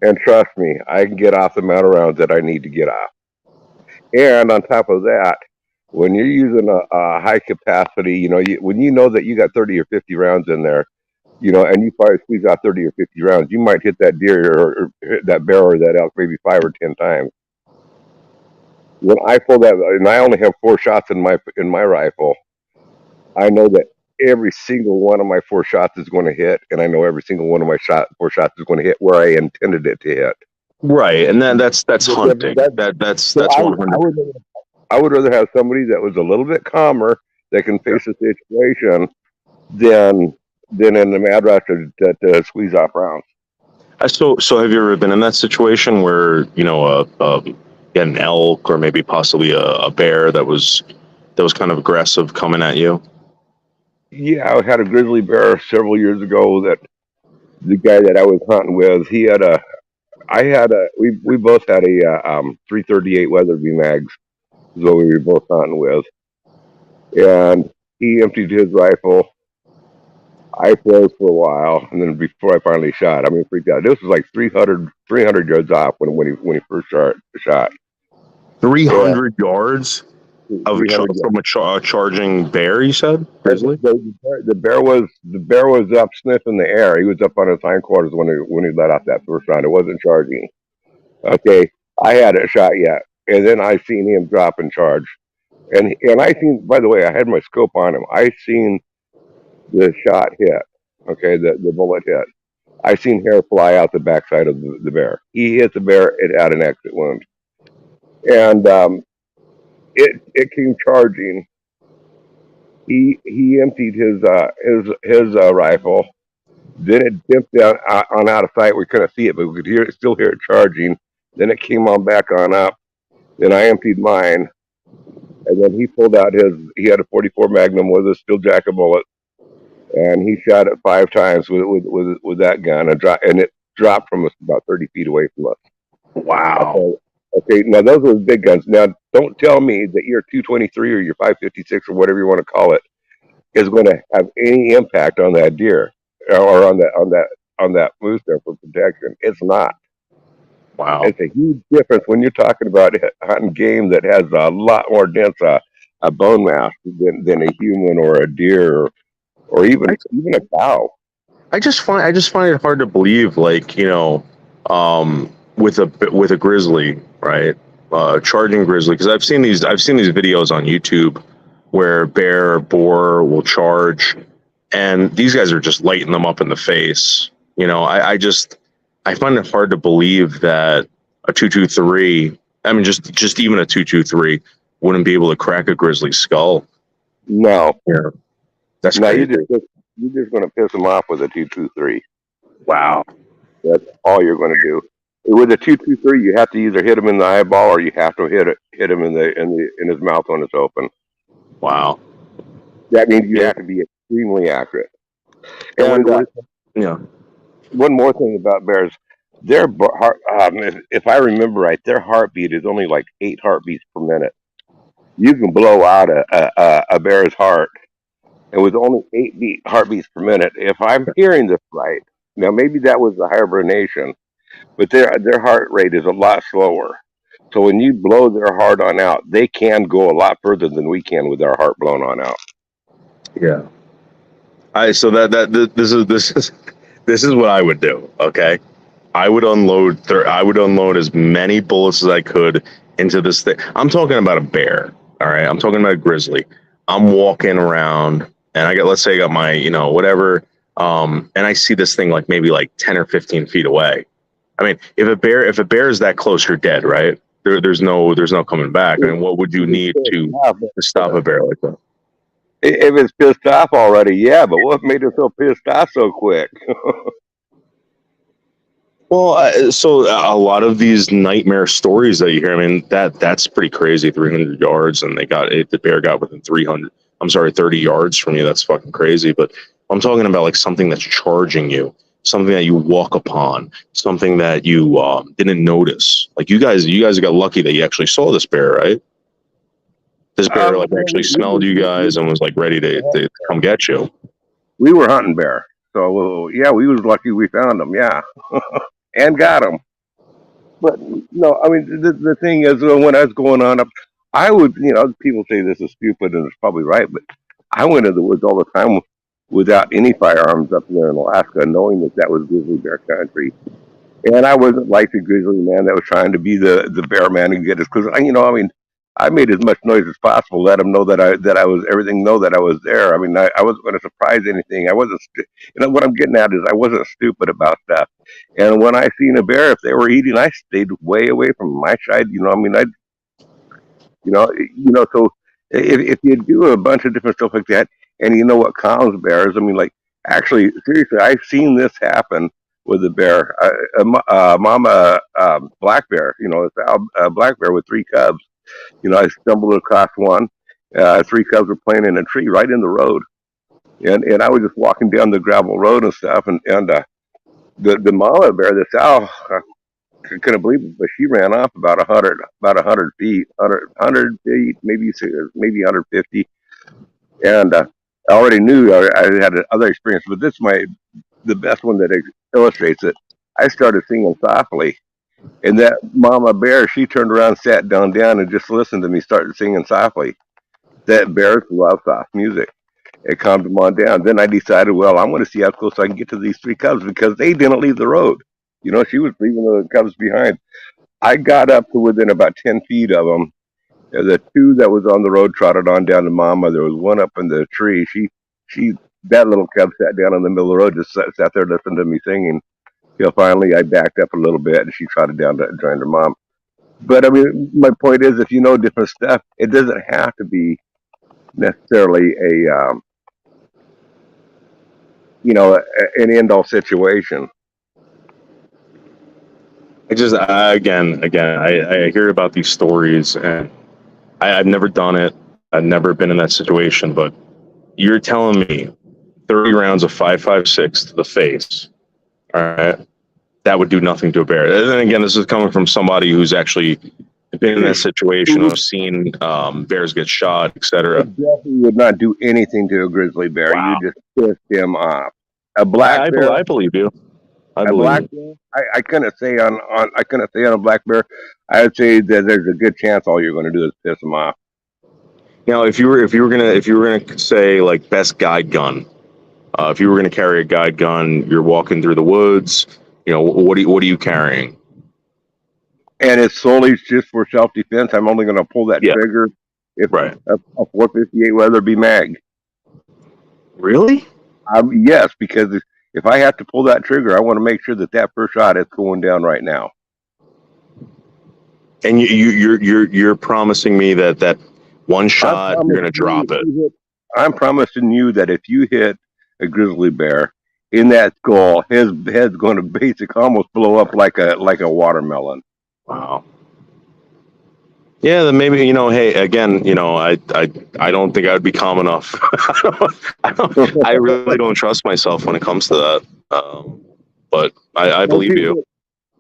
and trust me, I can get off the amount of rounds that I need to get off. And on top of that, when you're using a high capacity, you know, when you know that you got 30 or 50 rounds in there, you know, and you probably squeeze out 30 or 50 rounds, you might hit that deer or hit that bear or that elk maybe 5 or 10 times. When I pull that, and I only have 4 shots in my rifle, I know that every single one of my 4 shots is going to hit, and I know every single one of my 4 shots is going to hit where I intended it to hit. Right, and then that's hunting. That's 100. I would rather have somebody that was a little bit calmer that can face the situation than in the mad rush to squeeze off rounds. So have you ever been in that situation where, you know, an elk or maybe possibly a bear that was kind of aggressive coming at you? Yeah, I had a grizzly bear several years ago that the guy that I was hunting with, we both had a 338 Weatherby mags, is what we were both hunting with. And he emptied his rifle. I froze for a while, and then before I finally shot, I mean, freaked out. This was like 300 yards off when he first shot. 300 yards from a charging bear, you said? Grizzly? The bear was up sniffing the air. He was up on his hindquarters when he let off that first round. It wasn't charging. Okay, I hadn't shot yet, and then I seen him drop and charge, and I seen. By the way, I had my scope on him. I seen the shot hit. Okay, the bullet hit. I seen hair fly out the backside of the bear. He hit the bear. It had an exit wound, and it came charging. He emptied his rifle. Then it dipped down on out of sight. We couldn't see it, but we could still hear it charging. Then it came on back on up. Then I emptied mine, and then he pulled out his. He had a 44 Magnum with a steel jacket bullet, and he shot it 5 times with that gun, and it dropped from us about 30 feet away from us. Wow. Okay, now those were the big guns. Now don't tell me that your 223 or your 556 or whatever you want to call it is going to have any impact on that deer or on that moose there for protection. It's not. Wow. It's a huge difference when you're talking about hunting game that has a lot more dense a bone mass than a human or a deer or even a cow. I just find it hard to believe, like, you know, with a grizzly, right? Charging grizzly, because I've seen these videos on YouTube where bear or boar will charge, and these guys are just lighting them up in the face. You know, I find it hard to believe that a 223, I mean, just even a 223 wouldn't be able to crack a grizzly's skull. No. Yeah. That's now crazy. you're just going to piss them off with a 223. Wow. That's all you're going to do. With a 223, you have to either hit him in the eyeball or you have to hit him in his mouth when it's open. Wow. That means you have to be extremely accurate. And yeah. One more thing about bears, their heart, if I remember right, their heartbeat is only like 8 heartbeats per minute. You can blow out a bear's heart, and with only 8 heartbeats per minute, if I'm hearing this right, now maybe that was the hibernation, but their heart rate is a lot slower. So when you blow their heart on out, they can go a lot further than we can with our heart blown on out. Yeah. So this is what I would do. Okay, I would unload as many bullets as I could into this thing. I'm talking about a bear. All right, I'm talking about a grizzly. I'm walking around, and let's say I got my, you know, whatever, and I see this thing like maybe like 10 or 15 feet away. I mean, if a bear is that close, you're dead, right? There's no coming back. I mean, what would you need to stop a bear like that? If it's pissed off already, yeah, but what made it so pissed off so quick? Well, so a lot of these nightmare stories that you hear, I mean, that's pretty crazy. 300 yards, and the bear got within 30 yards from you. That's fucking crazy. But I'm talking about like something that's charging you, something that you walk upon, something that you didn't notice. Like you guys got lucky that you actually saw this bear, right? This bear like actually smelled you guys and was like ready to come get you. We were hunting bear, so yeah, we was lucky we found them, yeah, and got them. But no, I mean the thing is, when I was going on up, I would, you know, people say this is stupid and it's probably right, but I went into the woods all the time without any firearms up there in Alaska, knowing that was grizzly bear country. And I wasn't like the grizzly man that was trying to be the bear man and get us, because, you know, I mean, I made as much noise as possible, let them know that I was everything, know that I was there. I mean, I wasn't going to surprise anything. I wasn't, you know, what I'm getting at is I wasn't stupid about stuff. And when I seen a bear, if they were eating, I stayed way away from my side. You know, I mean, so if you do a bunch of different stuff like that, and you know what calms bears, I mean, like, actually, seriously, I've seen this happen with a bear, mama black bear, you know, a black bear with 3 cubs. You know, I stumbled across one. 3 cubs were playing in a tree right in the road, and I was just walking down the gravel road and stuff, and the mama bear, the sow, I couldn't believe it, but she ran off about 100 feet, 100 feet, maybe 150, and I already knew I had other experience, but this is the best one that illustrates it. I started singing softly. And that mama bear, she turned around, sat down, and just listened to me start singing softly. That bears love soft music. It calmed them on down. Then I decided, well, I'm going to see how close I can get to these 3 cubs because they didn't leave the road. You know, she was leaving the cubs behind. I got up to within about 10 feet of them. The two that was on the road trotted on down to Mama. There was one up in the tree. That little cub sat down in the middle of the road, just sat there listening to me singing. Till finally I backed up a little bit and she trotted down to join her mom. But I mean, my point is, if you know different stuff, it doesn't have to be necessarily an end all situation. I just again, I hear about these stories, and I've never done it. I've never been in that situation. But you're telling me 30 rounds of 5.56 to the face, all right, that would do nothing to a bear. And then again, this is coming from somebody who's actually been in that situation, of seen bears get shot, etc. It definitely would not do anything to a grizzly bear. Wow. You just pissed him off. A black bear. I believe you. I A believe black you. bear. I couldn't say on a black bear. I would say that there's a good chance all you're going to do is piss him off. You know, if you were gonna say like best guide gun, if you were gonna carry a guide gun, you're walking through the woods. You know, what are you carrying? And it's solely just for self defense. I'm only going to pull that trigger if Right. a 458 Weatherby mag. Really? Yes, because if I have to pull that trigger, I want to make sure that first shot is going down right now. And you're promising me that one shot you're gonna drop it. I'm promising you that if you hit a grizzly bear in that skull, his head's going to basically almost blow up like a watermelon. Wow. Yeah, then maybe, hey, again, I don't think I would be calm enough. I really don't trust myself when it comes to that. But I believe you.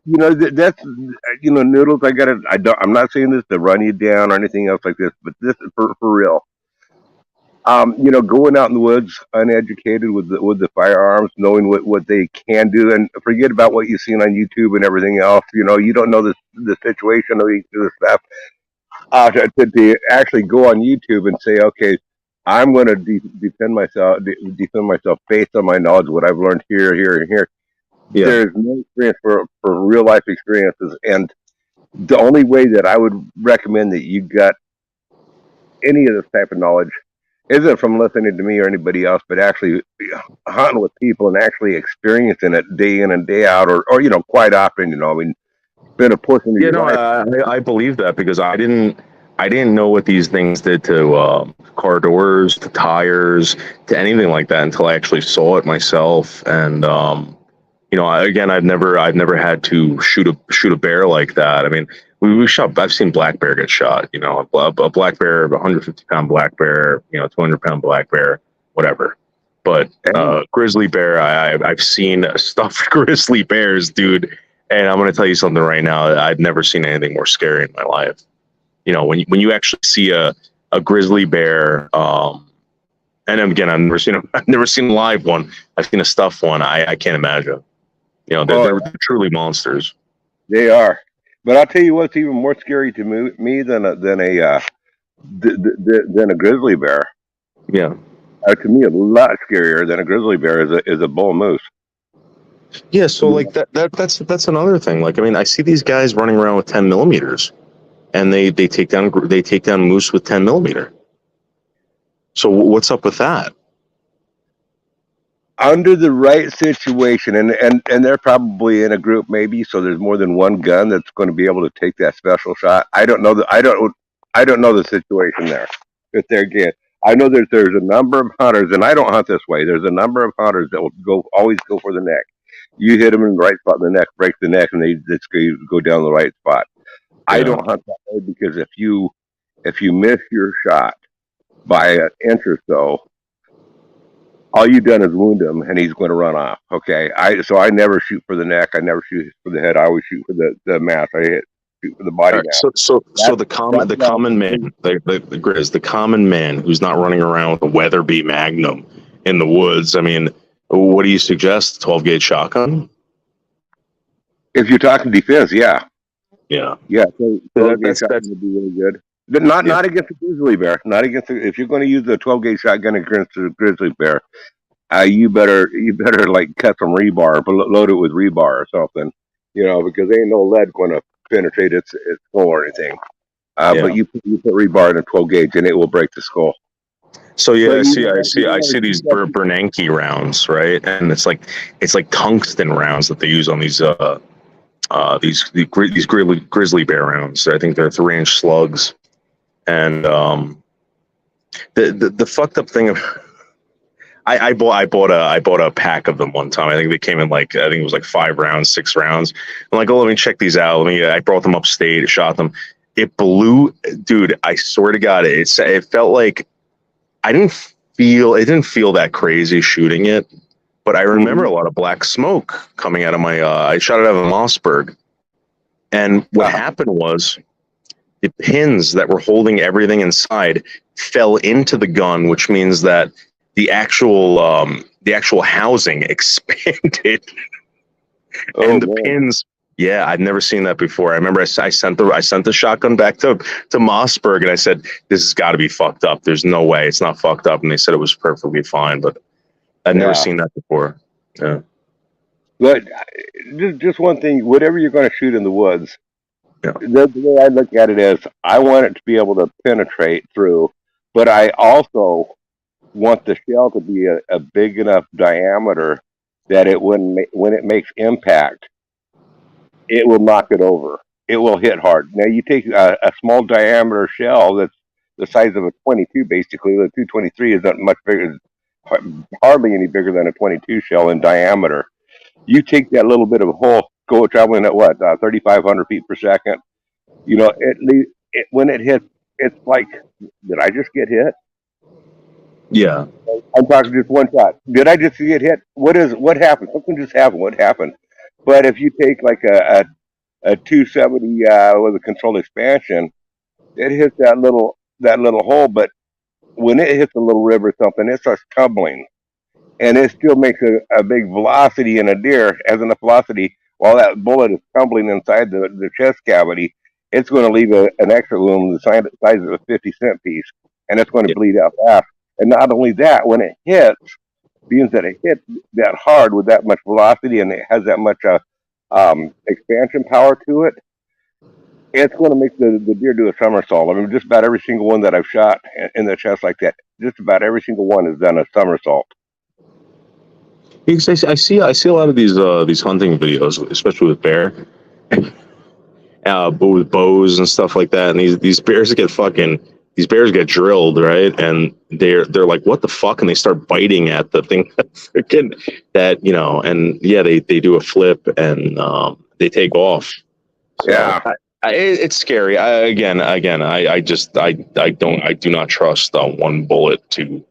That's Noodles. I'm not saying this to run you down or anything else like this, but this is for real. Going out in the woods uneducated with the firearms, knowing what they can do, and forget about what you've seen on YouTube and everything else. You don't know the situation of the stuff. To actually go on YouTube and say, okay, I'm going to defend myself based on my knowledge, what I've learned here, and here. Yeah. There's no experience for real life experiences, and the only way that I would recommend that you got any of this type of knowledge isn't from listening to me or anybody else, but actually hunting with people and actually experiencing it day in and day out, or quite often. Been a portion of your life. I believe that, because I didn't know what these things did to car doors, to tires, to anything like that until I actually saw it myself. And I've never had to shoot a bear like that. I mean, I've seen black bear get shot. A black bear, 150-pound black bear, 200-pound black bear, whatever. But grizzly bear, I've seen stuffed grizzly bears, dude. And I'm going to tell you something right now. I've never seen anything more scary in my life. When you actually see a grizzly bear, and again, I've never seen a live one. I've seen a stuffed one. I can't imagine. They're truly monsters. They are. But I'll tell you what's even more scary to me than a grizzly bear. Yeah. To me, a lot scarier than a grizzly bear is a bull moose. Yeah, so like that's another thing. Like, I mean, I see these guys running around with 10 millimeters, and they take down moose with 10 millimeter. So what's up with that? Under the right situation, and they're probably in a group maybe, so there's more than one gun that's going to be able to take that special shot. I don't know the situation there. If they're again, I know there's a number of hunters, and I don't hunt this way. There's a number of hunters that will always go for the neck. You hit them in the right spot in the neck, break the neck, and they just go down the right spot. Yeah. I don't hunt that way, because if you miss your shot by an inch or so, all you've done is wound him, and he's going to run off. Okay, so I never shoot for the neck. I never shoot for the head. I always shoot for the mass. Shoot for the body. Right, so the common man, the common man who's not running around with a Weatherby Magnum in the woods. I mean, what do you suggest? 12-gauge shotgun? If you're talking defense, yeah. Yeah. So 12-gauge shotgun would be really good. But not against a grizzly bear. Not against if you're going to use the 12-gauge shotgun against a grizzly bear, you better like cut some rebar, load it with rebar or something, because ain't no lead going to penetrate its skull or anything. Yeah. But you put rebar in a 12 gauge and it will break the skull. So yeah, But I see you these know, Bernanke rounds, right? And it's like tungsten rounds that they use on these grizzly bear rounds. I think they're 3-inch slugs. And the fucked up thing of I bought a pack of them one time. I think they came in like, I think it was like 5 rounds, 6 rounds. I'm like, oh, let me check these out. I brought them upstate, shot them. It blew, dude. I swear to God, it felt like it didn't feel that crazy shooting it, but I remember a lot of black smoke coming out of my. I shot it out of a Mossberg, and what happened was the pins that were holding everything inside fell into the gun, which means that the actual housing expanded, and the pins. Yeah, I'd never seen that before. I remember I sent the shotgun back to Mossberg, and I said, "This has got to be fucked up. There's no way it's not fucked up." And they said it was perfectly fine, but I'd never seen that before. Yeah. But just one thing: whatever you're going to shoot in the woods, yeah. The way I look at it is, I want it to be able to penetrate through, but I also want the shell to be a big enough diameter that it when it makes impact, it will knock it over. It will hit hard. Now, you take a small diameter shell that's the size of a 22, basically. The 223 is not much bigger, hardly any bigger than a 22 shell in diameter. You take that little bit of a hole, go traveling at what, 3,500 feet per second. You know, when it hits, it's like, did I just get hit? Yeah. I'm talking just one shot. Did I just get hit? What happened? Something just happened. What happened? But if you take like a 270 with a controlled expansion, it hits that little hole. But when it hits a little rib or something, it starts tumbling, and it still makes a big velocity in a deer. Has enough velocity while that bullet is tumbling inside the chest cavity. It's going to leave an extra wound the size of a 50-cent piece, and it's going to bleed out fast. And not only that, when it hits, being that it hits that hard with that much velocity and it has that much expansion power to it, it's going to make the deer do a somersault. I mean, just about every single one that I've shot in the chest like that, just about every single one has done a somersault. I see a lot of these hunting videos, especially with bear, but with bows and stuff like that. And these bears get drilled, right? And they're like, what the fuck? And they start biting at the thing that, you know, and yeah, they do a flip and they take off. So yeah. It's scary. I do not trust one bullet to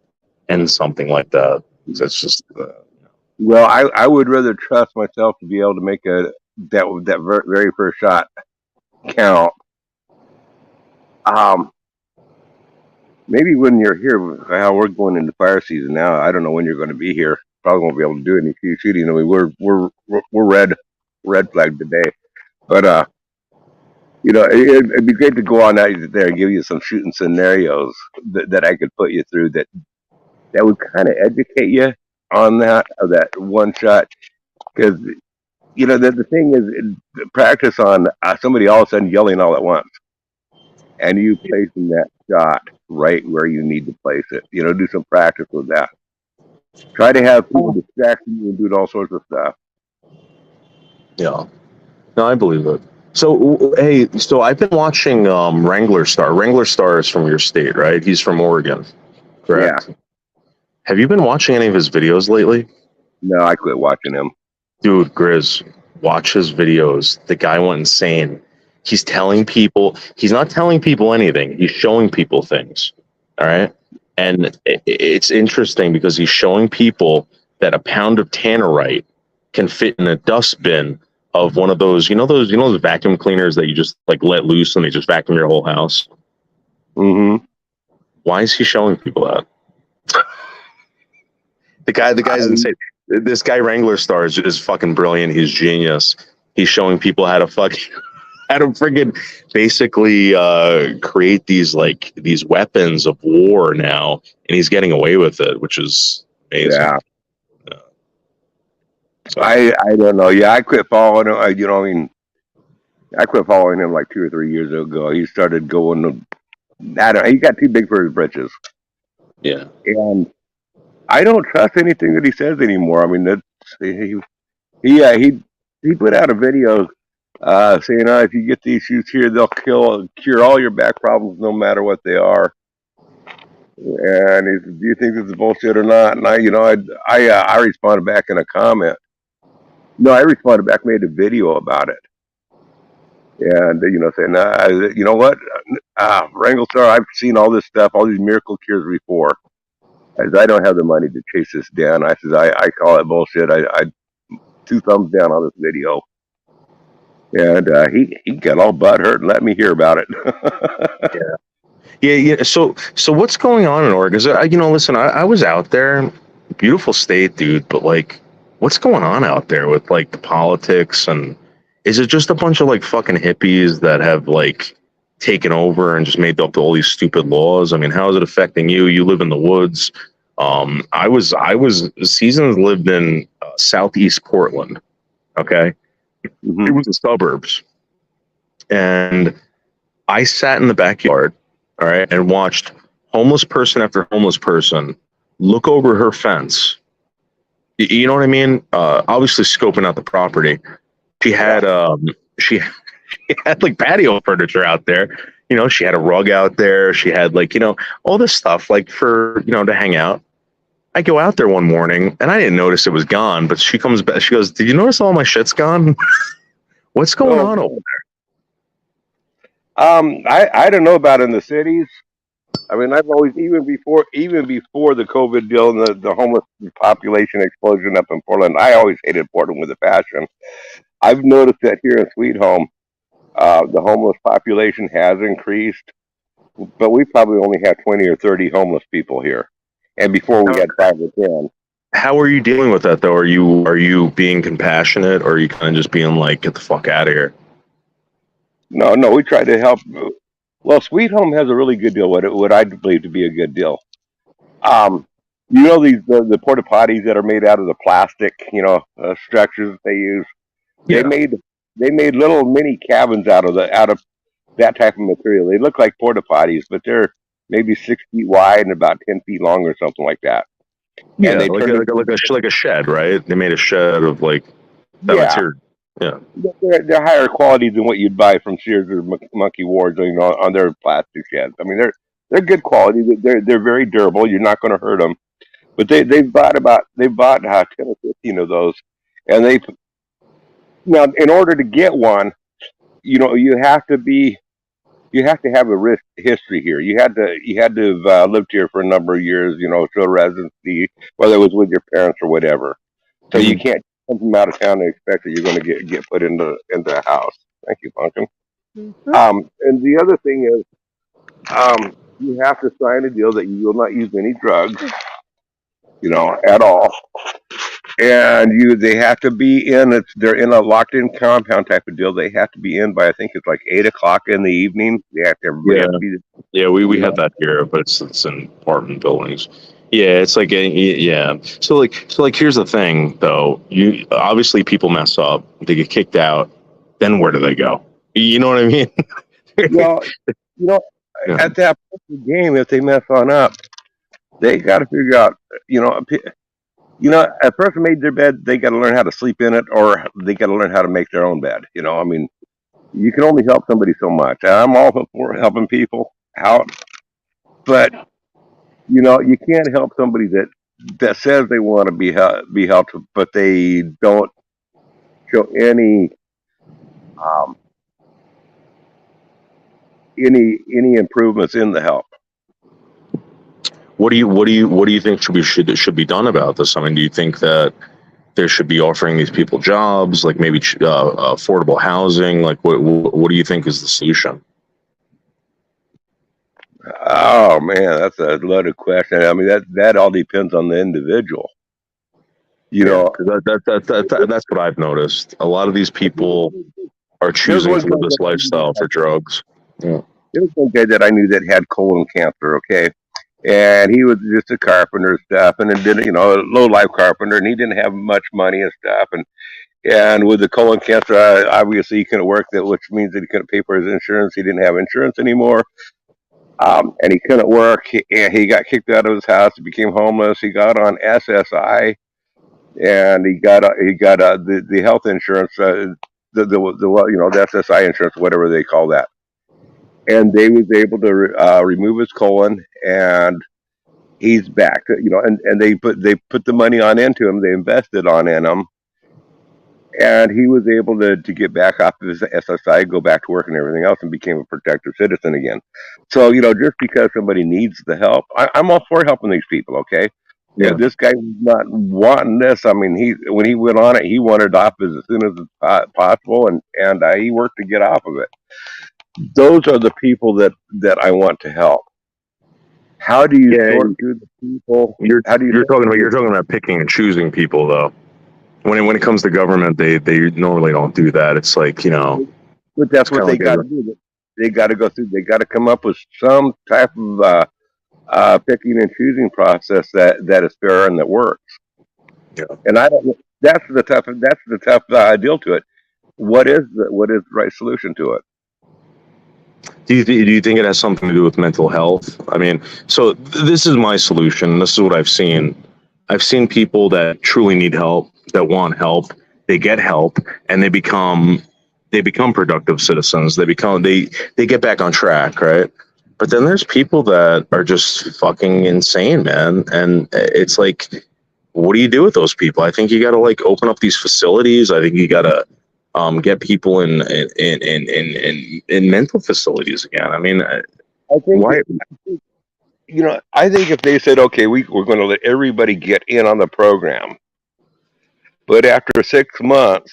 end something like that. That's just. Well, I would rather trust myself to be able to make that very first shot count. Maybe when you're here, how we're going into fire season now, I don't know when you're going to be here. Probably won't be able to do any shooting. I mean, we're red flagged today, but you know, it'd be great to go on out there and give you some shooting scenarios that I could put you through that would kind of educate you on that one shot. Because you know the thing is, practice on somebody all of a sudden yelling all at once, and you placing that shot right where you need to place it. You know, do some practice with that. Try to have people distracting you and doing all sorts of stuff. Yeah, no, I believe it. So, hey, I've been watching Wrangler Star. Wrangler Star is from your state, right? He's from Oregon, correct? Yeah. Have you been watching any of his videos lately? No, I quit watching him. Dude, Grizz, watch his videos. The guy went insane. He's telling people, he's not telling people anything. He's showing people things. All right. And it's interesting because he's showing people that a pound of tannerite can fit in a dustbin of one of those, those vacuum cleaners that you just like let loose and they just vacuum your whole house. Mm-hmm. Why is he showing people that? The guy's insane. This guy Wrangler Star is fucking brilliant. He's genius. He's showing people how to friggin' basically create these weapons of war now, and he's getting away with it, which is amazing. Yeah. So, I don't know. Yeah, I quit following him. I quit following him like 2 or 3 years ago. He started going. He got too big for his britches, Yeah. and I don't trust anything that he says anymore. I mean, he put out a video saying, if you get these shoes here, they'll cure all your back problems, no matter what they are. And he said, do you think this is bullshit or not? And I responded back in a comment. No, I responded back, made a video about it. And, saying, you know what? Wrangle Star, I've seen all this stuff, all these miracle cures before. I don't have the money to chase this down. I said, I call it bullshit. I 2 thumbs down on this video. And he got all butthurt and let me hear about it. Yeah. So what's going on in Oregon? Listen, I was out there, beautiful state, dude, but like, what's going on out there with like the politics, and is it just a bunch of like fucking hippies that have like taken over and just made up all these stupid laws? I mean, how is it affecting you? You live in the woods. Seasons lived in southeast Portland. Okay. Mm-hmm. It was the suburbs. And I sat in the backyard, all right, and watched homeless person after homeless person look over her fence. You know what I mean? Obviously scoping out the property. She had she had like patio furniture out there. She had a rug out there. She had like, all this stuff like for, to hang out. I go out there one morning and I didn't notice it was gone, but she comes back. She goes, "Did you notice all my shit's gone?" What's going on over there? I don't know about in the cities. I mean, I've always, even before the COVID deal and the homeless population explosion up in Portland, I always hated Portland with a passion. I've noticed that here in Sweet Home, the homeless population has increased, but we probably only have 20 or 30 homeless people here. And before we had 5 or 10. How are you dealing with that though? Are you being compassionate, or are you kind of just being like, get the fuck out of here? No, we try to help. Well, Sweet Home has a really good deal. What I believe to be a good deal. The porta potties that are made out of the plastic, structures that they use. Yeah. They made little mini cabins out of that type of material. They look like porta potties, but they're maybe 6 feet wide and about 10 feet long or something like that. Yeah, and they like a shed, right? They made a shed of like that material. Yeah, they're higher quality than what you'd buy from Sears or Monkey Ward's, on their plastic sheds. I mean, they're good quality. They're very durable. You're not going to hurt them. But they bought 10 or 15 of those, and now in order to get one, you have to have a history here. You had to have lived here for a number of years, show residency, whether it was with your parents or whatever. So you can't come from out of town and expect that you're going to get put into a house. Thank you, Pumpkin. And the other thing is, you have to sign a deal that you will not use any drugs, at all. And they have to be they're in a locked in compound type of deal. They have to be in by, I think it's like 8:00 in the evening. Everybody have to be. Yeah, we have that here, but it's in apartment buildings. Yeah, it's like So like here's the thing though. You obviously people mess up, they get kicked out. Then where do they go? You know what I mean? Well, at that point in the game, if they mess on up, they got to figure out. A person made their bed, they got to learn how to sleep in it, or they got to learn how to make their own bed. I mean, you can only help somebody so much. I'm all for helping people out, but you can't help somebody that says they want to be helped, but they don't show any improvements in the help. What do you think should be done about this? I mean, do you think that they should be offering these people jobs, like maybe affordable housing? Like, what do you think is the solution? Oh man, that's a loaded question. I mean, that all depends on the individual. That's what I've noticed. A lot of these people are choosing to live this lifestyle for drugs. Yeah. There was one guy that I knew that had colon cancer. Okay, and he was just a carpenter and stuff, and then did a low life carpenter, and he didn't have much money and stuff, and with the colon cancer, obviously he couldn't work, that which means that he couldn't pay for his insurance. He didn't have insurance anymore, and he couldn't work. He got kicked out of his house. He became homeless. He got on SSI, and he got the health insurance, the SSI insurance, whatever they call that, and they was able to remove his colon, and he's back. And they put the money on into him. They invested in him. And he was able to get back off of his SSI, go back to work and everything else, and became a protective citizen again. So, just because somebody needs the help, I'm all for helping these people, okay? Yeah. This guy was not wanting this. I mean, when he went on it, he wanted off as soon as possible, and he worked to get off of it. Those are the people that I want to help. How do you sort through the people? You're talking about picking and choosing people, though. When it comes to government, they normally don't do that. It's like, But that's what they got to do. They got to go through. They got to come up with some type of picking and choosing process that is fair and that works. Yeah. And I don't. That's the tough deal to it. What is the right solution to it? Do you think it has something to do with mental health? I mean, so this is my solution. This is what I've seen. I've seen people that truly need help, that want help, they get help, and they become productive citizens. They get back on track, right? But then there's people that are just fucking insane, man. And it's like, what do you do with those people? I think you got to open up these facilities. I think you got to get people in mental facilities again. I mean, why? I think if they said, okay, we're going to let everybody get in on the program, but after 6 months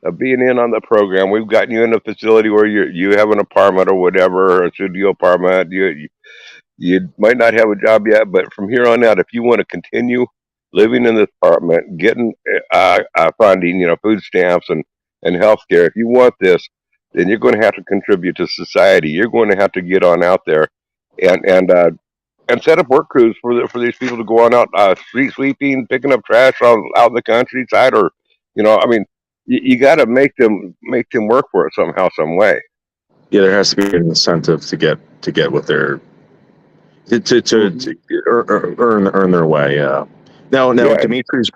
of being in on the program, we've gotten you in a facility where you have an apartment or whatever, or a studio apartment. You might not have a job yet, but from here on out, if you want to continue living in this apartment, getting funding, food stamps and health care, if you want this, then you're going to have to contribute to society. You're going to have to get on out there and set up work crews for these people to go on out street sweeping, picking up trash out in the countryside, or I mean, you got to make them work for it somehow, some way. Yeah, there has to be an incentive to get what they're to earn their way. Yeah. Now, Dimitri's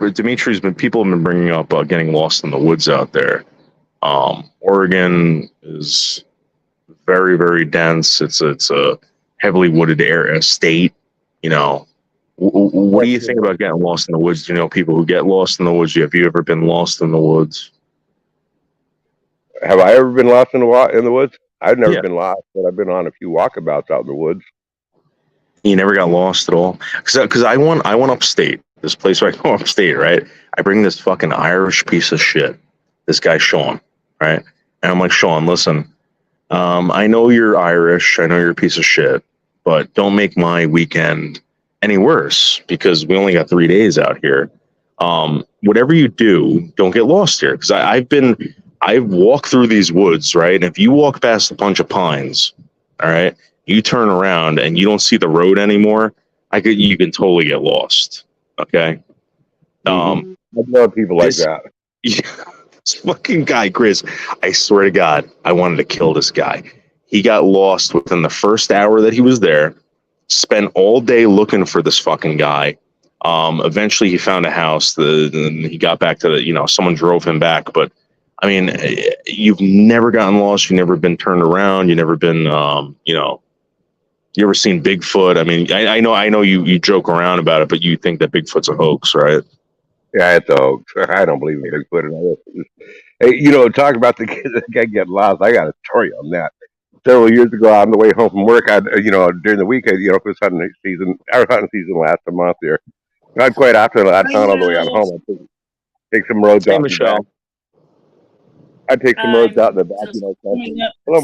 been people have been bringing up getting lost in the woods out there. Oregon is very, very dense. It's a heavily wooded state. What do you think about getting lost in the woods? Do you know people who get lost in the woods? Have you ever been lost in the woods? Have I ever been lost in the woods? I've never been lost, but I've been on a few walkabouts out in the woods. You never got lost at all? Because I went upstate. This place where I go upstate, right? I bring this fucking Irish piece of shit. This guy, Sean, right? And I'm like, Sean, listen, I know you're Irish. I know you're a piece of shit, but don't make my weekend any worse because we only got 3 days out here. Whatever you do, don't get lost here. Because I've walked through these woods, right? And if you walk past a bunch of pines, all right, you turn around and you don't see the road anymore, you can totally get lost. Okay. I love people like that. This fucking guy, Grizz, I swear to God, I wanted to kill this guy. He got lost within the first hour that he was there, spent all day looking for this fucking guy. Eventually he found a house. He got back to someone drove him back. But I mean, you've never gotten lost. You've never been turned around. You've never been, you ever seen Bigfoot? I mean, I know you joke around about it, but you think that Bigfoot's a hoax, right? Yeah, it's a hoax. I don't believe in Bigfoot. Hey, talk about the guy getting lost. I got a story on that. Several years ago, on the way home from work, during the week, it was hunting season. Our hunting season lasted a month here. I'd quite often I'd hunt on the way on home. I'd take some roads out. Michelle. I'd take some roads out in the back. Hello.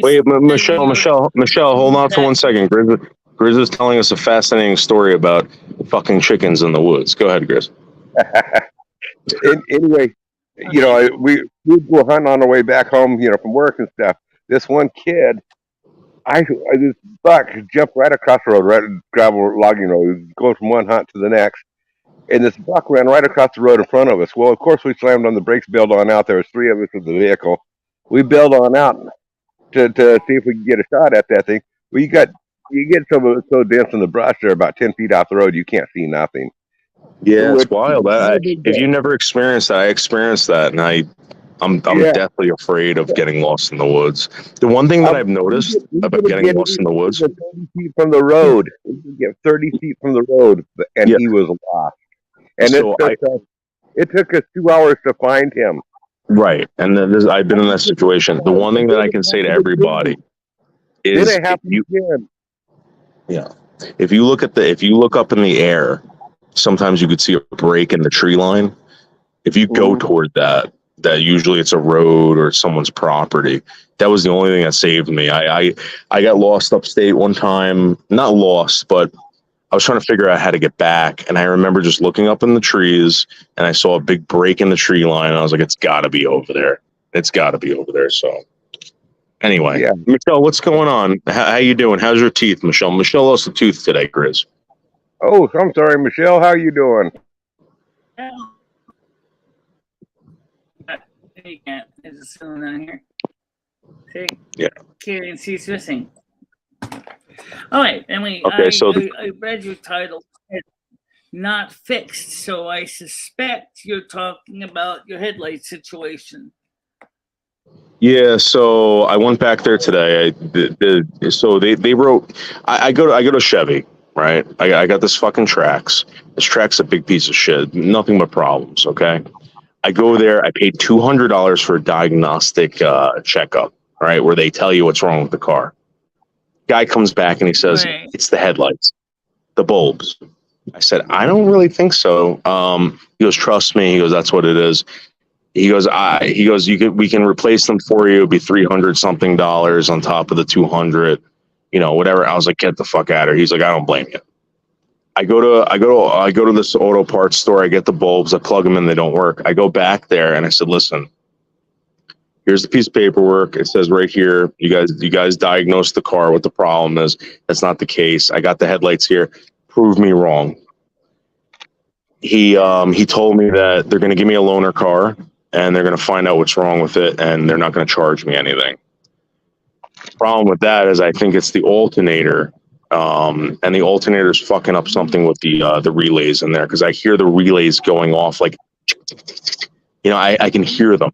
Wait, Michelle, hold on for 1 second. Grizz is telling us a fascinating story about fucking chickens in the woods. Go ahead, Grizz. Anyway, we go hunting on our way back home, from work and stuff. This one kid, this buck jumped right across the road, right gravel logging road, going from one hunt to the next, and this buck ran right across the road in front of us. Well, of course, we slammed on the brakes, bailed on out. There was 3 of us in the vehicle. We bailed on out to see if we could get a shot at that thing. Well, you get so dense in the brush there, about 10 feet off the road, you can't see nothing. Yeah, it's wild. If you never experienced that, I experienced that, and I'm deathly afraid of getting lost in the woods. The one thing that I've noticed about getting lost in the woods, 30 feet from the road, we could get 30 feet from the road, and he was lost. And So it took us 2 hours to find him. right, and then I've been in that situation. The one thing that I can say to everybody is, Then it happened again. if you look up in the air, sometimes you could see a break in the tree line. If you go toward that usually it's a road or someone's property. That was the only thing that saved me. I got lost upstate one time, not lost, but I was trying to figure out how to get back. And I remember just looking up in the trees and I saw a big break in the tree line. And I was like, it's gotta be over there. It's gotta be over there. So anyway, Michelle, what's going on? How you doing? How's your teeth, Michelle? Michelle lost a tooth today, Grizz. Oh, I'm sorry, Michelle. How you doing? You can't. It's still down here. See? Yeah. Can't see it's missing. All right. Anyway, Okay, I read your title. It's not fixed, so I suspect you're talking about your headlight situation. Yeah, so I went back there today. So they wrote. I go to Chevy, right? I got this fucking Trax. This Trax's a big piece of shit. Nothing but problems. Okay. I go there. I paid $200 for a diagnostic checkup, right, where they tell you what's wrong with the car. Guy comes back and he says, it's the headlights, the bulbs. I said, I don't really think so. He goes, trust me. He goes, that's what it is. He goes, we can replace them for you. It'll be $300 something on top of the 200, whatever. I was like, get the fuck out of here. He's like, I don't blame you. I go to this auto parts store. I get the bulbs. I plug them in. They don't work. I go back there and I said, listen, here's the piece of paperwork. It says right here, you guys diagnosed the car. What the problem is. That's not the case. I got the headlights here. Prove me wrong. He told me that they're going to give me a loaner car and they're going to find out what's wrong with it and they're not going to charge me anything. The problem with that is I think it's the alternator. And the alternator's fucking up something with the relays in there because I hear the relays going off like, I can hear them.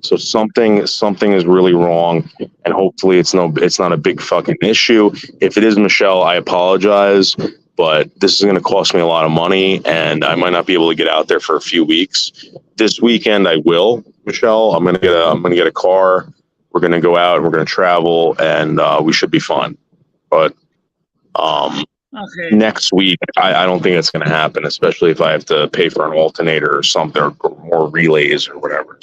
So something is really wrong, and hopefully it's not a big fucking issue. If it is, Michelle, I apologize, but this is going to cost me a lot of money, and I might not be able to get out there for a few weeks. This weekend I will, Michelle. I'm gonna get a car. We're gonna go out. We're gonna travel, and we should be fine. But next week, I don't think it's going to happen, especially if I have to pay for an alternator or something or more relays or whatever.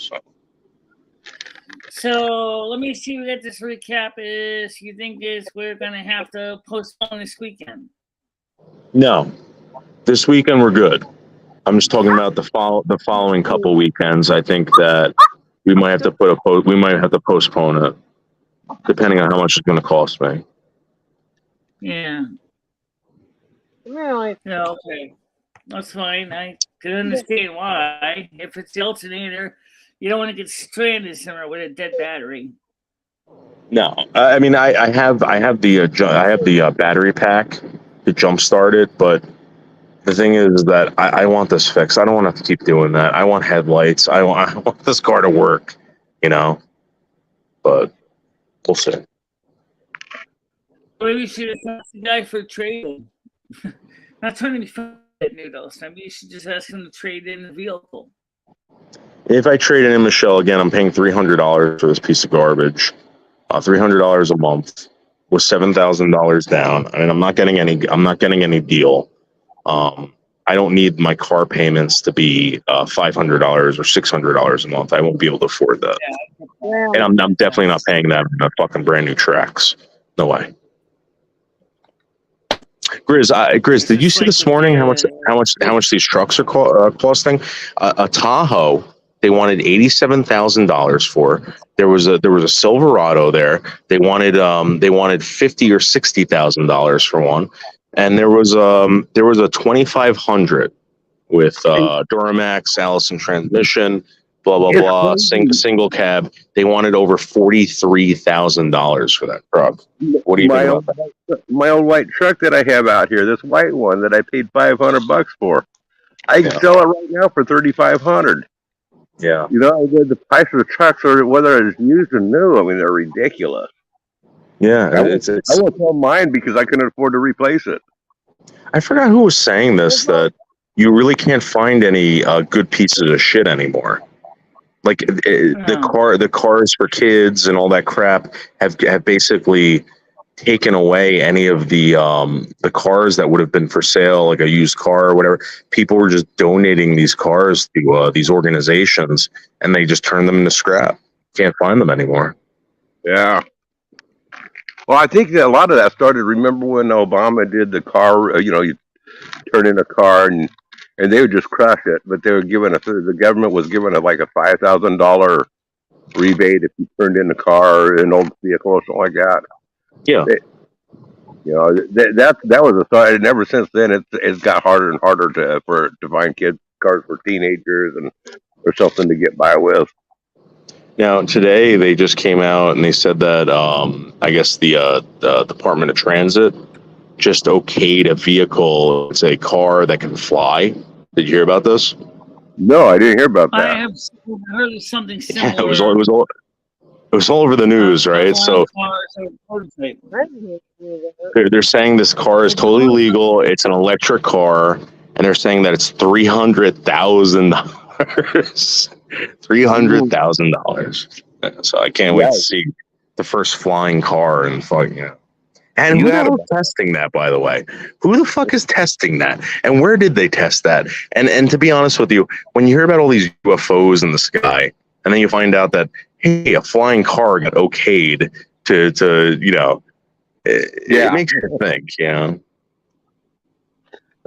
So let me see what this recap is. You think we're going to have to postpone this weekend? No, this weekend we're good. I'm just talking about the following couple weekends. I think that we might have to postpone it, depending on how much it's going to cost me. Yeah. Really? Yeah, okay. That's fine. I can understand why. If it's the alternator, you don't want to get stranded somewhere with a dead battery. No, I mean I have the battery pack to jump start it, but the thing is that I want this fixed. I don't want to have to keep doing that. I want headlights. I want this car to work, but we'll see. Maybe you should ask the guy for trading. Not trying to be funny, noodles. Maybe you should just ask him to trade in the vehicle. If I trade it in, Michelle, again, I'm paying $300 for this piece of garbage. $300 a month with $7,000 down. I mean, I'm not getting any deal. I don't need my car payments to be $500 or $600 a month. I won't be able to afford that. Yeah. And I'm definitely not paying that in a fucking brand new Trax. No way. Grizz, did you see this morning how much these trucks are costing? A Tahoe, They wanted $87,000 for. There was a Silverado there. They wanted $50,000 or $60,000 for one, and there was a 2500 with Duramax, Allison transmission, blah blah blah, single cab. They wanted over $43,000 for that truck. What do you think about that? My old white truck that I have out here, this white one that I paid $500 for, I can sell it right now for $3,500. Yeah. You know, the price of the trucks, are whether it's used or new, I mean, they're ridiculous. Yeah, I won't sell mine because I couldn't afford to replace it. I forgot who was saying this, that you really can't find any good pieces of shit anymore. Like the cars for kids and all that crap have basically taken away any of the cars that would have been for sale, like a used car or whatever. People were just donating these cars to these organizations, and they just turned them into scrap. Can't find them anymore. Yeah. Well, I think that a lot of that started. Remember when Obama did the car? You know, you turn in a car and they would just crush it, but they were giving the government was giving it like a $5,000 rebate if you turned in a car, an old vehicle, or something like that. Yeah. You know, that was a thought, and ever since then, it's got harder and harder to find cars for teenagers or something to get by with. Now today they just came out and they said that I guess the Department of Transit just okayed a vehicle. It's a car that can fly. Did you hear about this? No, I didn't hear about that. I have heard of something similar. Yeah, it was all over the news, right? So they're saying this car is totally legal. It's an electric car, and they're saying that it's $300,000. $300,000. So I can't wait to see the first flying car and fucking. And who the hell is testing that, by the way? Who the fuck is testing that? And where did they test that? And to be honest with you, when you hear about all these UFOs in the sky, and then you find out that, hey, a flying car got okayed to you know, it makes you think, you know.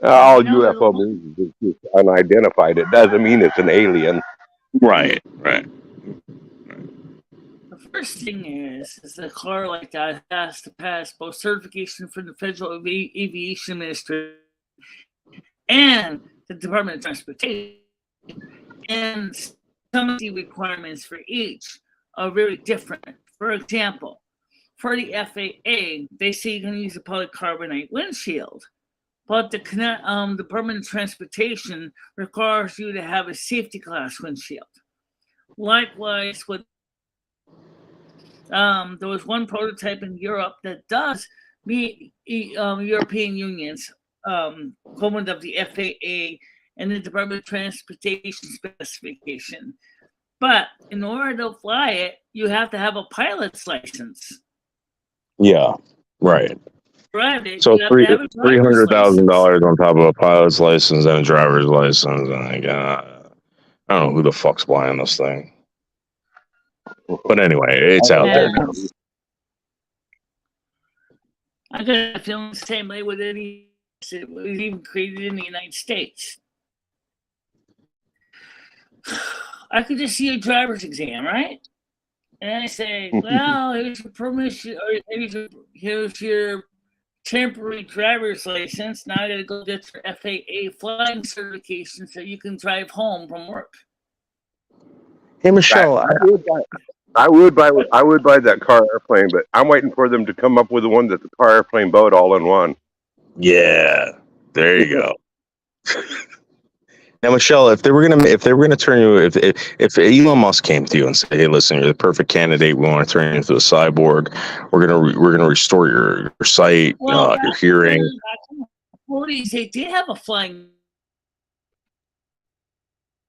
All UFO means is just unidentified. It doesn't mean it's an alien. Right. The first thing is a car like that has to pass both certification from the Federal Aviation Administration and the Department of Transportation. And some of the requirements for each are very different. For example, for the FAA, they say you can use a polycarbonate windshield, but the Department of Transportation requires you to have a safety class windshield. Likewise, with there was one prototype in Europe that does meet European Union's equivalent of the FAA and the Department of Transportation specification. But in order to fly it, you have to have a pilot's license. Yeah, right. Drive it, So you have to have a driver's $300,000 on top of a pilot's license and a driver's license, and I don't know who the fuck's buying this thing. But anyway, it's out there now. I got a feeling the same way with it was even created in the United States. I could just see a driver's exam, right? And I say, well, here's your permission, or here's your temporary driver's license. Now I gotta go get your FAA flying certification so you can drive home from work. Hey, Michelle, I would buy that car airplane, but I'm waiting for them to come up with the one that's a car airplane boat all in one. Yeah, there you go. Now, Michelle, if they were gonna turn you, if Elon Musk came to you and said, "Hey, listen, you're the perfect candidate. We want to turn you into a cyborg. We're gonna restore your sight, your hearing." They did have a flying.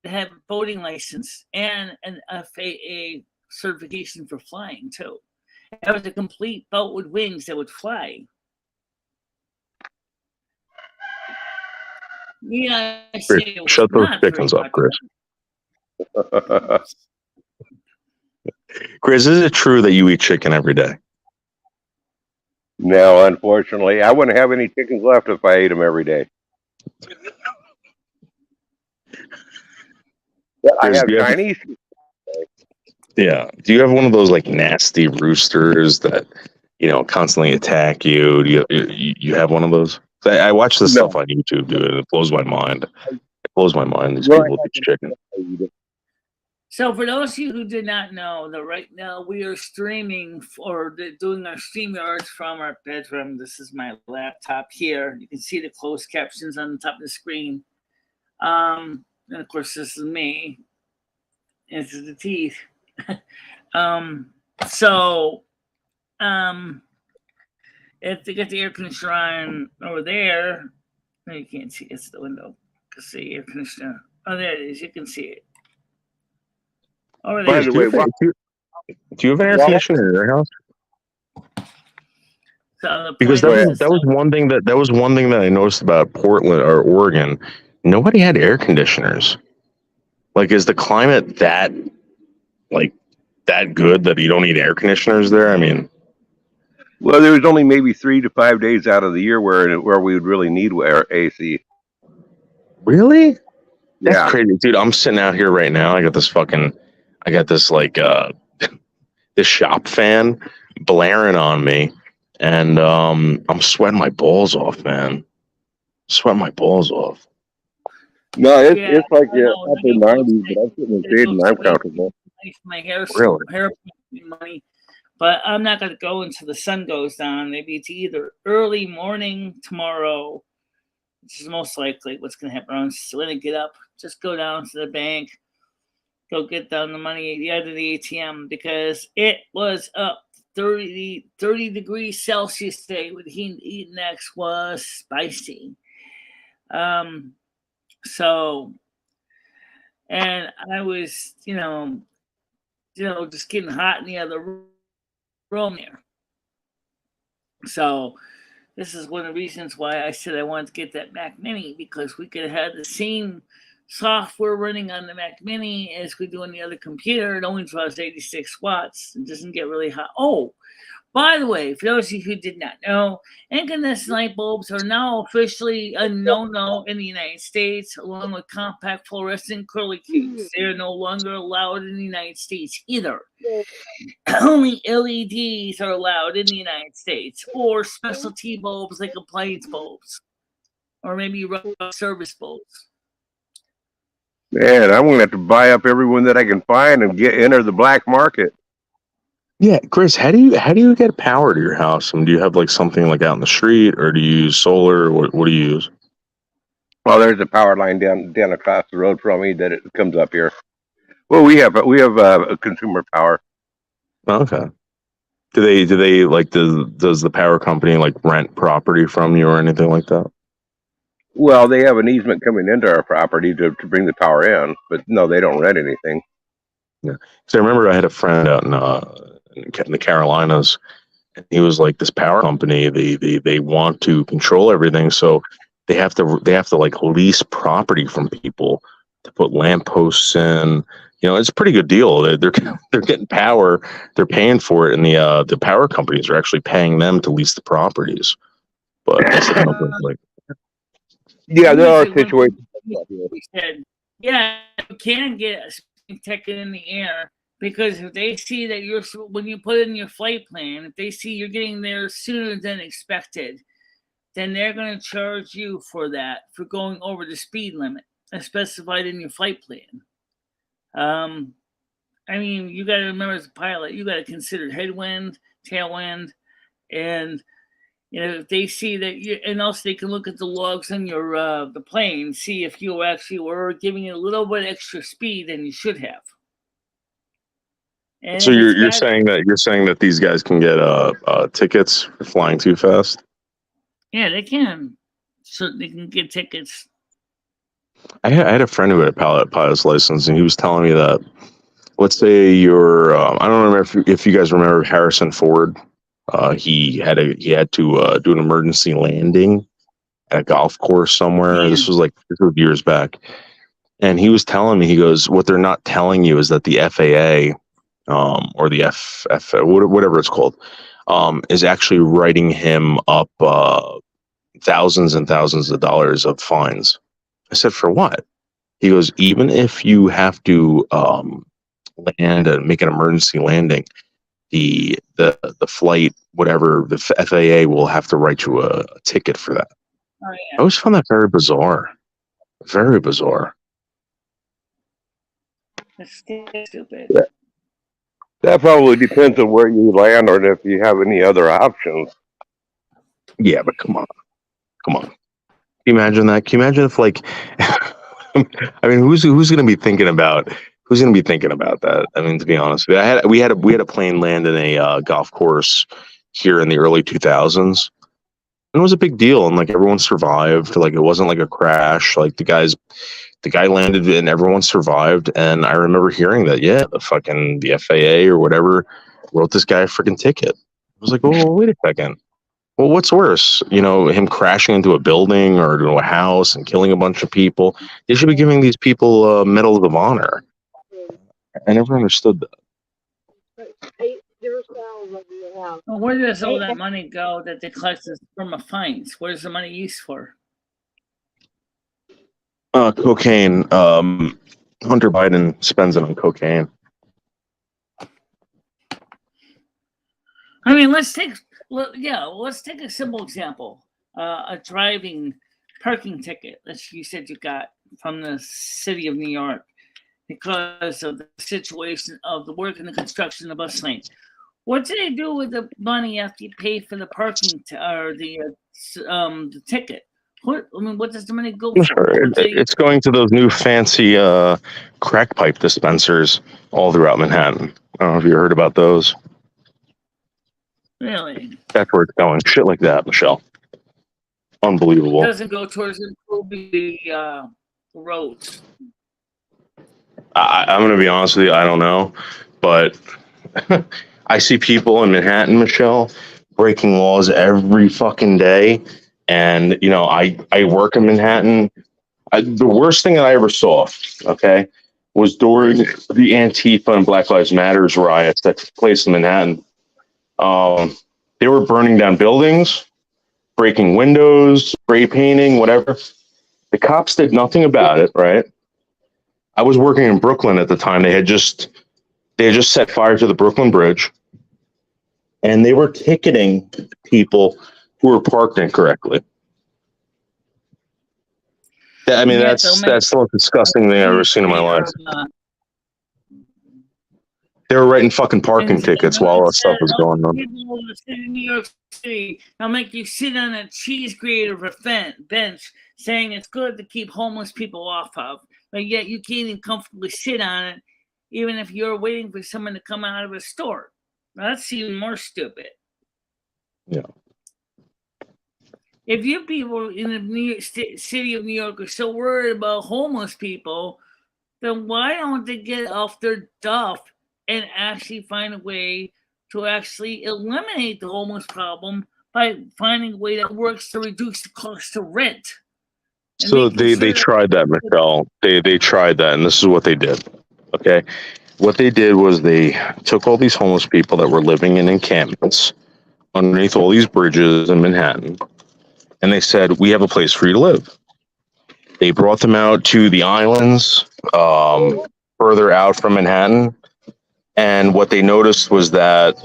They have a boating license and an FAA certification for flying too. That was a complete boat with wings that would fly. Yeah, I say it was Shut those not chickens very up, Chris. Chris, is it true that you eat chicken every day? No, unfortunately, I wouldn't have any chickens left if I ate them every day. I Chris, have do you have, Chinese. yeah. Do you have one of those like nasty roosters that constantly attack you? Do you have one of those? I watch this No. stuff on YouTube, dude, and it blows my mind. It blows my mind. These Well, people with these chickens. So for those of you who did not know, that right now we are streaming doing our StreamYards from our bedroom. This is my laptop here. You can see the closed captions on the top of the screen. And of course, this is me. And this is the teeth. If they get the air conditioner on over there, no, you can't see it's the window. You can see air conditioner. Oh, there it is. You can see it. Over there. By the way, Do you have an air conditioner in your house? So the Because point is, that was one thing that I noticed about Portland or Oregon. Nobody had air conditioners. Like, is the climate that good that you don't need air conditioners there? I mean, well, there was only maybe 3 to 5 days out of the year where we would really need air AC. really? That's Yeah. crazy, dude. I'm sitting out here right now. I got this like this shop fan blaring on me, and I'm sweating my balls off, man. Sweating my balls off. No, it's like I know, upper 90s, but I'm sitting in shade and I'm comfortable. my hair Really? money, but I'm not going to go until the sun goes down. Maybe it's either early morning tomorrow, which is most likely what's going to happen. So when I get up, just go down to the bank, go get down the money out of the ATM, because it was up 30 degrees Celsius today with heat index was spicy. So, and I was, just getting hot in the other room there. So this is one of the reasons why I said I wanted to get that Mac Mini, because we could have had the same software running on the Mac Mini as we do on the other computer. It only draws 86 watts. It doesn't get really hot. Oh, by the way, for those of you who did not know, incandescent light bulbs are now officially a no-no in the United States, along with compact fluorescent curly cubes. They are no longer allowed in the United States either. Only LEDs are allowed in the United States, or specialty bulbs like appliance bulbs, or maybe service bulbs. Man, I'm gonna have to buy up everyone that I can find and enter the black market. Yeah, Chris, how do you get power to your house? I mean, do you have like something like out in the street, or do you use solar? What do you use? Well, there's a power line down across the road from me that it comes up here. Well, we have a consumer power. Okay. Do they like does the power company like rent property from you or anything like that? Well, they have an easement coming into our property to bring the power in, but no, they don't rent anything. Yeah. So I remember I had a friend out in the Carolinas, and he was like, this power company, they want to control everything, so they have to like lease property from people to put lampposts in. It's a pretty good deal. They're getting power, they're paying for it, and the power companies are actually paying them to lease the properties. But like, yeah, there are situations. We said, yeah, you can get a speeding ticket in the air, because if they see that when you put in your flight plan, if they see you're getting there sooner than expected, then they're going to charge you for that, for going over the speed limit as specified in your flight plan. I mean, you got to remember, as a pilot, you got to consider headwind, tailwind, and if they see that and also they can look at the logs on your the plane, see if you actually were giving it a little bit extra speed than you should have. And so you're saying that these guys can get tickets for flying too fast? Yeah, they can. So they can get tickets. I had a friend who had a pilot's license, and he was telling me that, let's say you're, I don't remember if you guys remember Harrison Ford. He had to do an emergency landing at a golf course somewhere. Yeah. This was years back, and he was telling me, he goes, what they're not telling you is that the FAA, or the whatever it's called, is actually writing him up thousands and thousands of dollars of fines. I said, for what? He goes, even if you have to land and make an emergency landing, the flight, whatever, the FAA will have to write you a ticket for that. Oh, I yeah. always found that very bizarre. Very bizarre. That's stupid. That probably depends on where you land or if you have any other options. Yeah, but come on. Can you imagine that? Can you imagine if, like, I mean, who's going to be thinking about that? I mean, to be honest with you, we had a plane land in a golf course here in the early 2000s. And it was a big deal, and like everyone survived. Like it wasn't like a crash. Like the guy landed and everyone survived. And I remember hearing that, yeah, the FAA or whatever wrote this guy a freaking ticket. I was like, oh, wait a second. Well, what's worse? You know, him crashing into a building or into a house and killing a bunch of people. They should be giving these people medals of honor. I never understood that. Well, where does all that money go that they collect from fines? What is the money used for? Cocaine. Hunter Biden spends it on cocaine. I mean, let's take a simple example. A driving parking ticket that you said you got from the city of New York because of the situation of the work and the construction of the bus lane. What do they do with the money after you pay for the parking or the ticket? What does the money go for? It's going to those new fancy crack pipe dispensers all throughout Manhattan. I don't know if you heard about those. Really? That's where it's going. Shit like that, Michelle. Unbelievable. It doesn't go towards improving the roads. I'm going to be honest with you. I don't know. But I see people in Manhattan, Michelle, breaking laws every fucking day. And, you know, I work in Manhattan. The worst thing that I ever saw, okay, was during the Antifa and Black Lives Matters riots that took place in Manhattan. They were burning down buildings, breaking windows, spray painting, whatever. The cops did nothing about it, right? I was working in Brooklyn at the time. They had just set fire to the Brooklyn Bridge, and they were ticketing people who were parked incorrectly. I mean, that's the most disgusting thing I've ever seen in my life. They were writing fucking parking tickets while all that stuff was going on. In New York City, they'll make you sit on a cheese grater bench saying it's good to keep homeless people off of, but yet you can't even comfortably sit on it, even if you're waiting for someone to come out of a store. Now, that's even more stupid. Yeah. If you people in the city of New York are so worried about homeless people, then why don't they get off their duff and actually find a way to actually eliminate the homeless problem by finding a way that works to reduce the cost of rent? So they tried that, Michelle. They tried that, and this is what they did. Okay, what they did was they took all these homeless people that were living in encampments underneath all these bridges in Manhattan, and they said, "We have a place for you to live." They brought them out to the islands, further out from Manhattan. And what they noticed was that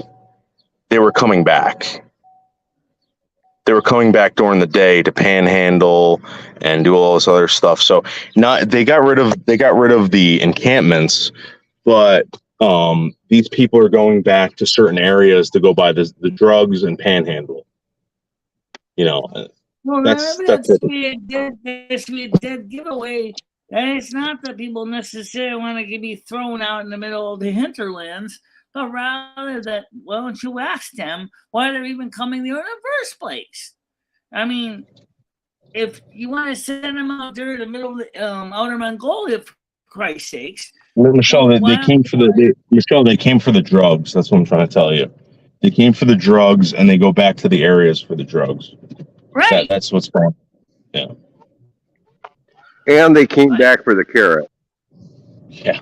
they were coming back. They were coming back during the day to panhandle and do all this other stuff. So they got rid of the encampments, but these people are going back to certain areas to go buy the drugs and panhandle. You know, well, that's it. It's a dead giveaway. And it's not that people necessarily want to be thrown out in the middle of the hinterlands, but rather that, why don't you ask them why they're even coming there in the first place? I mean, if you want to send them out there in the middle of the outer Mongolia, for Christ's sakes. Michelle, they came for the drugs. That's what I'm trying to tell you. They came for the drugs, and they go back to the areas for the drugs. Right. That's what's going on. Yeah. And they came back for the carrot. Yeah.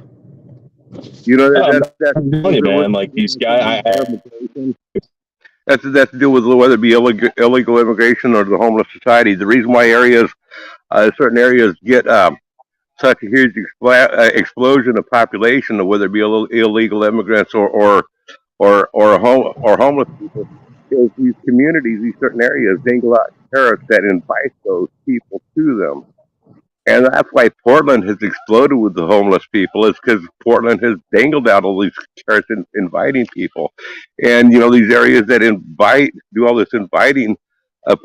You know, that's funny, man. Like these guys. That's to do with whether it be illegal immigration or the homeless society. The reason why certain areas get such a huge explosion of population, of whether it be illegal immigrants or homeless people, is these communities, these certain areas, dangle out carrots that invite those people to them. And that's why Portland has exploded with the homeless people, is because Portland has dangled out all these carrots inviting people. And, these areas that do all this inviting of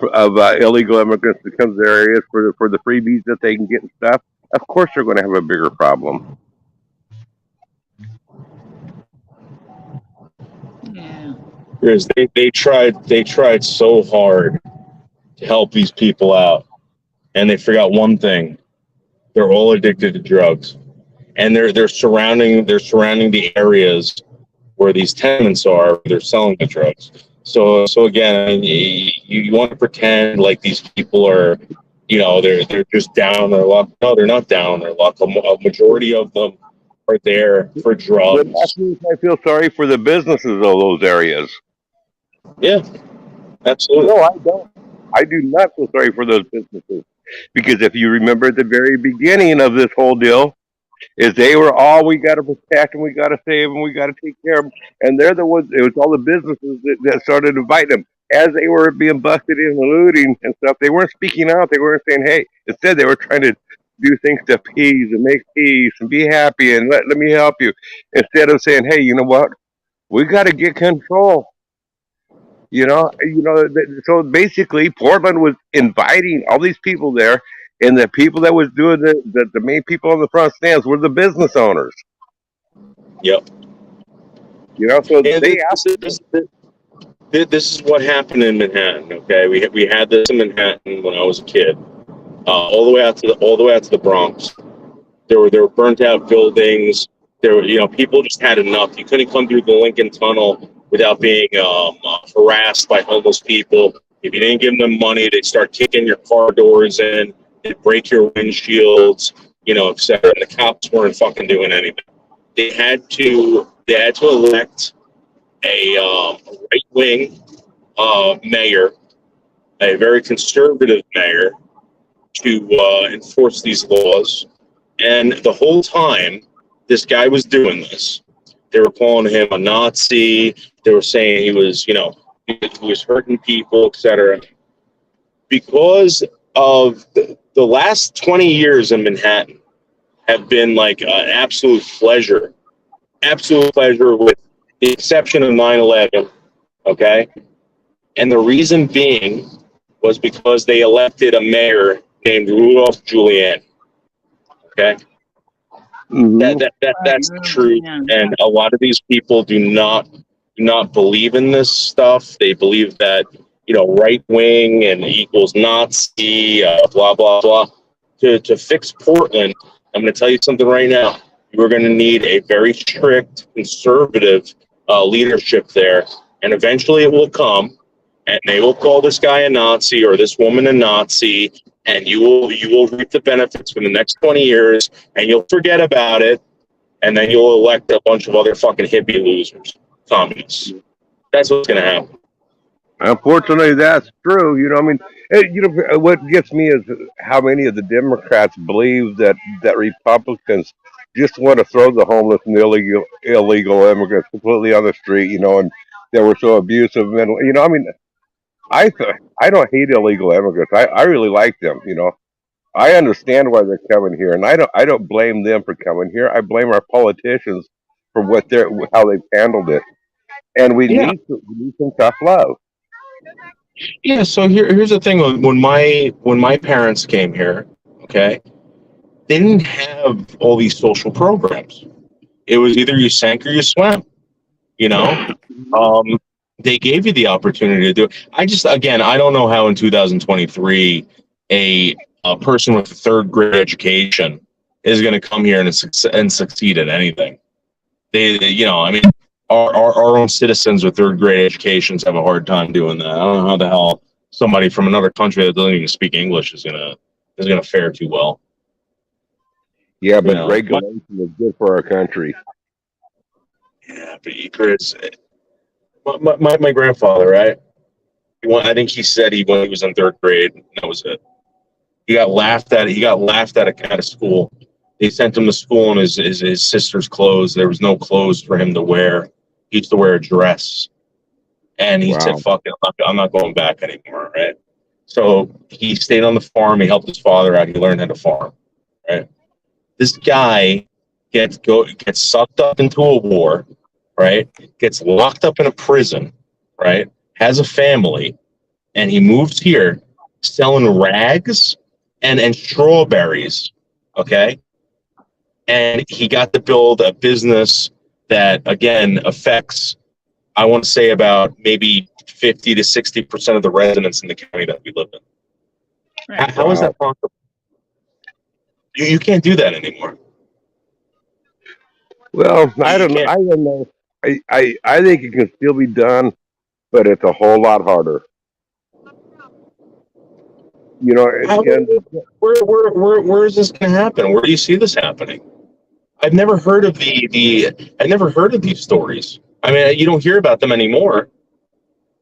illegal immigrants to come to their areas for the freebies that they can get and stuff, of course they're going to have a bigger problem. Yeah. Because they tried so hard to help these people out, and they forgot one thing: they're all addicted to drugs, and they're surrounding the areas where these tenements are. They're selling the drugs. So again, you want to pretend like these people are, they're just down on their luck. No, they're not down on their luck. A majority of them are there for drugs. I feel sorry for the businesses of those areas. Yeah, absolutely. No, I don't. I do not feel sorry for those businesses, because if you remember at the very beginning of this whole deal, is they were all, we got to protect and we got to save and we got to take care of them, and they're the ones. It was all the businesses that started inviting them as they were being busted in the looting and stuff. They weren't speaking out. They weren't saying, "Hey." Instead, they were trying to do things to appease and make peace and be happy and let me help you. Instead of saying, "Hey, you know what? We got to get control." So basically, Portland was inviting all these people there, and the people that was doing the main people on the front stands were the business owners. Yep. So and this is what happened in Manhattan. Okay, we had this in Manhattan when I was a kid, all the way out to the Bronx. There were burnt out buildings. There were people just had enough. You couldn't come through the Lincoln Tunnel without being harassed by homeless people. If you didn't give them money, they'd start kicking your car doors in, they'd break your windshields, etc. And the cops weren't fucking doing anything. They had to elect a right-wing mayor, a very conservative mayor, to enforce these laws. And the whole time this guy was doing this, they were calling him a Nazi. They were saying he was, he was hurting people, etc. Because of the last 20 years in Manhattan have been like an absolute pleasure, with the exception of 9/11. Okay, and the reason being was because they elected a mayor named Rudolph Giuliani. Okay. Mm-hmm. That's the truth, and a lot of these people do not believe in this stuff. They believe that right wing and equals Nazi, blah blah blah. To fix Portland, I'm going to tell you something right now. You're going to need a very strict conservative leadership there, and eventually it will come, and they will call this guy a Nazi or this woman a Nazi. And you will reap the benefits for the next 20 years, and you'll forget about it, and then you'll elect a bunch of other fucking hippie losers, communists. That's what's going to happen. Unfortunately, that's true. What gets me is how many of the Democrats believe that Republicans just want to throw the homeless and the illegal immigrants completely on the street, and they were so abusive. I don't hate illegal immigrants. I really like them. I understand why they're coming here, and I don't blame them for coming here. I blame our politicians for how they've handled it, and we need some tough love. Yeah. So here's the thing: when my parents came here, okay, they didn't have all these social programs. It was either you sank or you swam. They gave you the opportunity to do it. I don't know how in 2023 a person with a third grade education is going to come here and succeed at anything. Our own citizens with third grade educations have a hard time doing that. I don't know how the hell somebody from another country that doesn't even speak English is gonna fare too well. Yeah, but regulation is good for our country. Yeah, but Chris. My grandfather, right? I think he said when he was in third grade, and that was it. He got laughed at. He got laughed at school They sent him to school in his sister's clothes. There was no clothes for him to wear. He used to wear a dress. And he said, fuck it, I'm not going back anymore, right? So he stayed on the farm. He helped his father out. He learned how to farm, right? This guy gets sucked up into a war, right? Gets locked up in a prison, right? Has a family, and he moves here selling rags and strawberries, okay? And he got to build a business that, again, affects, I want to say, about maybe 50 to 60% of the residents in the county that we live in. Right. How is that possible? You can't do that anymore. Well, I don't know. I think it can still be done, but it's a whole lot harder. You know, Where is this going to happen? Where do you see this happening? I've never heard of I've never heard of these stories. I mean, you don't hear about them anymore.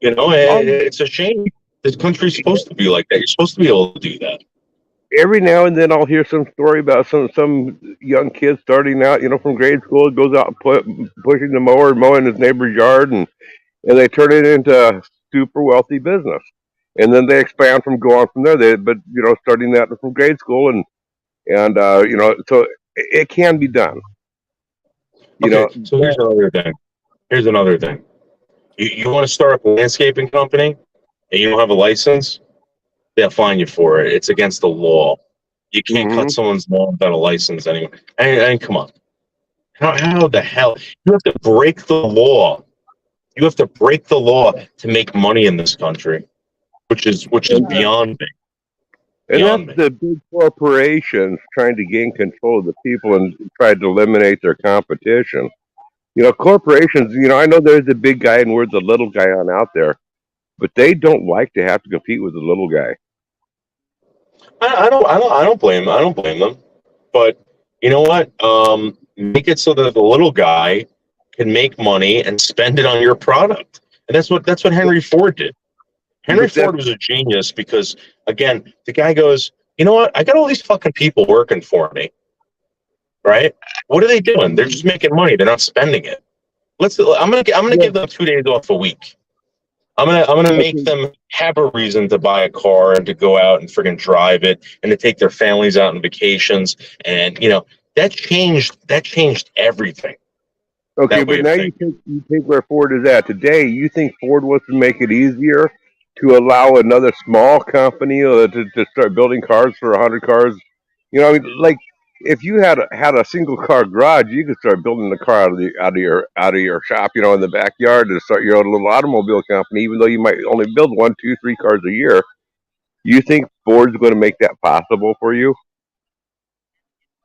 You know, it's a shame. This country's supposed to be like that. You're supposed to be able to do that. Every now and then I'll hear some story about some young kid starting out, you know, from grade school, goes out and pushing the mower, mowing his neighbor's yard, and they turn it into a super wealthy business. And then they expand from go on from there. But you know, starting that from grade school and you know, so it can be done. You know. So here's another thing. You want to start up a landscaping company and you don't have a license, they'll fine you for it. It's against the law. You can't cut someone's lawn without a license anyway. And come on. How the hell? You have to break the law. You have to break the law to make money in this country, which is beyond me. And that's the big corporations trying to gain control of the people and try to eliminate their competition. You know, corporations, you know, I know there's the big guy and we're the little guy on out there, but they don't like to have to compete with the little guy. I don't blame them. But you know what? Make it so that the little guy can make money and spend it on your product. And that's what Henry Ford did. Henry Ford was a genius because, again, the guy goes, you know what? I got all these fucking people working for me, right? What are they doing? They're just making money. They're not spending it. I'm gonna give them 2 days off a week. I'm gonna make them have a reason to buy a car and to go out and friggin' drive it and to take their families out on vacations. And you know that changed everything. Okay, but now you take where Ford is at today. You think Ford wants to make it easier to allow another small company to start building cars for 100 cars? You know, I mean, like if you had a single car garage, you could start building the car out of your shop, you know, in the backyard to start your own little automobile company. Even though you might only build 1, 2, 3 cars a year, you think Ford's going to make that possible for you?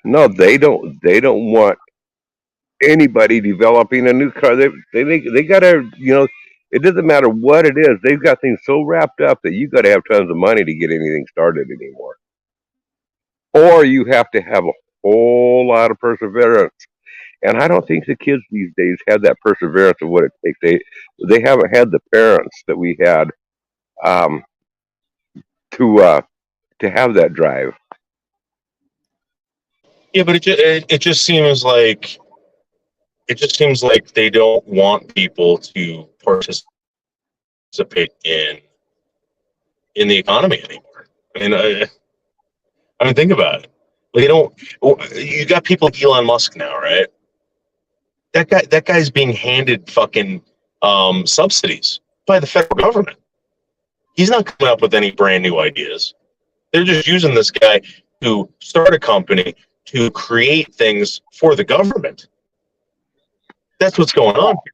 No, they don't. They don't want anybody developing a new car. They gotta, you know, it doesn't matter what it is. They've got things so wrapped up that you got to have tons of money to get anything started anymore. Or you have to have a whole lot of perseverance. And I don't think the kids these days have that perseverance of what it takes. They haven't had the parents that we had to have that drive. Yeah, but it just seems like they don't want people to participate in the economy anymore. I mean, think about it. They don't. You got people like Elon Musk now, right? That guy's being handed fucking subsidies by the federal government. He's not coming up with any brand new ideas. They're just using this guy to start a company to create things for the government. That's what's going on here.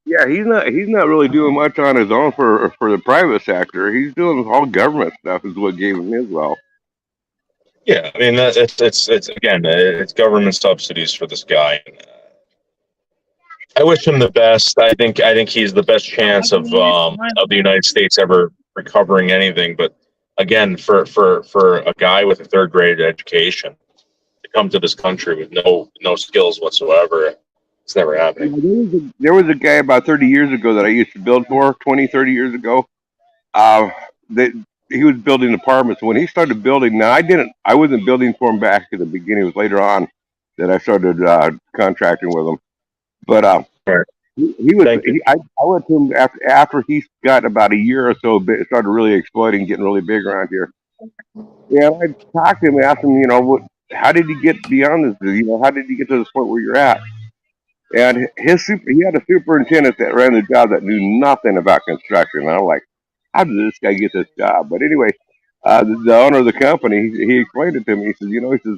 Yeah, he's not really doing much on his own for the private sector. He's doing all government stuff is what gave him his wealth. Yeah, I mean it's government subsidies for this guy. I wish him the best. I think he's the best chance of the United States ever recovering anything. But again, for a guy with a 3rd grade education to come to this country with no skills whatsoever, it's never happening. There was a guy about 30 years ago that I used to build for, 20, 30 years ago. that he was building apartments. When he started building, now I wasn't building for him back at the beginning. It was later on that I started contracting with him. But Right. he was. Thank you. I went to him after he got about a year or so. Started really exploding, getting really big around here. Yeah, I talked to him, asked him, how did he get beyond this? How did he get to this point where you're at? And he had a superintendent that ran the job that knew nothing about construction. And I'm like, how did this guy get this job? But anyway, the owner of the company, he explained it to me. He says, he says,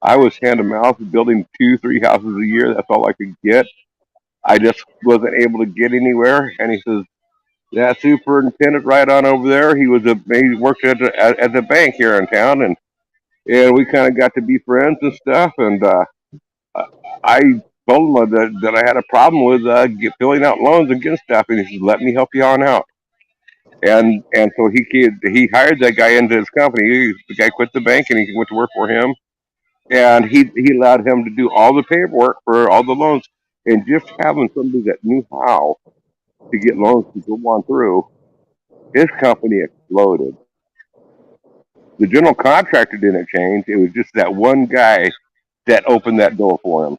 I was hand to mouth building 2-3 houses a year. That's all I could get. I just wasn't able to get anywhere. And he says, that superintendent right on over there, he worked at the bank here in town, and we kind of got to be friends and stuff. And I told him that I had a problem with filling out loans and getting stuff, and he said, let me help you on out. And so he hired that guy into his company. The guy quit the bank and he went to work for him, and he allowed him to do all the paperwork for all the loans. And just having somebody that knew how to get loans to go on through, his company exploded. The general contractor didn't change. It was just that one guy that opened that door for him.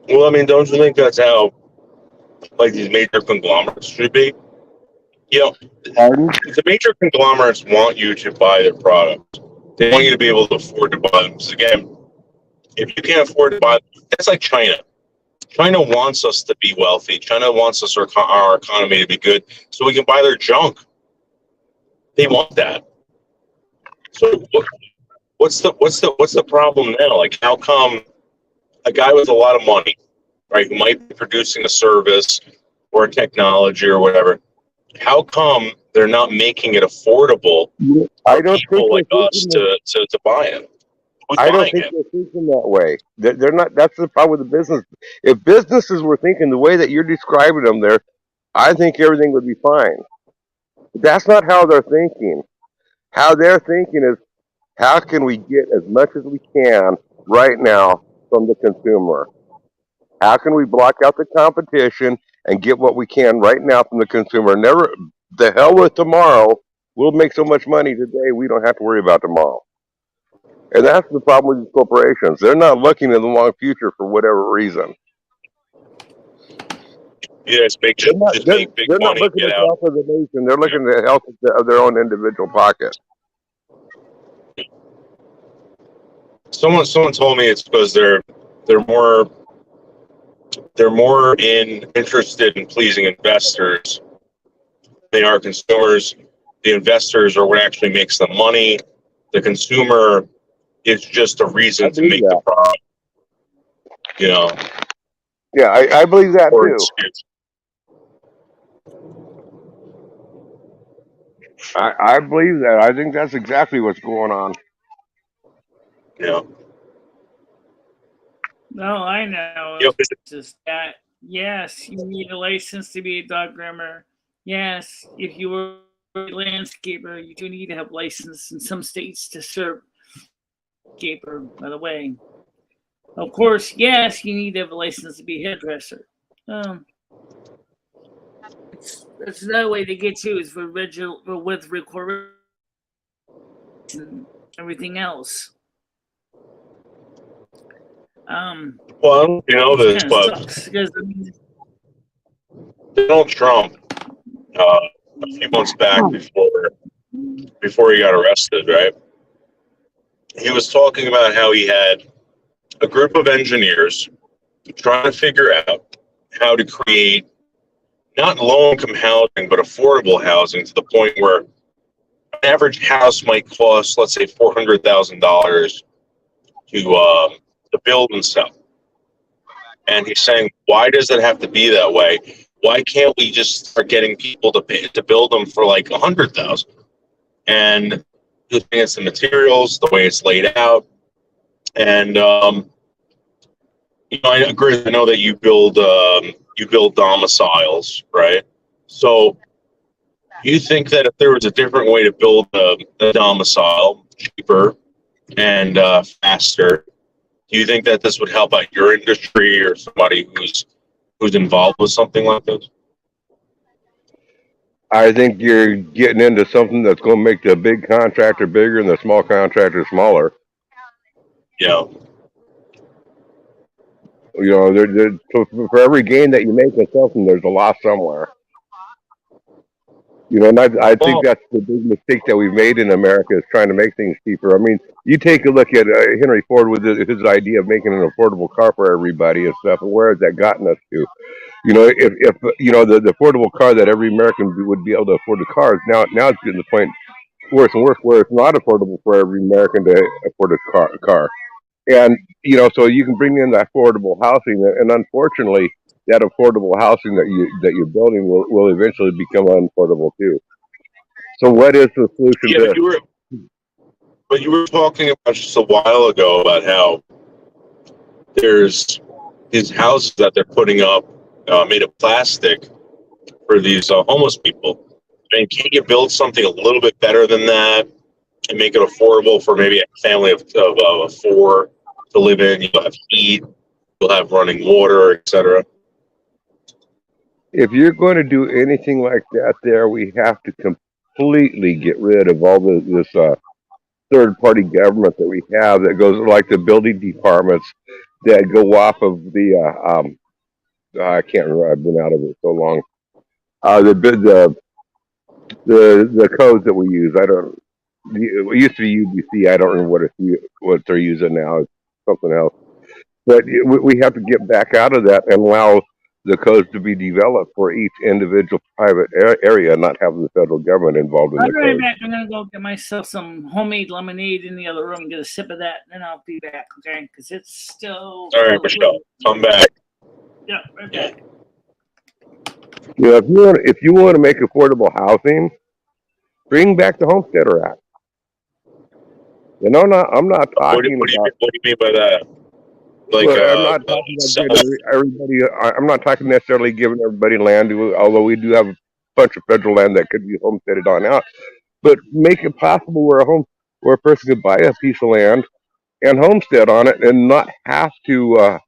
Well, I mean, don't you think that's how, like, these major conglomerates should be? Pardon? The major conglomerates want you to buy their product. They want you to be able to afford to buy them. Because again, if you can't afford to buy them, that's like China. China wants us to be wealthy. China wants us our economy to be good, so we can buy their junk. They want that. So what's the problem now? Like, how come a guy with a lot of money, right, who might be producing a service or a technology or whatever, how come they're not making it affordable for people like us to buy it? I don't think they're thinking that way. They're not. That's the problem with the business. If businesses were thinking the way that you're describing them there, I think everything would be fine. But that's not how they're thinking. How they're thinking is, how can we get as much as we can right now from the consumer? How can we block out the competition and get what we can right now from the consumer? Never, the hell with tomorrow. We'll make so much money today, we don't have to worry about tomorrow. And that's the problem with these corporations. They're not looking in the long future for whatever reason. Yeah, just make big money. They're not looking at the health of the nation. They're looking at the health of their own individual pocket. Someone told me it's because they're more interested in pleasing investors than they are consumers. The investors are what actually makes them money. The consumer is just a reason to make the product. Yeah, I believe that too. I believe that. I think that's exactly what's going on. Yeah. No, I know. It's just that, yes, you need a license to be a dog groomer. Yes, if you were a landscaper, you do need to have a license in some states to serve landscaper, by the way. Of course, yes, you need to have a license to be a hairdresser. That's another way to get you is with recording and everything else. Well, you know this, but Donald Trump, a few months back before he got arrested, right? He was talking about how he had a group of engineers trying to figure out how to create not low-income housing, but affordable housing to the point where an average house might cost, let's say, $400,000 to build and sell. And he's saying, why does it have to be that way? Why can't we just start getting people to build them for like $100,000? And he thinks it's the materials, the way it's laid out, and I agree. I know that you build domiciles, right? So, you think that if there was a different way to build a domicile, cheaper and faster, do you think that this would help out your industry or somebody who's involved with something like this? I think you're getting into something that's going to make the big contractor bigger and the small contractor smaller. Yeah. You know, so for every gain that you make in something, there's a loss somewhere. You know, and I think that's the big mistake that we've made in America is trying to make things cheaper. I mean, you take a look at Henry Ford with his idea of making an affordable car for everybody and stuff, and where has that gotten us to? You know, if you know the affordable car that every American would be able to afford the cars, now it's getting to the point worse and worse where it's not affordable for every American to afford a car. And you know, so you can bring in that affordable housing, and unfortunately, that affordable housing that you're building will eventually become unaffordable too. So, what is the solution Yeah, to? but you were talking about just a while ago about how there's these houses that they're putting up made of plastic for these homeless people. I mean, can't you build something a little bit better than that and make it affordable for maybe a family of 4 to live in? You'll have heat, you'll have running water, etc. If you're going to do anything like that, we have to completely get rid of all this third-party government that we have that goes like the building departments that go off of the I can't remember. I've been out of it so long. The codes that we use. I don't. It used to be UBC. I don't remember what they're using now. It's something else. But we have to get back out of that and allow the codes to be developed for each individual private area, not having the federal government involved in I'll the be right code. back. I'm gonna go get myself some homemade lemonade in the other room and get a sip of that, and then I'll be back, okay? Because it's still. All right, Michelle, come back. Yeah, right back. You know, if you want to make affordable housing, bring back the Homesteader Act. You know, I'm not talking What do about. you mean by that? Like, Well, I'm not talking about giving everybody. I'm not talking necessarily giving everybody land, although we do have a bunch of federal land that could be homesteaded on out. But make it possible where a person could buy a piece of land and homestead on it, and not have to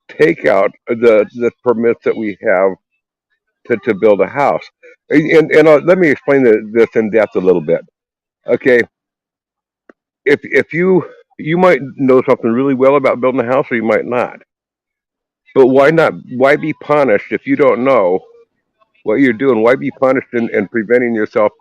take out the permits that we have to build a house. And let me explain this in depth a little bit. Okay, if you might know something really well about building a house, or you might not. But why not? Why be punished if you don't know what you're doing? Why be punished and preventing yourself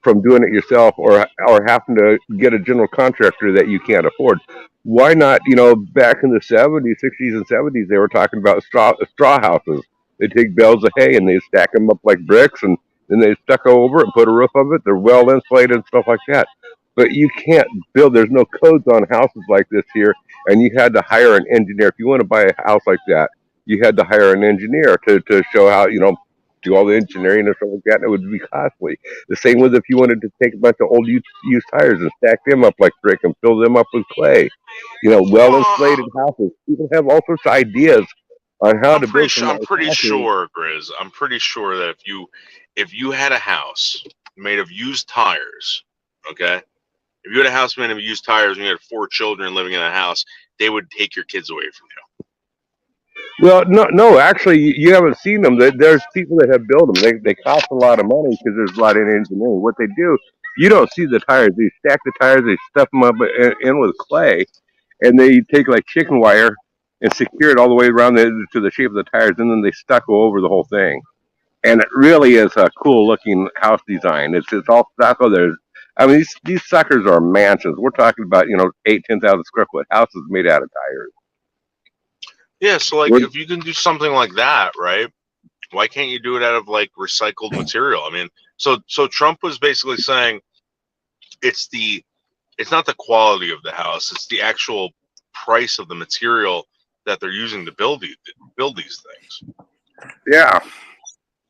from doing it yourself, or having to get a general contractor that you can't afford? Why not? You know, back in the 70s, 60s, and 70s, they were talking about straw houses. They take bales of hay and they stack them up like bricks, and then they stucco over it and put a roof of it. They're well insulated and stuff like that. But you can't build. There's no codes on houses like this here, and you had to hire an engineer. If you want to buy a house like that, you had to hire an engineer to show how, you know, do all the engineering and stuff like that, and it would be costly. The same with if you wanted to take a bunch of old used tires and stack them up like brick and fill them up with clay. You know, well insulated houses. People have all sorts of ideas on how to build some I'm nice pretty houses. sure, Grizz. I'm pretty sure that if you had a house made of used tires, okay, if you had a house made of used tires and you had 4 children living in a house, they would take your kids away from you. Well, no. Actually, you haven't seen them. There's people that have built them. They cost a lot of money because there's a lot of engineering. What they do, you don't see the tires. They stack the tires. They stuff them up in with clay, and they take like chicken wire and secure it all the way around to the shape of the tires, and then they stucco over the whole thing. And it really is a cool looking house design. It's all stucco. I mean, these suckers are mansions. We're talking about 8,000-10,000 square foot houses made out of tires. Yeah, so like if you can do something like that, right? Why can't you do it out of like recycled material? I mean, so Trump was basically saying it's not the quality of the house, it's the actual price of the material that they're using to build these things. Yeah.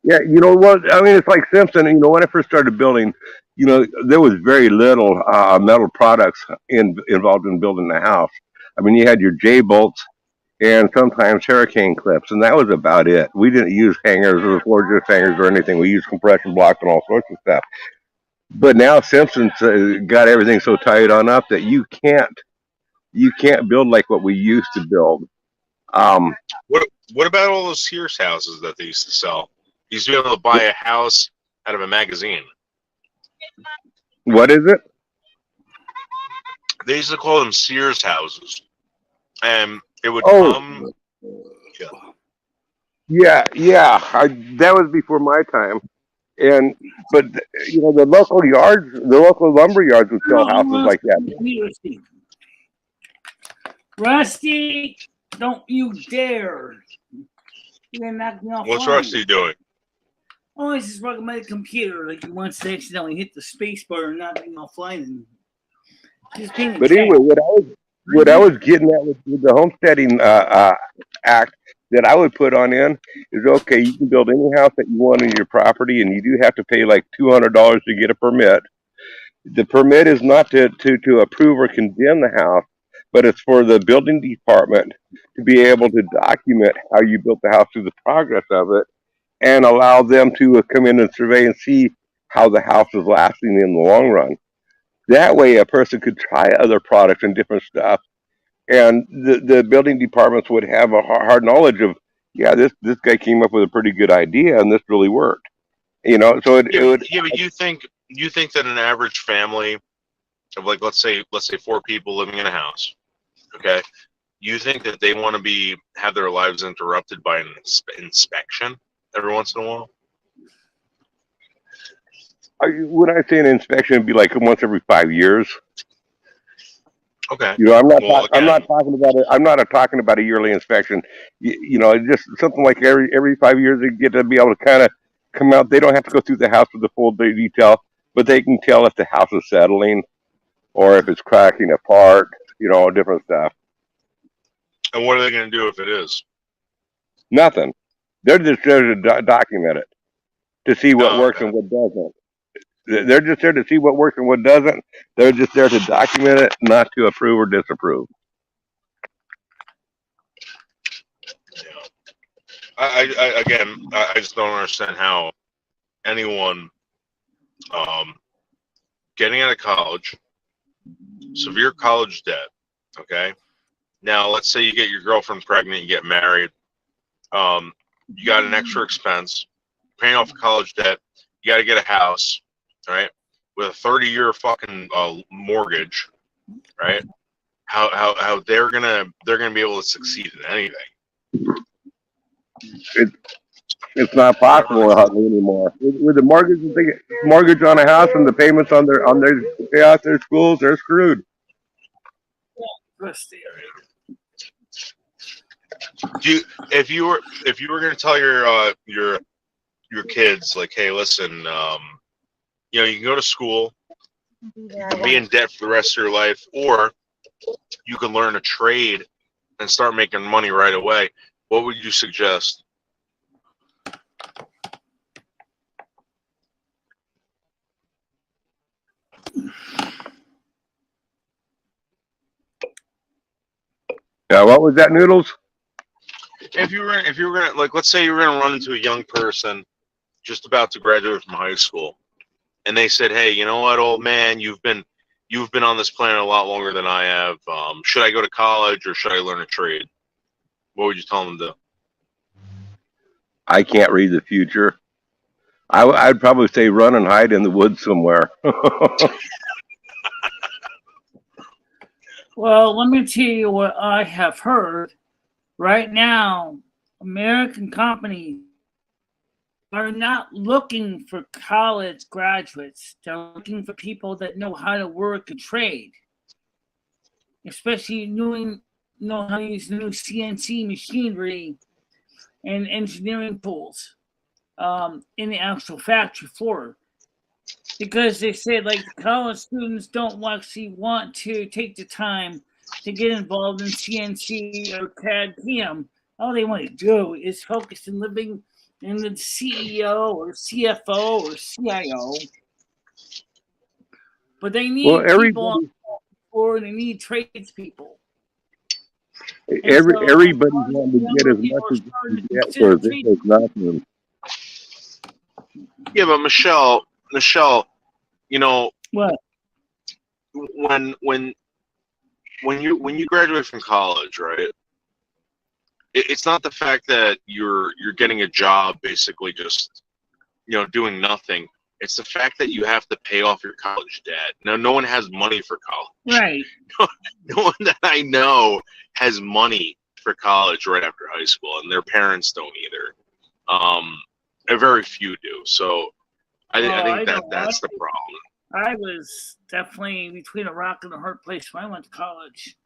You know what? I mean, it's like Simpson. You know, when I first started building, there was very little metal products involved in building the house. I mean, you had your J-bolts and sometimes hurricane clips, and that was about it. We didn't use hangers or floor joist hangers or anything. We used compression blocks and all sorts of stuff. But now Simpson's got everything so tied on up that you can't build like what we used to build. What about all those Sears houses that they used to sell? You used to be able to buy a house out of a magazine. What is it? They used to call them Sears houses, and it would Oh, come. yeah. That was before my time. But you know, the local lumber yards would sell houses like that. Rusty, don't you dare! You're gonna knock me offline. What's Rusty doing? Oh, he's just working my computer like he wants to accidentally hit the space bar and knock me offline. And just being a But cat. anyway, what I was getting at with the homesteading act that I would put on in is, okay, you can build any house that you want on your property, and you do have to pay like $200 to get a permit. The permit is not to approve or condemn the house, but it's for the building department to be able to document how you built the house through the progress of it, and allow them to come in and survey and see how the house is lasting in the long run. That way, a person could try other products and different stuff, and the building departments would have a hard knowledge of, yeah, this guy came up with a pretty good idea, and this really worked. You know, so it would. Yeah, but you think that an average family of, like, let's say 4 people living in a house, okay? You think that they want to have their lives interrupted by an inspection every once in a while? When I say an inspection, it'd be like once every 5 years. Okay. You know, I'm not Well, talking about a yearly inspection. You know, just something like every 5 years they get to be able to kind of come out. They don't have to go through the house with the full detail, but they can tell if the house is settling or if it's cracking apart. You know, different stuff. And what are they going to do if it is? Nothing. They're just there to document it, to see what works and what doesn't. They're just there to see what works and what doesn't. They're just there to document it, not to approve or disapprove. I just don't understand how anyone getting out of college, severe college debt, okay? Now, let's say you get your girlfriend pregnant, you get married, you got an extra expense, paying off college debt, you got to get a house, right? With a 30-year fucking mortgage, right? How they're gonna be able to succeed in anything? It's not possible hardly anymore. With the mortgage on a house and the payments on their pay out their schools, they're screwed. If you were going to tell your kids, like, hey, listen, you know, you can go to school, you can be in debt for the rest of your life, or you can learn a trade and start making money right away, what would you suggest? Yeah, what was that, Noodles? If you were gonna, like, let's say you were gonna run into a young person just about to graduate from high school, and they said, hey, you know what, old man, you've been on this planet a lot longer than I have. Should I go to college or should I learn a trade? What would you tell them to do? I can't read the future. I'd probably say run and hide in the woods somewhere. Well, let me tell you what I have heard. Right now, American companies are not looking for college graduates. They're looking for people that know how to work a trade, especially know how to use new CNC machinery and engineering tools in the actual factory floor. Because they said, like, college students don't actually want to take the time to get involved in CNC or CAD PM. All they want to do is focus on living in the CEO or CFO or CIO. But they need people on the floor, and they need tradespeople. Everybody's wanting to get as much as they can get for this is nothing. Yeah, but Michelle, you know, what? When you graduate from college, right? It's not the fact that you're getting a job, basically just doing nothing. It's the fact that you have to pay off your college debt. Now, no one has money for college. Right. No one that I know has money for college right after high school, and their parents don't either. Very few do. So I think that's the problem. I was definitely between a rock and a hard place when I went to college.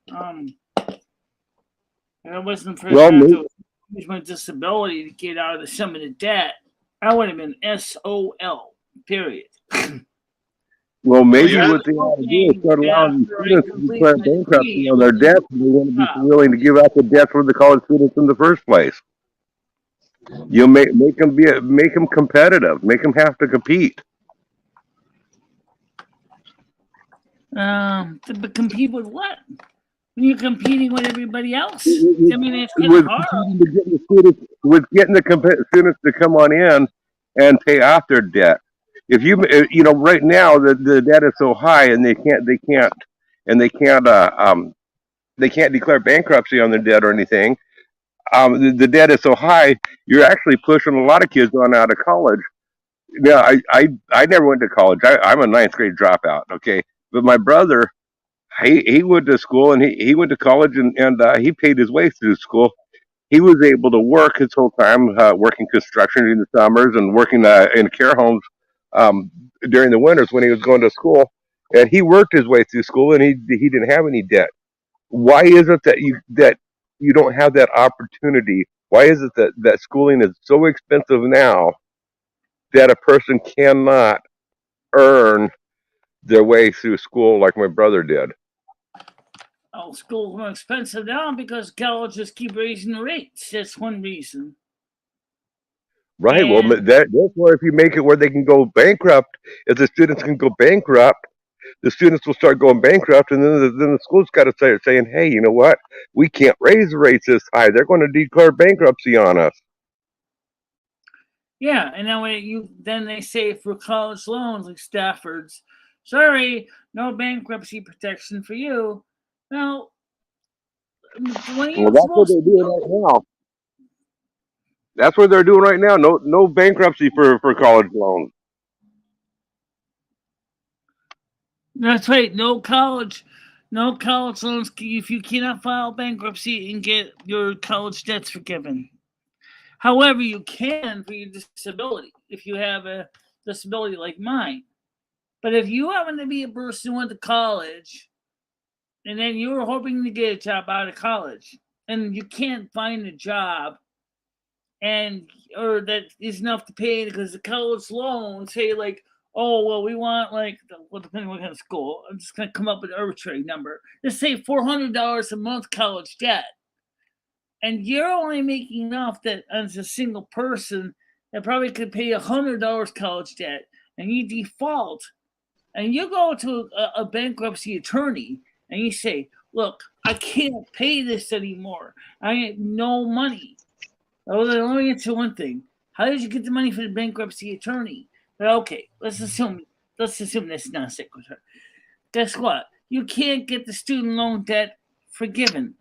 It wasn't for my disability to get out of some of the debt. I would have been SOL. Period. Well, maybe what they ought to do is start allowing students to declare bankruptcy on their debts, and they want to be willing to give out the debt for the college students in the first place. You make them competitive, make them have to compete. To compete with what? When you're competing with everybody else. I mean, it's kind of hard. With getting the students to come on in and pay off their debt. If right now the debt is so high and they can't declare bankruptcy on their debt or anything. The debt is so high, you're actually pushing a lot of kids on out of college. Now, I never went to college. I'm a 9th grade dropout. Okay, but my brother, he went to school and he went to college and he paid his way through school. He was able to work his whole time, working construction in the summers and working in care homes during the winters when he was going to school. And he worked his way through school and he didn't have any debt. Why is it that you don't have that opportunity? Why is it that schooling is so expensive now that a person cannot earn their way through school like my brother did? Oh, school's more expensive now because colleges keep raising the rates. That's one reason. Right. Well, therefore, if you make it where they can go bankrupt, if the students can go bankrupt, the students will start going bankrupt, and then the school's got to start saying, "Hey, you know what? We can't raise the rates this high. They're going to declare bankruptcy on us." Yeah, and then they say for college loans like Stafford's, sorry, no bankruptcy protection for you. Now, that's what they're doing right now. That's what they're doing right now. No bankruptcy for college loans. That's right. No college loans. If you cannot file bankruptcy and get your college debts forgiven. However, you can for your disability if you have a disability like mine. But if you happen to be a person who went to college and then you were hoping to get a job out of college and you can't find a job or that is enough to pay because the college loans say like, oh, well, we want depending on what kind of school, I'm just going to come up with an arbitrary number. Let's say $400 a month college debt. And you're only making enough that as a single person that probably could pay $100 college debt, and you default, and you go to a bankruptcy attorney, and you say, look, I can't pay this anymore. I have no money. Well, let me answer one thing. How did you get the money for the bankruptcy attorney? But okay, let's assume that's not secretary. Guess what? You can't get the student loan debt forgiven.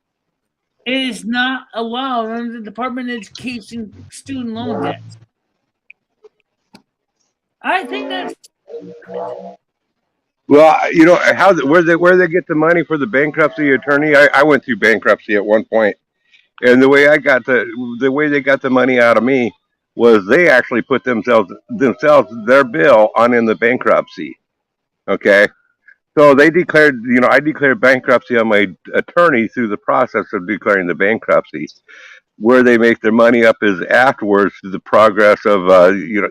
It is not allowed under the Department of Education student loan debts. I think that's. Well, where they get the money for the bankruptcy attorney? I went through bankruptcy at one point, and the way they got the money out of me was they actually put their bill on in the bankruptcy. Okay. So they declared, I declared bankruptcy on my attorney through the process of declaring the bankruptcy. Where they make their money up is afterwards through the progress of, you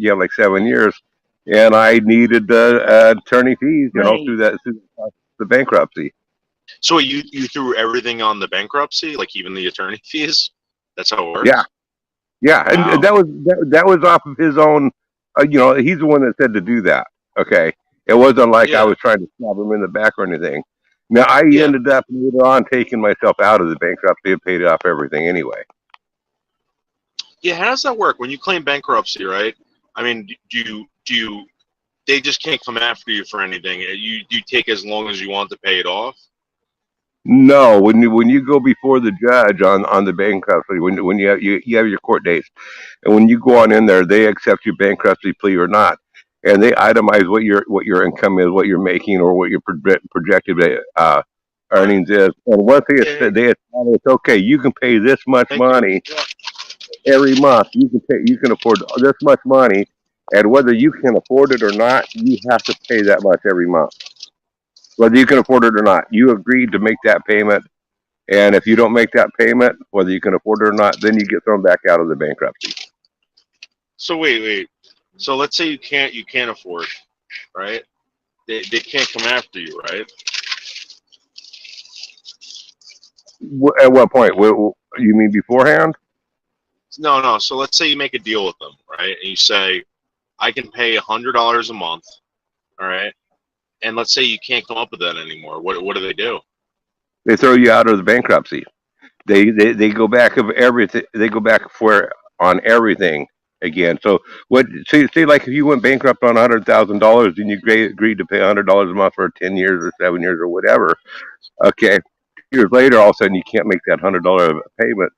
have like 7 years. And I needed the attorney fees, through the bankruptcy. So you threw everything on the bankruptcy, like even the attorney fees? That's how it works? Yeah. Yeah. Wow. And that was off of his own, he's the one that said to do that. Okay. It wasn't like I was trying to stab him in the back or anything. Now, I ended up later on taking myself out of the bankruptcy and paid off everything anyway. Yeah, how does that work? When you claim bankruptcy, right? I mean, do you they just can't come after you for anything. You take as long as you want to pay it off? No, when you go before the judge on the bankruptcy, when you have your court dates, and when you go on in there, they accept your bankruptcy plea or not, and they itemize what your income is, what you're making, or what your projected earnings is. And once they establish, okay, you can pay this much money every month. You can afford this much money, and whether you can afford it or not, you have to pay that much every month. Whether you can afford it or not, you agreed to make that payment. And if you don't make that payment, whether you can afford it or not, then you get thrown back out of the bankruptcy. So wait. So let's say you can't afford, right? They can't come after you, right? At what point? You mean beforehand? No. So let's say you make a deal with them, right? And you say, I can pay $100 a month, all right? And let's say you can't come up with that anymore. What do they do? They throw you out of the bankruptcy. They go back of everything. They go back on everything again. So say like if you went bankrupt on $100,000 and you agreed to pay $100 a month for 10 years or 7 years or whatever. Okay, years later, all of a sudden you can't make that $100 payment.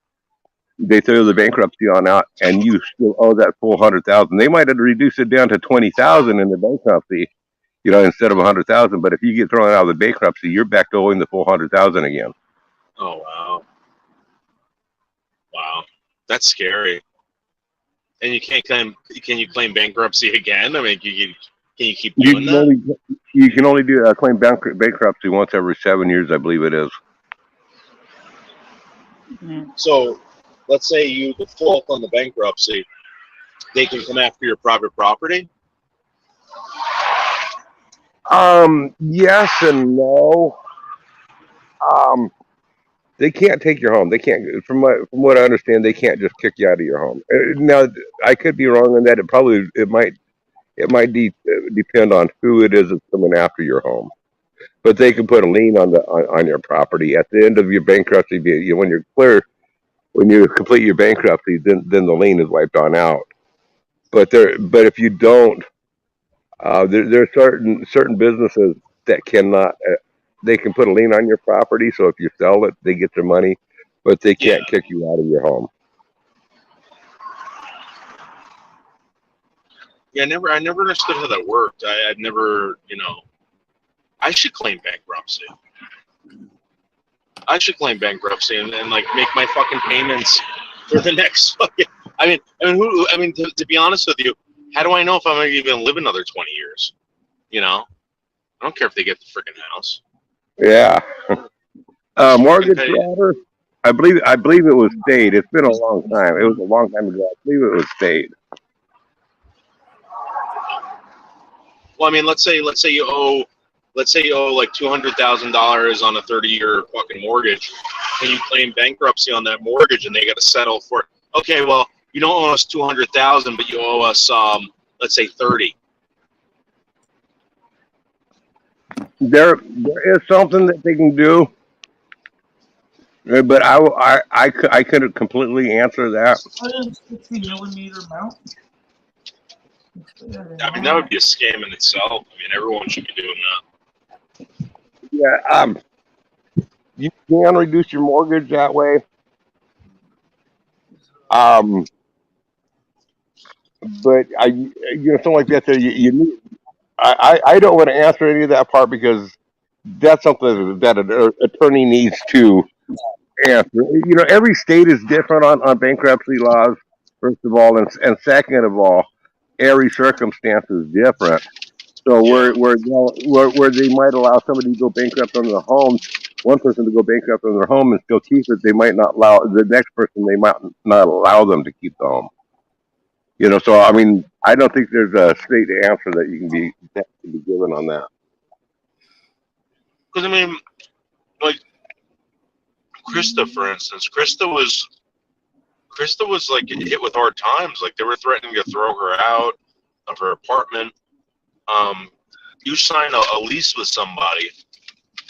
They throw the bankruptcy on out, and you still owe that full $100,000. They might have reduced it down to $20,000 in the bankruptcy, instead of $100,000. But if you get thrown out of the bankruptcy, you're back to owing the full $100,000 again. Oh wow, that's scary. And you can't claim? Can you claim bankruptcy again? I mean, can you keep doing that? You can only do claim bankruptcy once every 7 years, I believe it is. So, let's say you default on the bankruptcy, they can come after your private property. Yes and no. They can't take your home. They can't, from what I understand, they can't just kick you out of your home. Now, I could be wrong on that. It might depend on who it is that's coming after your home. But they can put a lien on your property at the end of your bankruptcy. When you're clear, when you complete your bankruptcy, then the lien is wiped on out. But if you don't, there are certain businesses that cannot. They can put a lien on your property, so if you sell it, they get their money, but they can't kick you out of your home. Yeah, I never understood how that worked. I'd never, I should claim bankruptcy. And like make my fucking payments for the next fucking. To be honest with you, how do I know if I'm even gonna live another 20 years? I don't care if they get the freaking house. Yeah. Mortgage fraud. I believe it was stayed. It's been a long time. It was a long time ago. I believe it was stayed. Well, let's say you owe like $200,000 on a 30-year fucking mortgage, and you claim bankruptcy on that mortgage, and they got to settle for it. Okay, well, you don't owe us $200,000, but you owe us let's say 30. There is something that they can do, but I couldn't completely answer that. 60mm mount. That would be a scam in itself. Everyone should be doing that. Yeah, you can reduce your mortgage that way. But something like that. You need. I don't want to answer any of that part because that's something that an attorney needs to answer. Every state is different on bankruptcy laws, first of all, and second of all, every circumstance is different. So where they might allow somebody to go bankrupt on their home, one person to go bankrupt on their home and still keep it, they might not allow the next person. They might not allow them to keep the home. So I don't think there's a straight answer that can be given on that. Because like Krista, for instance, Krista was like hit with hard times. Like they were threatening to throw her out of her apartment. You sign a lease with somebody.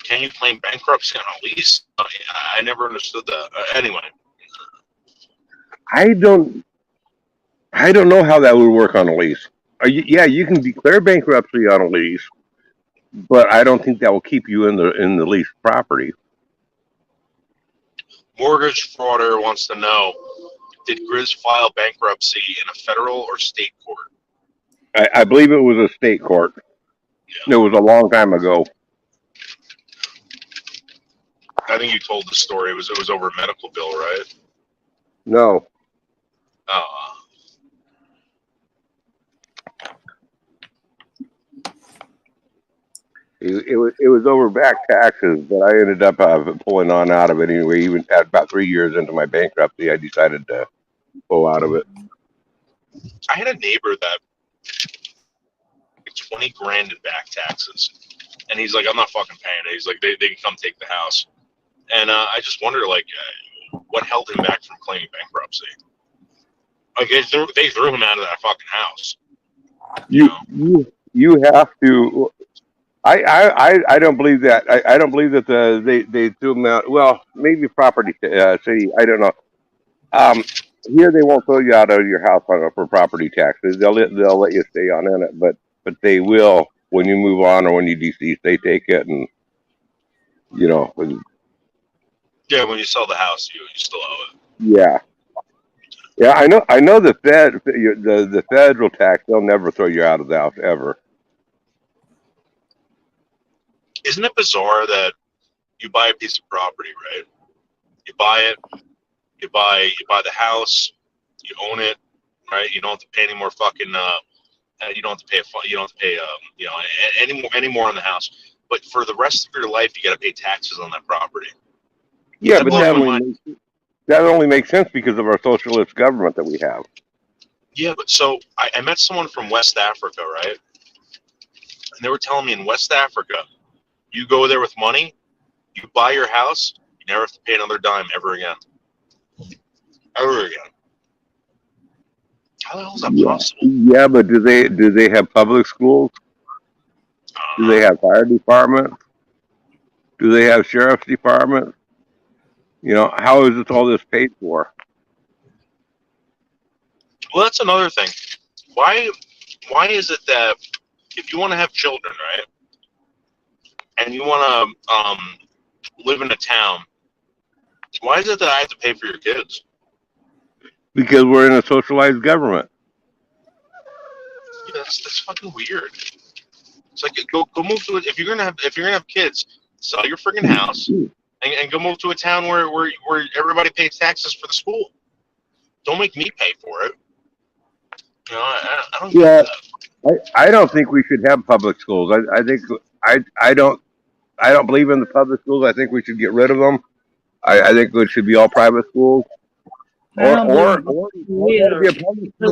Can you claim bankruptcy on a lease? I never understood that. Anyway, I don't know how that would work on a lease. You can declare bankruptcy on a lease, but I don't think that will keep you in the leased property. Mortgage frauder wants to know: did Grizz file bankruptcy in a federal or state court? I believe it was a state court. It was a long time ago. I think you told the story. It was over a medical bill, right? No. It was over back taxes, but I ended up pulling on out of it anyway. Even at about 3 years into my bankruptcy, I decided to pull out of it. I had a neighbor that 20 grand in back taxes, and he's like, "I'm not fucking paying it." He's like, "They can come take the house," and I just wonder, like, what held him back from claiming bankruptcy? Like they threw him out of that fucking house. You have to. I don't believe that. I don't believe that they threw them out. Well, maybe property city. I don't know. Here they won't throw you out of your house for property taxes. They'll let you stay on in it, but they will when you move on or when you decease. They take it and Yeah, when you sell the house, you still owe it. yeah. I know the the federal tax. They'll never throw you out of the house ever. Isn't it bizarre that you buy a piece of property, right? You buy it, you buy the house, you own it, right? You don't have to pay any more fucking. You don't have to pay any more on the house. But for the rest of your life, you got to pay taxes on that property. Yeah, but that only makes sense because of our socialist government that we have. Yeah, but so I met someone from West Africa, right? And they were telling me in West Africa, you go there with money, you buy your house, you never have to pay another dime ever again. Ever again. How the hell is that possible? Yeah, but do they have public schools? Do they have fire departments? Do they have sheriff's departments? How is all this paid for? Well, that's another thing. Why is it that if you want to have children, right, and you want to live in a town, why is it that I have to pay for your kids? Because we're in a socialized government. Yeah, that's fucking weird. It's like go move to it if you're gonna have kids, sell your friggin' house and go move to a town where everybody pays taxes for the school. Don't make me pay for it. I don't get that. I don't think we should have public schools. I don't believe in the public schools. I think we should get rid of them. I think it should be all private schools. Because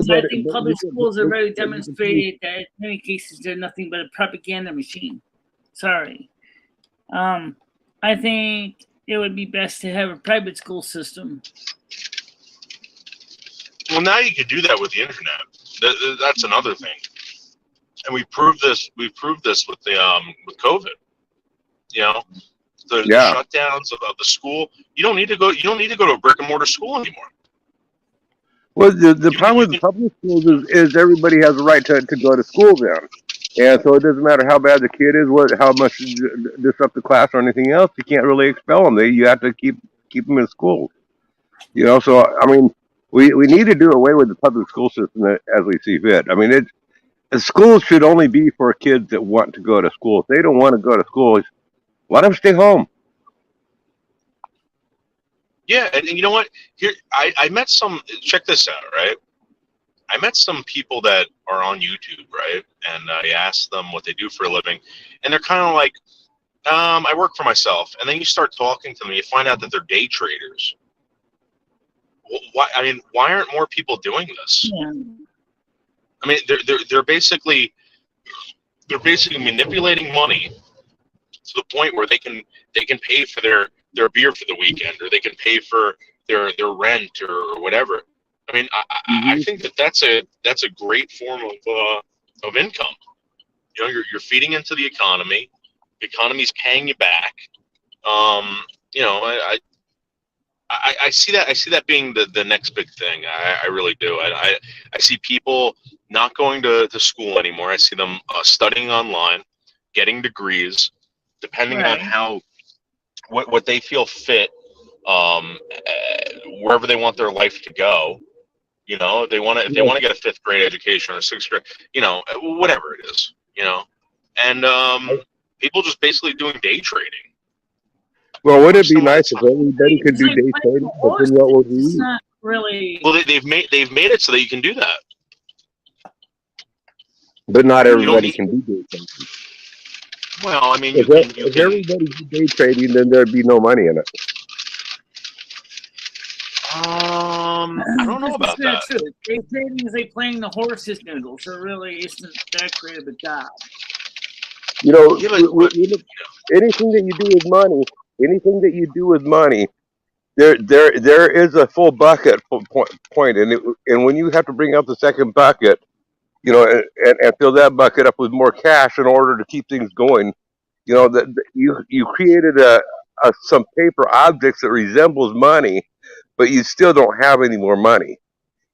I think public schools are very demonstrated that in many cases they're nothing but a propaganda machine. Sorry. I think it would be best to have a private school system. Well, now you could do that with the internet. That's another thing, and we proved this. We proved this with the with COVID. The shutdowns of the school. You don't need to go to a brick and mortar school anymore. Well, the problem with public schools is everybody has a right to go to school then. And so it doesn't matter how bad the kid is, how much disrupt the class or anything else, you can't really expel them. You have to keep them in school. So, I mean, we need to do away with the public school system as we see fit. I mean, schools should only be for kids that want to go to school. If they don't want to go to school, let them stay home. Yeah, and you know what? Here, I met some. Check this out, right? I met some people that are on YouTube, right? And I asked them what they do for a living, and they're kind of like, "I work for myself." And then you start talking to them, you find out that they're day traders. Why? I mean, why aren't more people doing this? Yeah. I mean, they're basically manipulating money to the point where they can pay for their beer for the weekend, or they can pay for their rent or whatever. I mean, I think that's a great form of income. You're feeding into the economy. The economy's paying you back. I see that being the next big thing. I really do. I see people not going to school anymore. I see them studying online, getting degrees, depending on what they feel fit wherever they want their life to go. You know, if they want to get a 5th grade education or a 6th grade, you know, whatever it is, you know, and people just basically doing day trading. Well, would it be nice if everybody could do day trading? But then what would we It's eat? not really. Well, they've made it so that you can do that. But not You don't everybody need. can do day trading. Well, I mean, If everybody did day trading, then there'd be no money in it. I don't know about that. True. Day trading is like playing the horse's noodle, so really isn't that great of a job. You know, anything that you do with money, there is a full bucket point, and when you have to bring up the second bucket, you know, and fill that bucket up with more cash in order to keep things going, you know, that you created some paper objects that resembles money, but you still don't have any more money.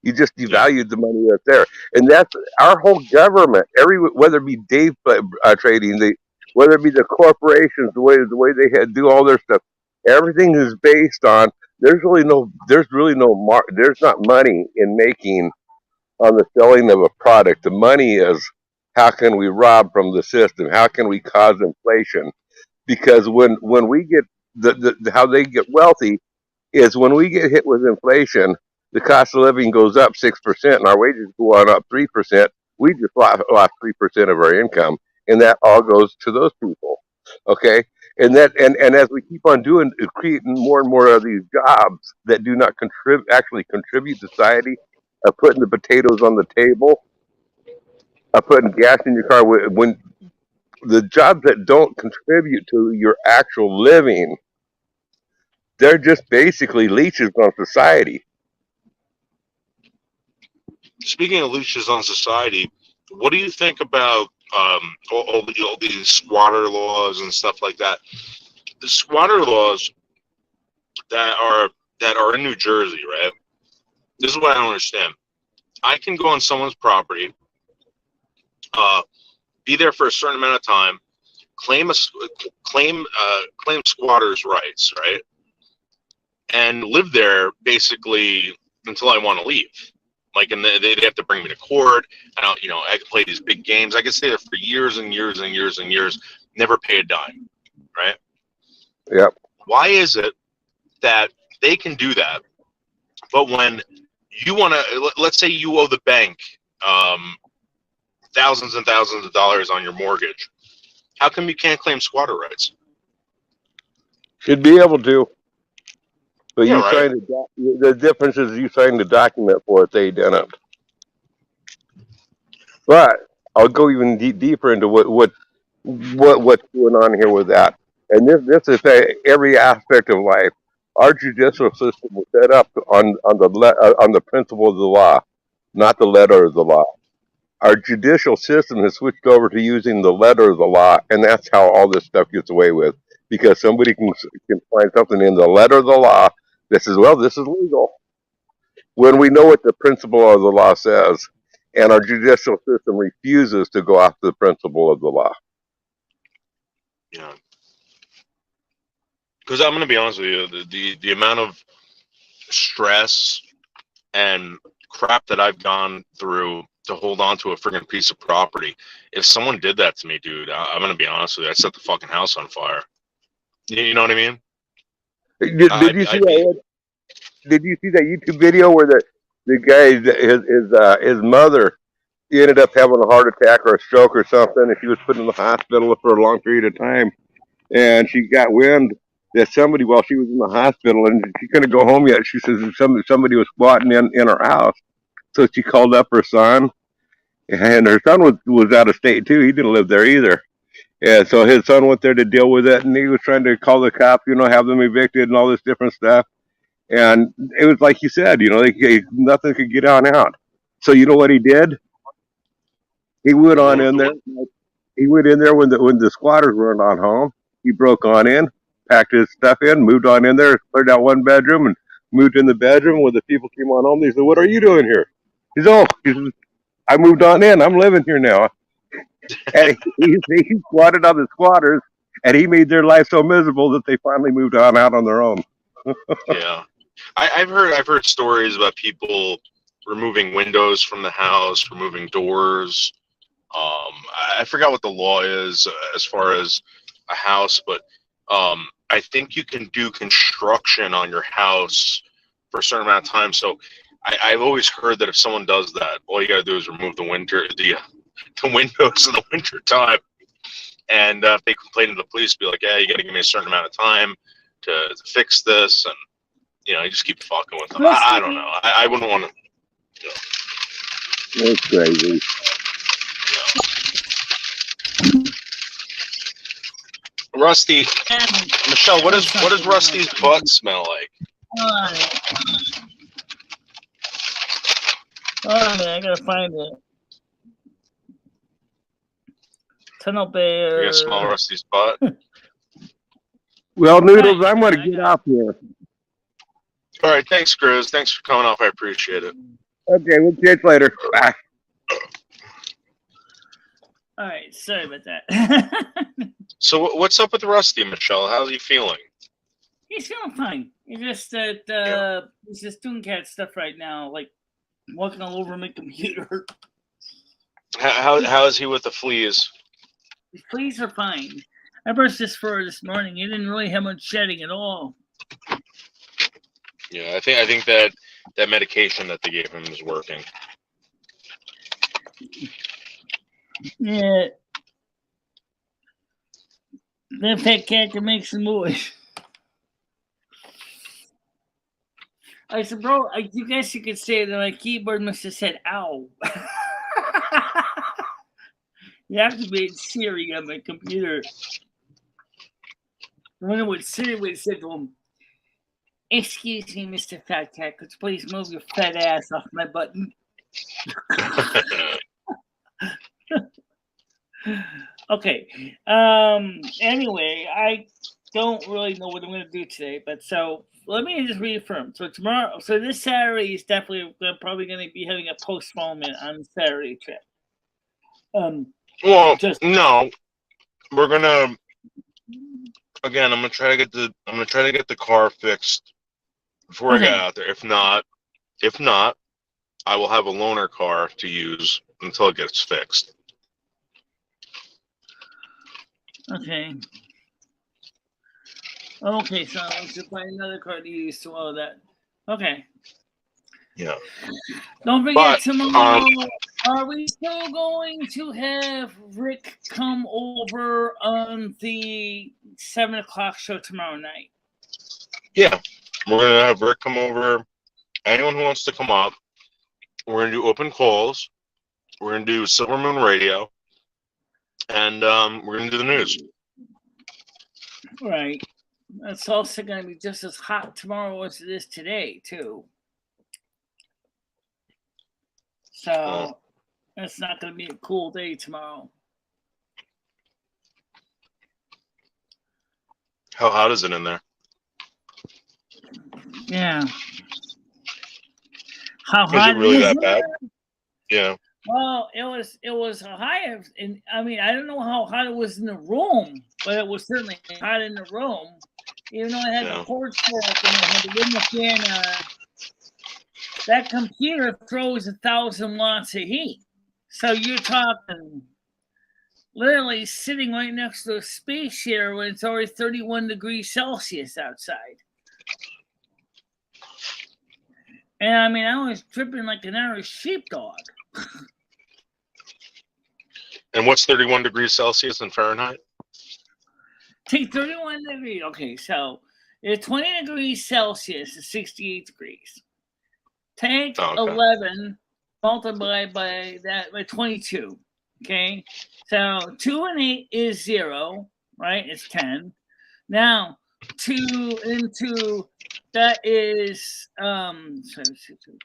You just devalued the money that's there, and that's our whole government. Whether it be day trading, whether it be the corporations, the way they do all their stuff, everything is based on. There's not money in making on the selling of a product. The money is how can we rob from the system? How can we cause inflation? Because when we get how they get wealthy is when we get hit with inflation, the cost of living goes up 6% and our wages go on up 3%. We just lost 3% of our income, and that all goes to those people. Okay, and as we keep on creating more and more of these jobs that do not actually contribute to society, putting the potatoes on the table, putting gas in your car, when the jobs that don't contribute to your actual living, they're just basically leeches on society. Speaking of leeches on society, what do you think about all these squatter laws and stuff like that? The squatter laws that are in New Jersey, right? This is what I don't understand. I can go on someone's property, be there for a certain amount of time, claim squatters' rights, right, and live there basically until I want to leave. Like, and they have to bring me to court. I can play these big games. I can stay there for years and years and years and years, never pay a dime, right? Yep. Why is it that they can do that, but when you want to, let's say you owe the bank thousands and thousands of dollars on your mortgage, how come you can't claim squatter rights? Should be able to. But Yeah, you right. signed the difference is you signed the document for it, they didn't. But I'll go even deeper into what's going on here with that. And this is every aspect of life. Our judicial system was set up on the principle of the law, not the letter of the law. Our judicial system has switched over to using the letter of the law, and that's how all this stuff gets away with. Because somebody can find something in the letter of the law that says, well, this is legal, when we know what the principle of the law says, and our judicial system refuses to go off the principle of the law. Yeah. Because I'm going to be honest with you, the amount of stress and crap that I've gone through to hold on to a friggin' piece of property, if someone did that to me, dude, I'm going to be honest with you, I'd set the fucking house on fire. You know what I mean? Did you see that YouTube video where the guy, his mother, ended up having a heart attack or a stroke or something, and she was put in the hospital for a long period of time, and she got wind that somebody, while she was in the hospital, and she couldn't go home yet, she says somebody was squatting in her house, so she called up her son, and her son was out of state too. He didn't live there either. And so his son went there to deal with it, and he was trying to call the cops, have them evicted and all this different stuff. And it was like you said, nothing could get on out. So you know what he did? He went on in there. He went in there when the squatters were not home. He broke on in, packed his stuff in, moved on in there, cleared out one bedroom, and moved in the bedroom. When the people came on home, they said, "What are you doing here?" He said, "I moved on in. I'm living here now." And he squatted on the squatters, and he made their life so miserable that they finally moved on out on their own. Yeah, I've heard stories about people removing windows from the house, removing doors. I forgot what the law is as far as a house, but I think you can do construction on your house for a certain amount of time. So I've always heard that if someone does that, all you got to do is remove the windows in the winter time. And if they complain to the police, be like, "Yeah, you got to give me a certain amount of time to fix this," and you just keep fucking with them. I don't know. I wouldn't want to. That's crazy. Rusty, Michelle, what does Rusty's butt smell like? Oh man, I gotta find it. Tunnel Bear. You gonna smell Rusty's butt? Well, Noodles, I'm going to get off here. All right, thanks, Grizz. Thanks for coming off. I appreciate it. Okay, we'll catch you later. Bye. All right, sorry about that. So what's up with Rusty, Michelle? How's he feeling? He's feeling fine. It's just that he's just doing cat stuff right now, like walking all over my computer. How is he with the fleas? The fleas are fine. I brushed his fur this morning. He didn't really have much shedding at all. Yeah, I think that medication that they gave him is working. Yeah. That fat cat can make some noise. I suppose, you guess you could say that my keyboard must have said, "Ow." You have to be Siri on my computer. I wonder what Siri would have said to him. "Excuse me, Mr. Fat Cat, could you please move your fat ass off my button?" Okay. Anyway, I don't really know what I'm going to do today, but so let me just reaffirm. So tomorrow, so this Saturday is definitely probably going to be having a postponement on the Saturday trip. Well, no, we're gonna. Again, I'm gonna try to get the car fixed before I get out there. If not, I will have a loaner car to use until it gets fixed. Okay. Okay, so I should find another car to use to all of that. Okay. Yeah. Don't forget tomorrow. Are we still going to have Rick come over on the 7:00 show tomorrow night? Yeah, we're gonna have Rick come over. Anyone who wants to come up, we're gonna do open calls. We're gonna do Silver Moon Radio, and we're gonna do the news. Right. It's also gonna be just as hot tomorrow as it is today, too. So it's not gonna be a cool day tomorrow. How hot is it in there? Yeah. How Is hot it really is that it? bad? Yeah. Well, it was a high of, and I mean, I don't know how hot it was in the room, but it was certainly hot in the room. Even though I had the porch door open and I had the window fan on, that computer throws 1,000 watts of heat. So you're talking literally sitting right next to a space heater when it's already 31 degrees Celsius outside. And I mean, I was dripping like an Irish sheepdog. And what's 31 degrees Celsius in Fahrenheit? Take 31 degrees. Okay, so it's 20 degrees Celsius is 68 degrees. Take 11, multiply by that by 22. Okay, so 2 and 8 is 0, right? It's 10. Now 2 into that is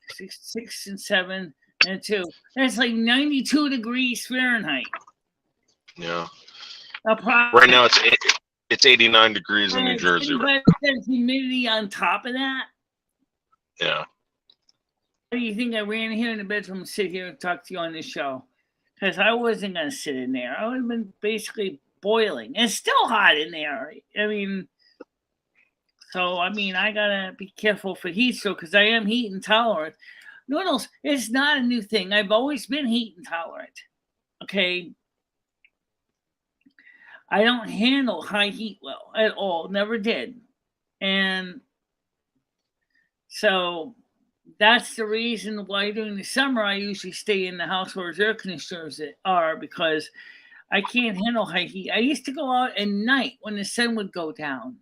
6 and 7 and 2. That's like 92 degrees Fahrenheit. Yeah. Right now it's 89 degrees in New Jersey. Humidity on top of that. Yeah. How do you think I ran here in the bedroom and sit here and talk to you on this show? Because I wasn't going to sit in there. I would have been basically boiling. It's still hot in there. I mean, So, I mean, I gotta be careful for heat stroke because I am heat intolerant. Noodles, it's not a new thing. I've always been heat intolerant. Okay. I don't handle high heat well at all. Never did. And so that's the reason why during the summer I usually stay in the house where air conditioners are, because I can't handle high heat. I used to go out at night when the sun would go down.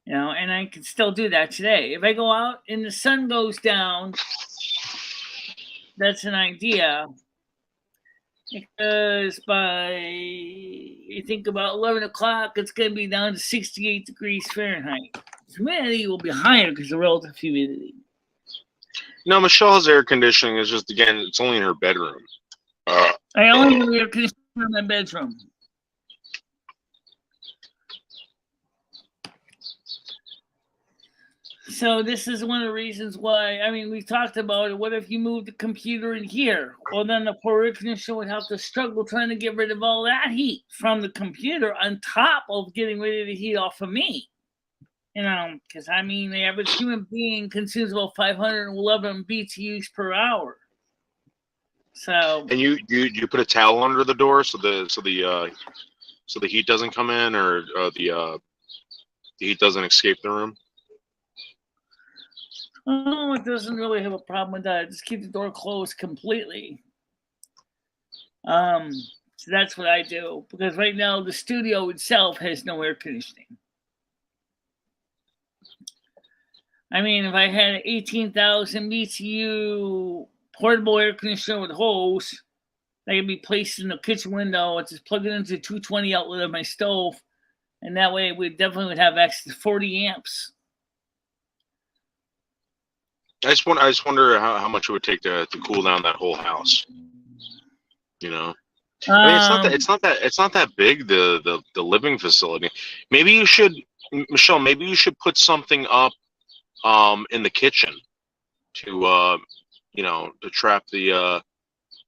You know, and I can still do that today. If I go out and the sun goes down, that's an idea. Because by, you think about 11 o'clock, it's going to be down to 68 degrees Fahrenheit. Humidity will be higher because of relative humidity. No, Michelle's air conditioning is just, again, it's only in her bedroom. I only have air conditioning in my bedroom. So this is one of the reasons why, I mean, we talked about it. What if you move the computer in here? Well, then the poor air conditioner would have to struggle trying to get rid of all that heat from the computer on top of getting rid of the heat off of me. You know, because, I mean, the average human being consumes about 511 BTUs per hour. So. And you put a towel under the door so the heat doesn't come in, or the heat doesn't escape the room. Oh, it doesn't really have a problem with that. Just keep the door closed completely. So that's what I do, because right now the studio itself has no air conditioning. I mean, if I had an 18,000 BTU portable air conditioner with hose that could be placed in the kitchen window, I just plug it into the 220 outlet of my stove, and that way we definitely would have access to 40 amps. I just wonder how much it would take to cool down that whole house. You know, I mean, it's not that big, the living facility. Maybe you should, Michelle. Maybe you should put something up in the kitchen to you know, to trap the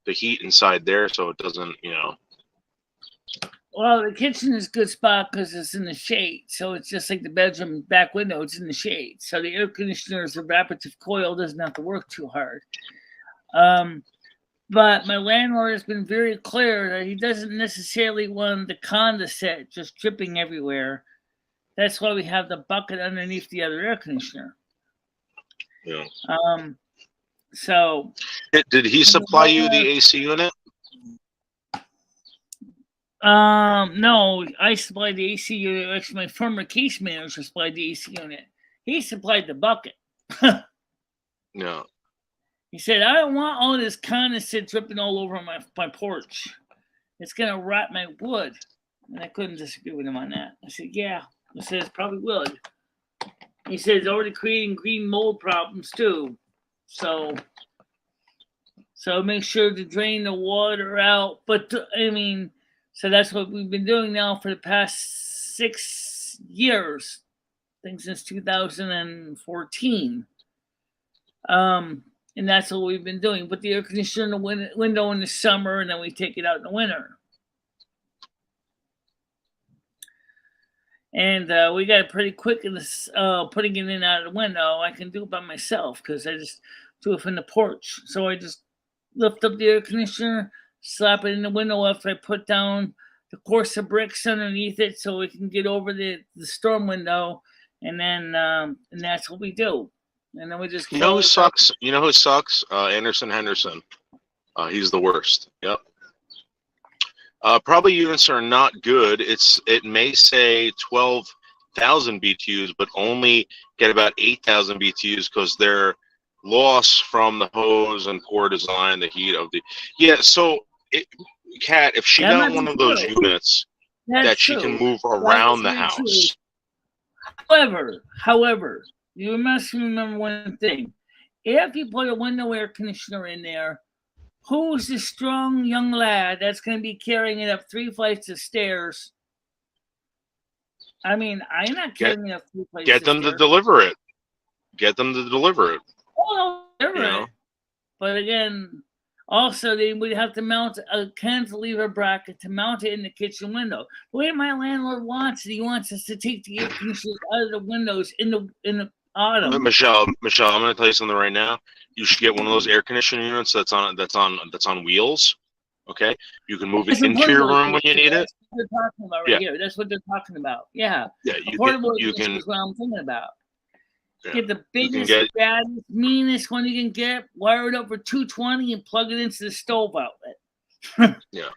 heat inside there, so it doesn't, you know. Well, the kitchen is a good spot because it's in the shade. So it's just like the bedroom back window. It's in the shade. So the air conditioner's evaporative coil doesn't have to work too hard. But my landlord has been very clear that he doesn't necessarily want the condensate just dripping everywhere. That's why we have the bucket underneath the other air conditioner. Yeah. So. Did he supply you the AC unit? No, I supplied the AC unit. Actually, my former case manager supplied the AC unit. He supplied the bucket. No. He said, I don't want all this condensate dripping all over my porch. It's going to rot my wood. And I couldn't disagree with him on that. I said, yeah. I said, it probably would. He said, it's already creating green mold problems too. So make sure to drain the water out. But, I mean, so that's what we've been doing now for the past 6 years. I think since 2014. And that's what we've been doing. Put the air conditioner in the window in the summer, and then we take it out in the winter. And we got it pretty quick in this, putting it in and out of the window. I can do it by myself because I just do it from the porch. So I just lift up the air conditioner, slap it in the window after I put down the course of bricks underneath it so we can get over the storm window. And then and that's what we do. And then we just. You know who sucks? You know who sucks? Anderson Henderson. He's the worst. Yep. Probably units are not good. It may say 12,000 BTUs, but only get about 8,000 BTUs because they're loss from the hose and poor design, the heat of the. Yeah. So, Kat, if she got one of those units that she can move around the house. However, you must remember one thing. If you put a window air conditioner in there, who's the strong young lad that's going to be carrying it up 3 flights of stairs? I mean, I'm not carrying it up 3 flights of stairs. Get them to deliver it. Get them to deliver it. Oh, no, deliver it. But again, Also, they would have to mount a cantilever bracket to mount it in the kitchen window. The way my landlord wants it, he wants us to take the air conditioners out of the windows in the autumn. Michelle, I'm going to tell you something right now. You should get one of those air conditioning units that's on wheels. Okay, you can move it into your room when you need it. That's what they're talking about right here. That's what they're talking about. Yeah. Yeah, Portable you can. is what I'm thinking about. Yeah, Get the you can biggest, baddest, meanest one you can get, wire it up for 220 and plug it into the stove outlet. Yeah.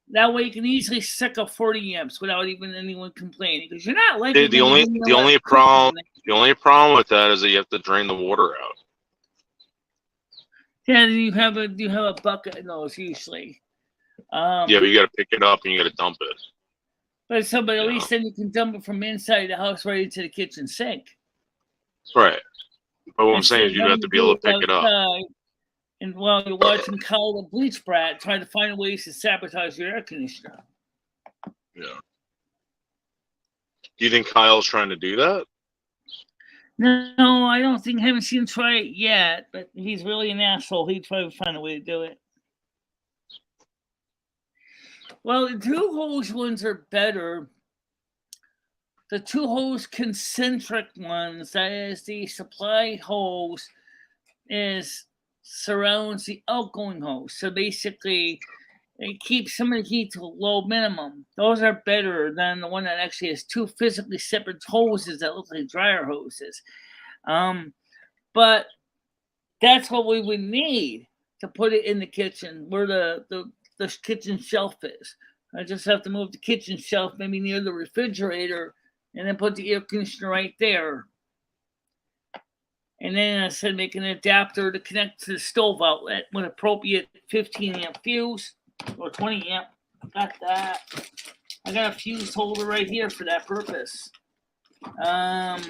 That way you can easily suck up 40 amps without even anyone complaining. Because you're not like The only problem with that is that you have to drain the water out. Yeah, then you have a bucket of those usually. Yeah, but you got to pick it up and you got to dump it. But at least then you can dump it from inside the house right into the kitchen sink. Right. But what I'm saying is you have to be able to pick it up. And while you're watching Kyle the Bleach Brat trying to find ways to sabotage your air conditioner. Yeah. Do you think Kyle's trying to do that? No, I don't think. I haven't seen him try it yet, but he's really an asshole. He'd try to find a way to do it. Well, the two hose ones are better. The two hose concentric ones, that is, the supply hose surrounds the outgoing hose. So basically, it keeps some of the heat to a low minimum. Those are better than the one that actually has two physically separate hoses that look like dryer hoses. But that's what we would need to put it in the kitchen where the kitchen shelf is. I just have to move the kitchen shelf maybe near the refrigerator and then put the air conditioner right there. And then I said make an adapter to connect to the stove outlet with appropriate 15 amp fuse or 20 amp. I got that. I got a fuse holder right here for that purpose. No,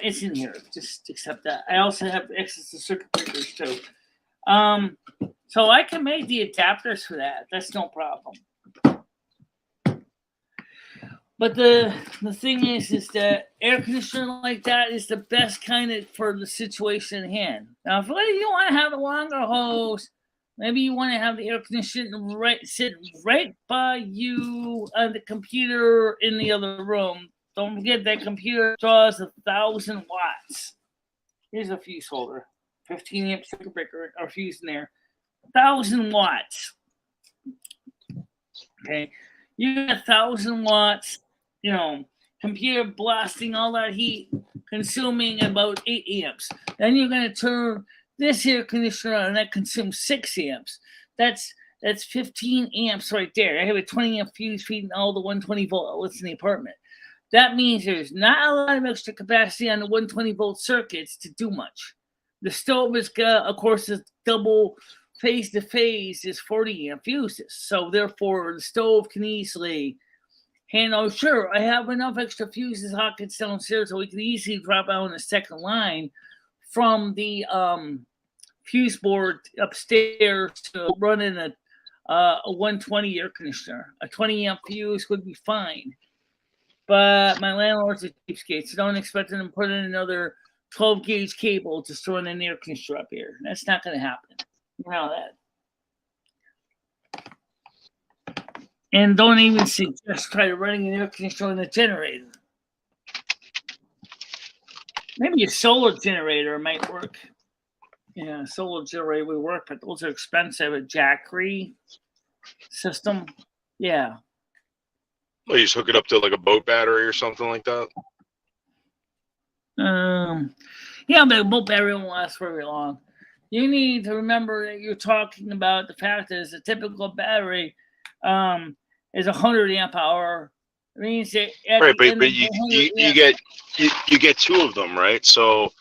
it's in here. Just accept that. I also have access to circuit breakers too. So I can make the adapters for that. That's no problem. But the thing is that air conditioner like that is the best kind of for the situation at hand. Now, if you want to have a longer hose, maybe you want to have the air conditioner sit right by you on the computer in the other room. Don't forget that computer draws 1,000 watts. Here's a fuse holder, 15 amp circuit breaker or fuse in there, 1,000 watts. Okay, you got 1,000 watts. You know, computer blasting all that heat, consuming about 8 amps. Then you're going to turn this air conditioner on, and that consumes 6 amps. That's 15 amps right there. I have a 20 amp fuse feeding all the 120 volt outlets in the apartment. That means there's not a lot of extra capacity on the 120 volt circuits to do much. The stove is, of course, is double phase to phase is 40 amp fuses. So therefore, the stove can easily handle. Sure, I have enough extra fuses sockets downstairs so we can easily drop out on the second line from the fuse board upstairs to run in a 120 air conditioner. A 20 amp fuse would be fine. But my landlord's a cheapskate, so don't expect them to put in another 12 gauge cable just to run an air conditioner up here. That's not going to happen. You know that. And don't even suggest try running an air conditioner on a generator. Maybe a solar generator might work. Yeah, solar generator would work, but those are expensive. A Jackery system. Yeah. Well, you just hook it up to like a boat battery or something like that. Yeah, but a boat battery won't last very long. You need to remember that you're talking about the fact that a typical battery is 100 amp hour. It means that right, but you get two of them, right? So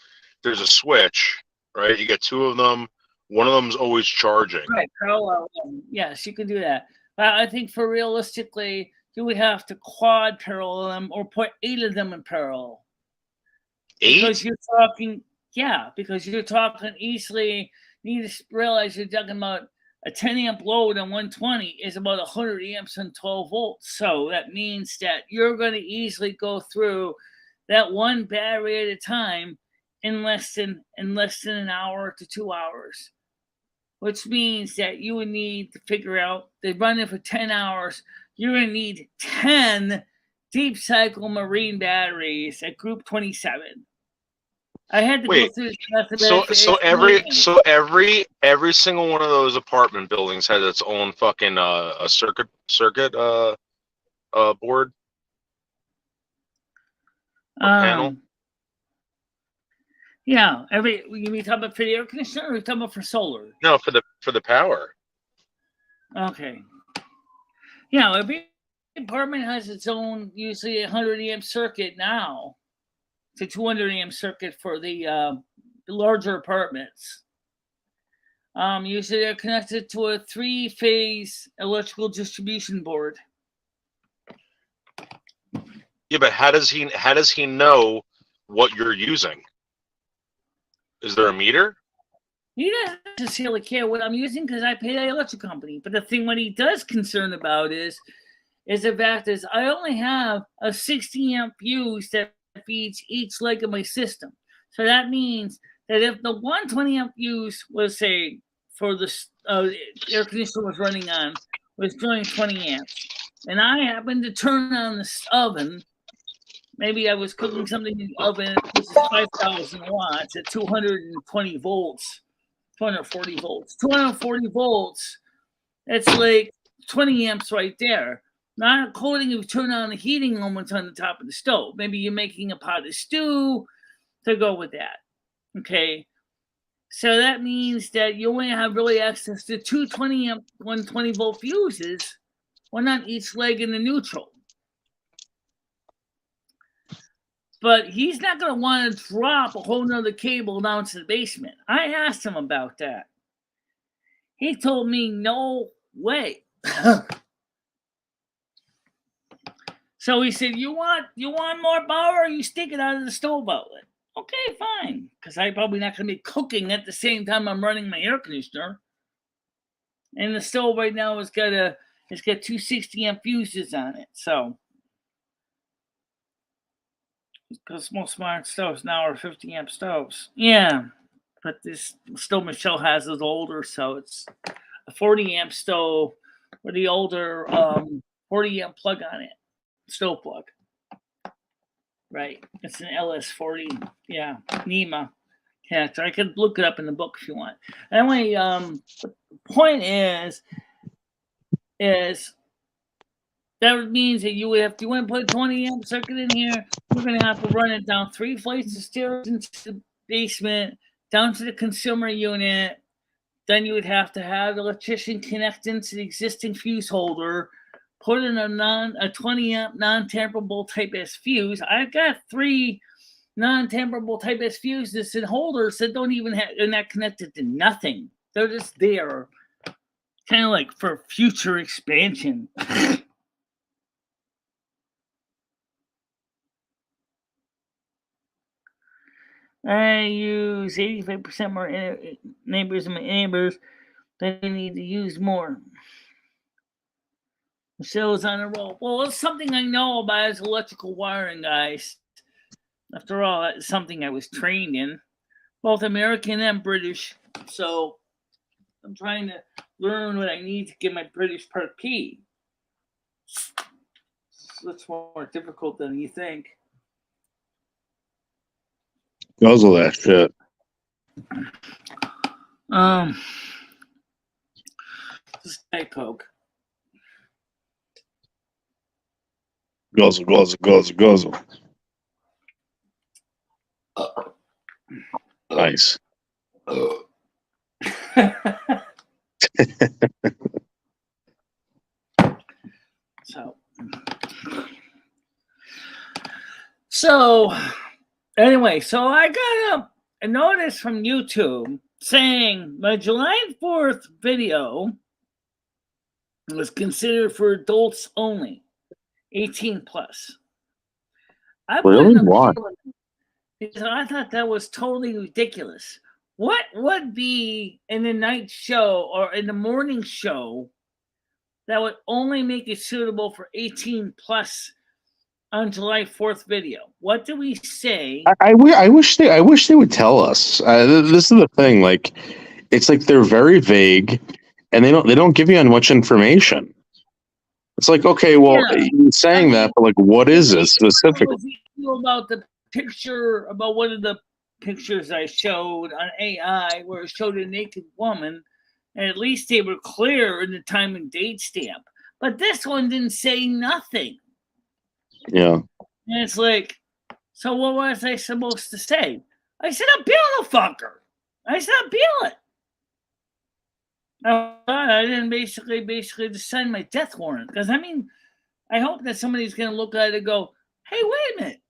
there's a switch, right? You get two of them. One of them's always charging. Right, parallel. Yes, you can do that. But I think for realistically, you would have to quad parallel them or put 8 of them in parallel. 8? Because you're talking easily. You need to realize you're talking about a 10 amp load on 120 is about 100 amps and 12 volts. So that means that you're going to easily go through that one battery at a time in less than an hour to 2 hours. which means that you would need to figure out, they run it for 10 hours, you're going to need 10 deep cycle marine batteries at Group 27. I had to go Wait, through this so every single one of those apartment buildings has its own fucking a circuit board or panel. Yeah, you mean talking about for the air conditioner, or you talking about for solar? No, for the power. Okay. Yeah, every apartment has its own, usually 100 amp circuit now. It's a 200 amp circuit for the larger apartments. Usually they're connected to a 3-phase electrical distribution board. Yeah, but how does he know what you're using? Is there a meter? He doesn't necessarily care what I'm using because I pay the electric company. But the thing what he does concern about is the fact is I only have a 60 amp fuse that feeds each leg of my system. So that means that if the 120 amp fuse was, say, for the air conditioner was running on, was drawing 20 amps, and I happened to turn on the oven, maybe I was cooking something in the oven, which is 5,000 watts at 220 volts, 240 volts. 240 volts, that's like 20 amps right there. Not including if you turn on the heating elements on the top of the stove. Maybe you're making a pot of stew to go with that. Okay. So that means that you only have really access to 220 amp, 120 volt fuses, one on each leg in the neutral. But he's not going to want to drop a whole nother cable down to the basement. I asked him about that. He told me no way. So he said, you want more power, or you stick it out of the stove outlet? Okay, fine. Because I'm probably not going to be cooking at the same time I'm running my air conditioner. And the stove right now has got 260 amp fuses on it. So because most modern stoves now are 50 amp stoves. Yeah. But this stove Michelle has is older, so it's a 40 amp stove with the older 40 amp plug on it. Stove plug. Right. It's an LS40. Yeah. NEMA. Yeah, so I could look it up in the book if you want. Anyway, the point is that means that you want to put a 20 amp circuit in here, you're going to have to run it down 3 flights of stairs into the basement, down to the consumer unit. Then you would have to have the electrician connect into the existing fuse holder, put in a 20 amp non-tamperable type S fuse. I've got 3 non-tamperable type S fuses and holders that they're not connected to nothing. They're just there, kind of like for future expansion. I use 85% more neighbors in my neighbors. They need to use more. Michelle's on a roll. Well, it's something I know about is electrical wiring, guys. After all, that's something I was trained in, both American and British. So I'm trying to learn what I need to get my British Part P. That's more difficult than you think. Guzzle that shit. This is Diet Coke. Guzzle, guzzle, guzzle, guzzle. Nice. So anyway, so I got a notice from YouTube saying my July 4th video was considered for adults only, 18 plus. Really? Why? Because I thought that was totally ridiculous. What would be in the night show or in the morning show that would only make it suitable for 18 plus on July 4th video? What do we say? I wish they would tell us. This is the thing. Like, it's like they're very vague, and they don't give you much information. It's like, okay, well, you're saying that, but like, what is it specifically? What do you feel about the picture, about one of the pictures I showed on AI where it showed a naked woman, and at least they were clear in the time and date stamp. But this one didn't say nothing. Yeah. And it's like, so what was I supposed to say? I said, I'm feeling a fucker. I said, I'm feeling it. I didn't basically just sign my death warrant. Because, I mean, I hope that somebody's going to look at it and go, hey, wait a minute.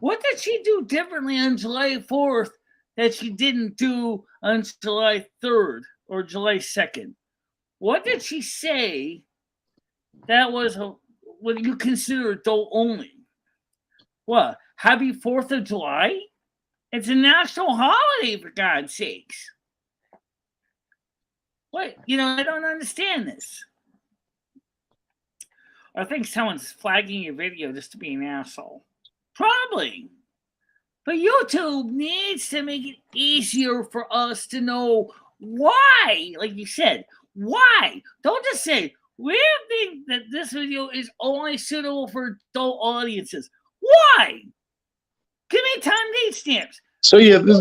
What did she do differently on July 4th that she didn't do on July 3rd or July 2nd? What did she say that was what you consider adult only? What? Happy 4th of July? It's a national holiday, for God's sakes. What? You know, I don't understand this. I think someone's flagging your video just to be an asshole. Probably. But YouTube needs to make it easier for us to know why, like you said, why. Don't just say, we think that this video is only suitable for adult audiences. Why? Give me time date stamps. So yeah, this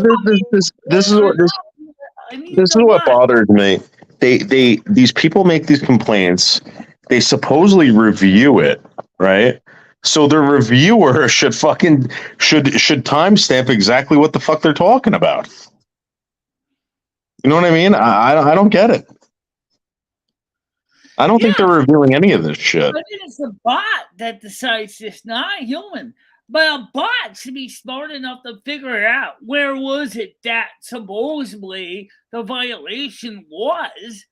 is what bothers me. These people make these complaints. They supposedly review it, right? So the reviewer should timestamp exactly what the fuck they're talking about. You know what I mean? I don't get it. I don't think they're reviewing any of this shit. But it's a bot that decides this, not a human. But a bot should be smart enough to figure out where was it that supposedly the violation was.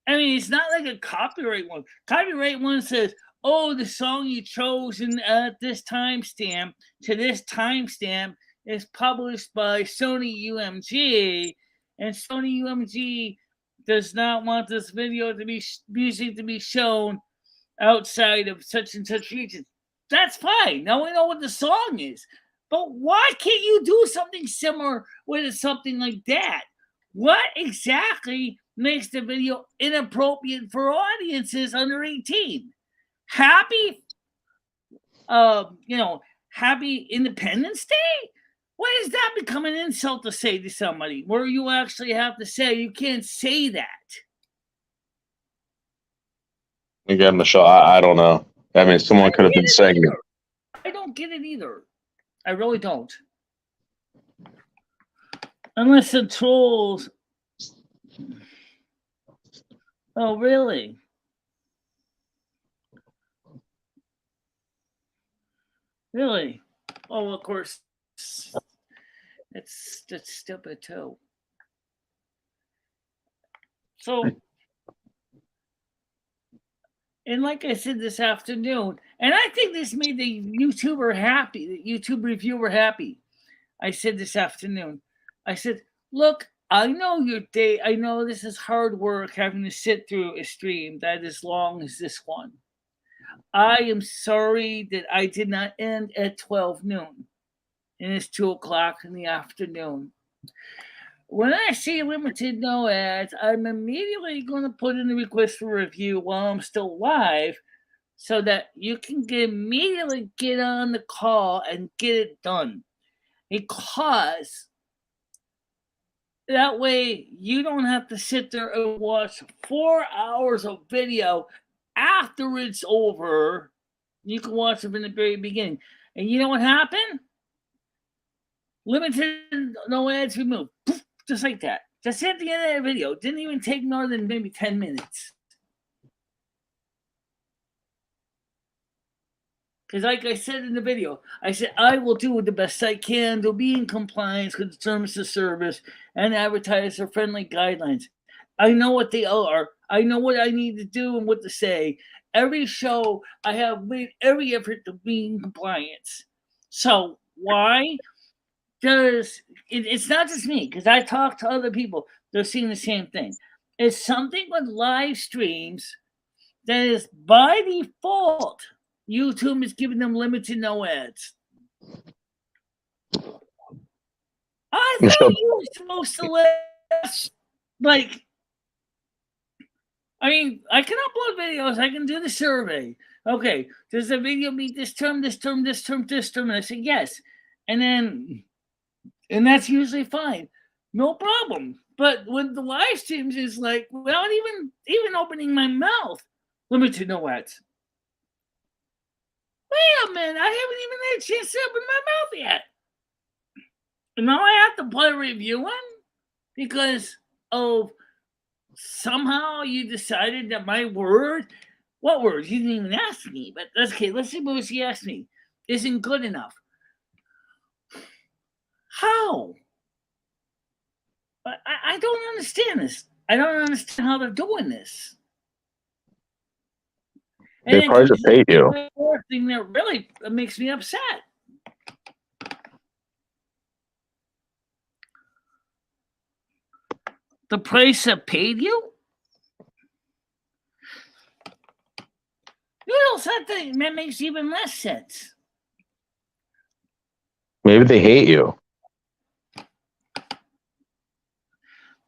I mean, it's not like a copyright one. Copyright one says, oh, the song you chose at this timestamp to this timestamp is published by Sony UMG, and Sony UMG does not want this video to be music to be shown outside of such and such region. That's fine. Now we know what the song is. But why can't you do something similar with something like that? What exactly makes the video inappropriate for audiences under 18? Happy Independence Day? Why does that become an insult to say to somebody where you actually have to say you can't say that? Again, Michelle, I don't know. I mean, someone could have been saying it. I don't get it either. I really don't. Unless the trolls. Oh, really? Really? Oh, of course. That's stupid too. So, and like I said this afternoon, and I think this made the YouTuber happy, the YouTube reviewer happy. I said this afternoon, I said, look, I know your day. I know this is hard work having to sit through a stream that is long as this one. I am sorry that I did not end at 12 noon. And it's 2 o'clock in the afternoon. When I see limited no ads, I'm immediately going to put in a request for review while I'm still live so that you can immediately get on the call and get it done. Because that way you don't have to sit there and watch 4 hours of video after it's over. You can watch it from the very beginning. And you know what happened? Limited no ads removed. Poof, just like that. Just at the end of the video. Didn't even take more than maybe 10 minutes. Because like I said in the video, I said I will do the best I can to be in compliance with the terms of service and advertiser-friendly guidelines. I know what they are. I know what I need to do and what to say. Every show, I have made every effort to be in compliance. So why? Because it's not just me, because I talk to other people. They're seeing the same thing. It's something with live streams that is by default, YouTube is giving them limited no ads. I thought you were supposed to let us Like, I mean, I can upload videos. I can do the survey. Okay, does the video meet this term, this term, this term, this term? And I say yes. And that's usually fine. No problem. But when the live streams is like, without even opening my mouth, limited no ads. Wait a minute, I haven't even had a chance to open my mouth yet. And now I have to play reviewing because of somehow you decided that my word, what word? You didn't even ask me, but that's okay. Let's see what she asked me. Isn't good enough. How? I don't understand this. I don't understand how they're doing this. And They probably just hate you. the other thing that really makes me upset. The price that paid you? Noodles, that makes even less sense. Maybe they hate you.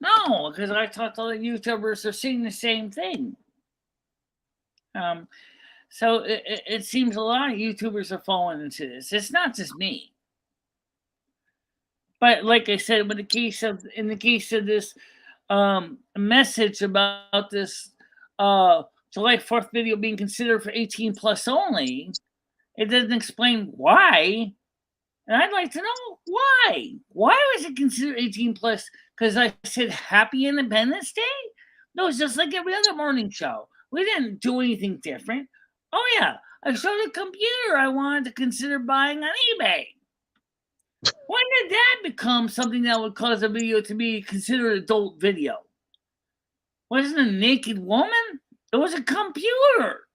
No, because I thought all the YouTubers are seeing the same thing. So it seems a lot of YouTubers are falling into this. It's not just me. But like I said, in the case of this message about this July 4th video being considered for 18 plus only, it doesn't explain why. And I'd like to know why. Why was it considered 18 plus? Because I said Happy Independence Day? No, it's just like every other morning show. We didn't do anything different. Oh, yeah. I showed a computer I wanted to consider buying on eBay. When did that become something that would cause a video to be considered adult video? Wasn't a naked woman? It was a computer.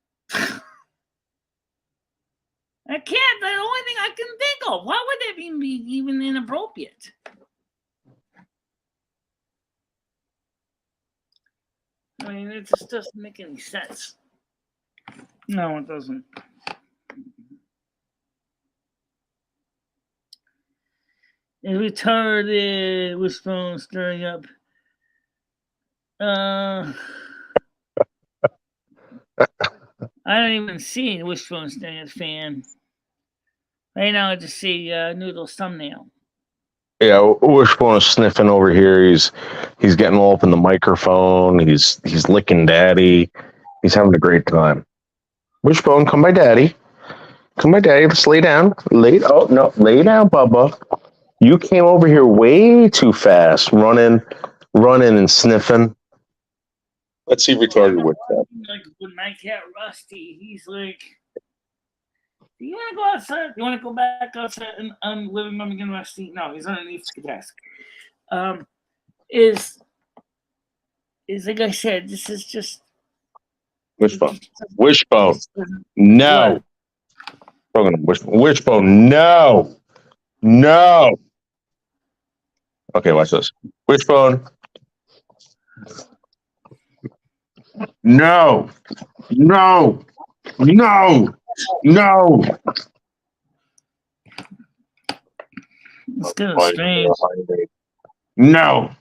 That's the only thing I can think of. Why would that even be inappropriate? I mean, it just doesn't make any sense. No, it doesn't. It's retarded. Wishbone stirring up. I don't even see Wishbone stirring up fan. Right now, I just see Noodle's thumbnail. Yeah, Wishbone is sniffing over here. He's getting all up in the microphone. He's licking Daddy. He's having a great time. Wishbone, come by Daddy. Come by Daddy. Let's lay down. Lay down, Bubba. You came over here way too fast, running and sniffing. Let's see retarded with that. Like with my cat Rusty, he's like, "Do you want to go outside? You want to go back outside and living room again, Rusty?" No, he's underneath the desk. Is like I said, this is just Wishbone. Wishbone. No. Wishbone. No. No. Okay, watch this. Wishbone. No. No. No. No. It's kind of strange. No.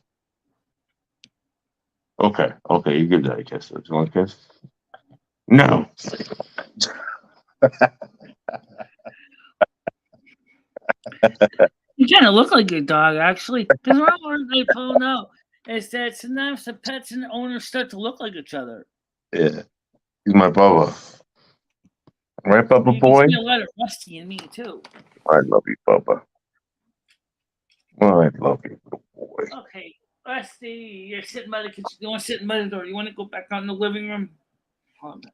Okay. You give Daddy a kiss. Do you want a kiss? No. You kind of look like your dog, actually. Because what they found out is that sometimes the pets and the owners start to look like each other. Yeah. He's my Bubba. Right, Bubba You boy? can see a lot of Rusty in me, too. I love you, Bubba. I love you, little boy. Okay, Rusty, you're sitting by the kitchen. You want to sit by the door? You want to go back out in the living room? Hold on.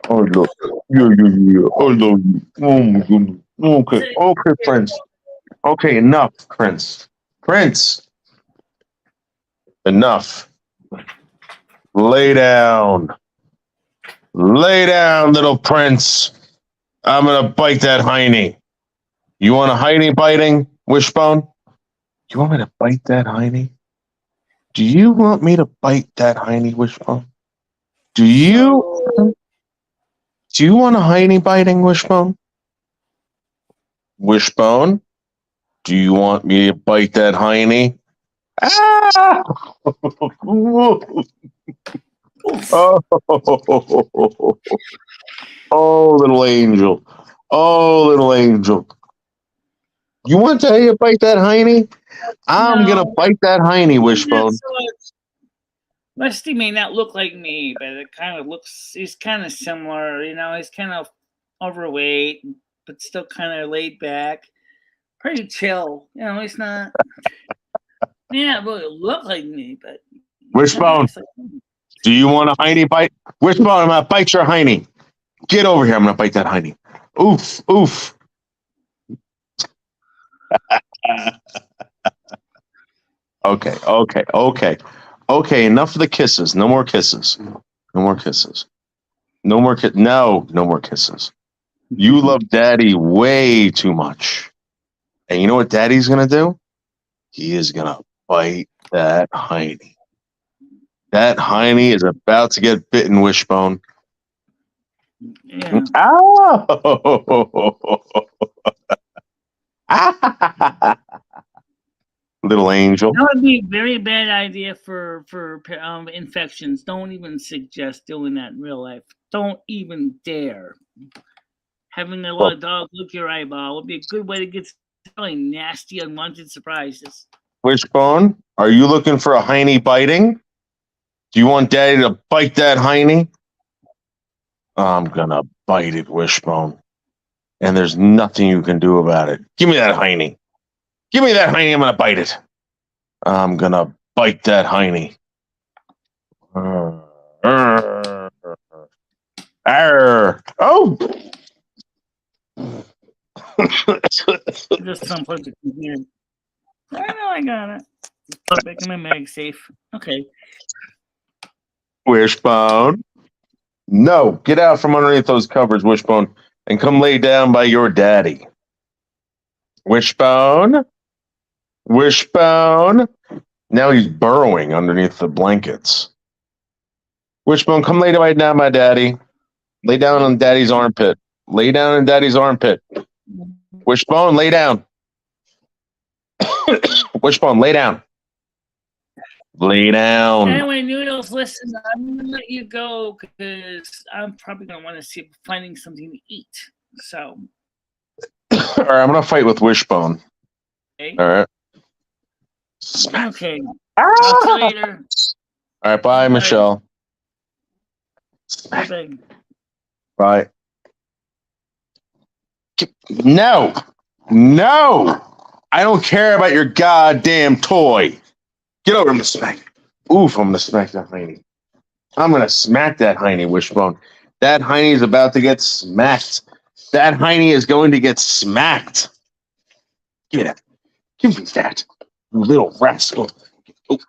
I love you. Yeah. I love you. Oh, my goodness. Okay, Prince. Okay, enough, Prince. Enough. Lay down. Lay down, little Prince. I'm going to bite that hiney. You want a hiney biting, Wishbone? You want me to bite that hiney? Do you want me to bite that hiney, Wishbone? Do you want a hiney biting, Wishbone? Wishbone? Do you want me to bite that hiney? Ah! Oh, oh, little angel. Oh, little angel. You want to bite that hiney? I'm gonna No, bite that hiney, not Wishbone. so much. Rusty may not look like me, but it kind of looks. He's kind of similar. You know, he's kind of overweight, but still kind of laid back, pretty chill. You know, he's not. Yeah, really look like me, but Wishbone, do you want a hiney bite? Wishbone, I'm gonna bite your hiney. Get over here. I'm gonna bite that hiney. Oof, oof. Okay, okay, okay. Okay, enough of the kisses. No more kisses. No more kisses. No more no more kisses. You love daddy way too much. And you know what daddy's gonna do? He is gonna bite that hiney. That hiney is about to get bitten, Wishbone. Yeah. Oh! Little angel. That would be a very bad idea for infections. Don't even suggest doing that in real life. Don't even dare. Having a lot of dogs lick your eyeball would be a good way to get selling nasty, unwanted surprises. Wishbone, are you looking for a hiney biting? Do you want daddy to bite that hiney? I'm gonna bite it, Wishbone. And there's nothing you can do about it. Give me that hiney. Give me that hiney, I'm gonna bite it. I'm gonna bite that hiney. Arr. Oh! Just someplace to come here. I know I got it. Stop making my mag safe. Okay. Wishbone. No, get out from underneath those covers, Wishbone, and come lay down by your daddy. Wishbone. Wishbone. Now he's burrowing underneath the blankets. Wishbone, come lay right down, my daddy. Lay down on daddy's armpit. Lay down in daddy's armpit. Wishbone, lay down. Wishbone, lay down. Lay down. Anyway, Noodles, listen, I'm going to let you go because I'm probably going to want to see if I'm finding something to eat. So. All right, I'm going to fight with Wishbone. Okay. All right. Okay. Talk to you later. All right, bye, Michelle. Bye. Bye. No. No. I don't care about your goddamn toy. Get over and smack. Oof, I'm going to smack that hiney. I'm going to smack that hiney, Wishbone. That hiney is about to get smacked. That hiney is going to get smacked. Give me that. Give me that. You little rascal. Oh.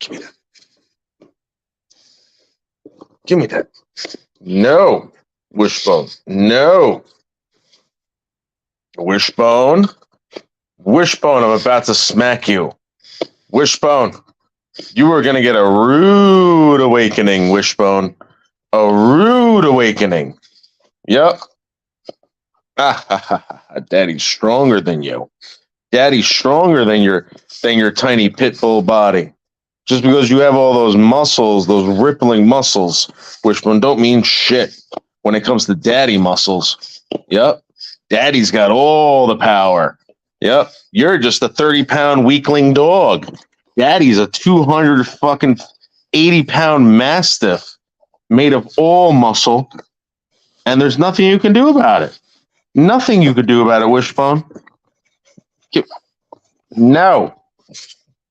Give me that. Give me that. No. Wishbone. No. Wishbone. Wishbone, I'm about to smack you. Wishbone, you are going to get a rude awakening, Wishbone. A rude awakening. Yep. Daddy's stronger than you. Daddy's stronger than your tiny pit bull body. Just because you have all those muscles, those rippling muscles, Wishbone, don't mean shit when it comes to daddy muscles. Yep. Daddy's got all the power. Yep. You're just a 30-pound weakling dog. Daddy's a 280-pound mastiff made of all muscle, and there's nothing you can do about it. Nothing you could do about it, Wishbone. No.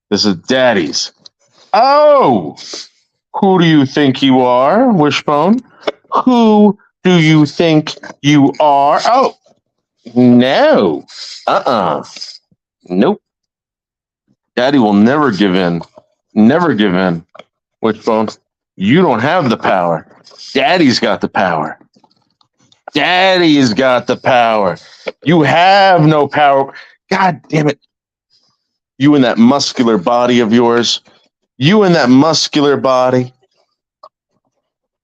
This is Daddy's. Oh! Who do you think you are, Wishbone? Who do you think you are? Oh! No. Nope. Daddy will never give in. Never give in. Wishbone, you don't have the power. Daddy's got the power. Daddy's got the power. You have no power. God damn it. You and that muscular body of yours. You and that muscular body.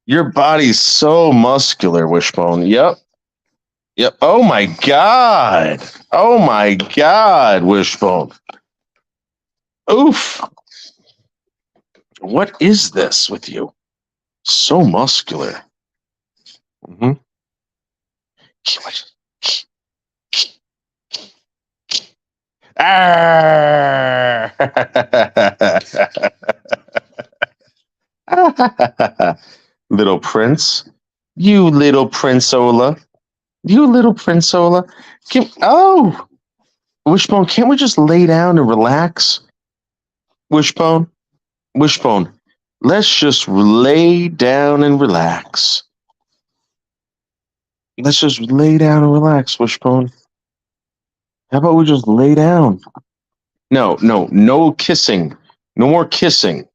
Your body's so muscular, Wishbone. Yep. Yep. Oh my God. Oh my God, Wishbone. Oof. What is this with you? So muscular. Mm-hmm. Little prince. You little princeola. You little princeola. Oh! Wishbone, can't we just lay down and relax? Wishbone? Wishbone, let's just lay down and relax. Let's just lay down and relax, Wishbone. How about we just lay down? No kissing. No more kissing.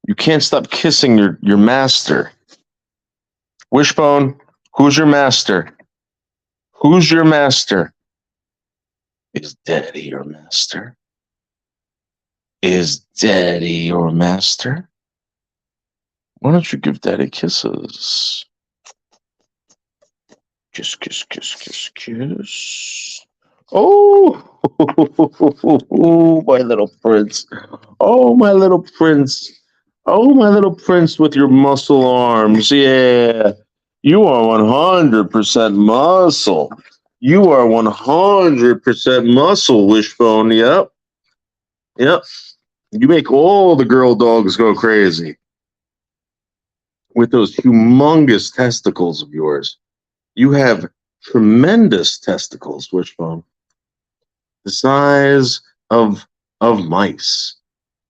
You can't stop kissing your master. Wishbone, who's your master? Who's your master? Is Daddy your master? Is Daddy your master? Why don't you give Daddy kisses? Kiss, kiss, kiss, kiss, kiss. Oh, my little prince. Oh, my little prince. Oh, my little prince with your muscle arms. Yeah. You are 100% muscle. You are 100% muscle, Wishbone. Yep. Yep. You make all the girl dogs go crazy with those humongous testicles of yours. You have tremendous testicles, Wishbone. The size of mice.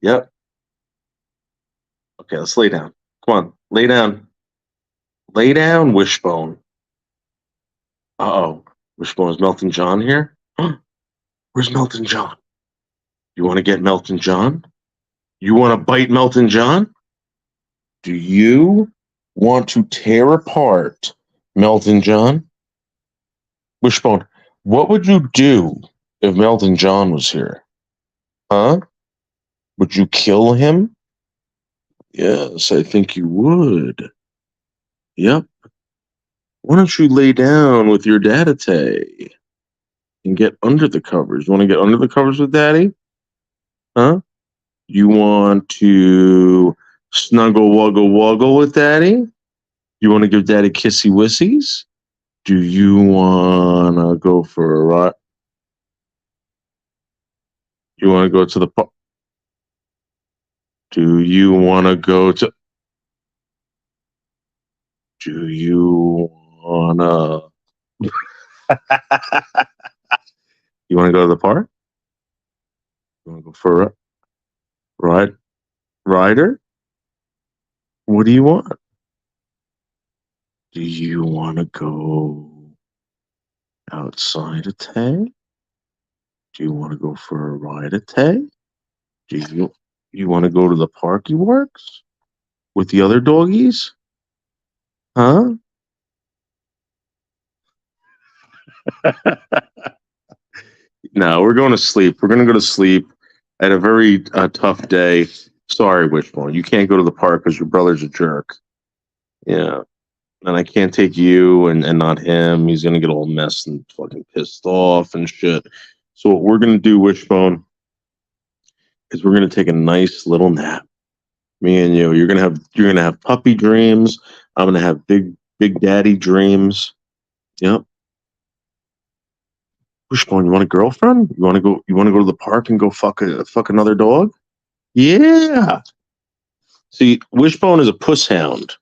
Yep. Okay, let's lay down. Come on, lay down. Lay down, Wishbone. Uh-oh. Wishbone, is Melton John here? Where's Melton John? You want to get Melton John? You want to bite Melton John? Do you want to tear apart Melton John? Wishbone, what would you do if Melton John was here? Huh? Would you kill him? Yes, I think you would. Yep. Why don't you lay down with your daddy and get under the covers? You want to get under the covers with Daddy? Huh? You want to snuggle, wuggle, wuggle with Daddy? You want to give Daddy kissy wissies? Do you want to go for a ride? You want to go to the park? Do you want to go to... Do you want to... You want to go to the park? You want to go for a ride? Rider? What do you want? Do you want to go outside a day? Do you want to go for a ride a day? Do you want to go to the Parky Works with the other doggies? Huh? No, we're going to sleep. We're going to go to sleep. I had a very tough day. Sorry, Wishbone. You can't go to the park because your brother's a jerk. Yeah. And I can't take you and not him. He's going to get all messed and fucking pissed off and shit. So what we're going to do, Wishbone, is we're going to take a nice little nap. Me and you. You're going to have puppy dreams. I'm going to have big daddy dreams. Yep. Wishbone, you want a girlfriend? You want to go to the park and go fuck another dog? Yeah. See, Wishbone is a puss hound.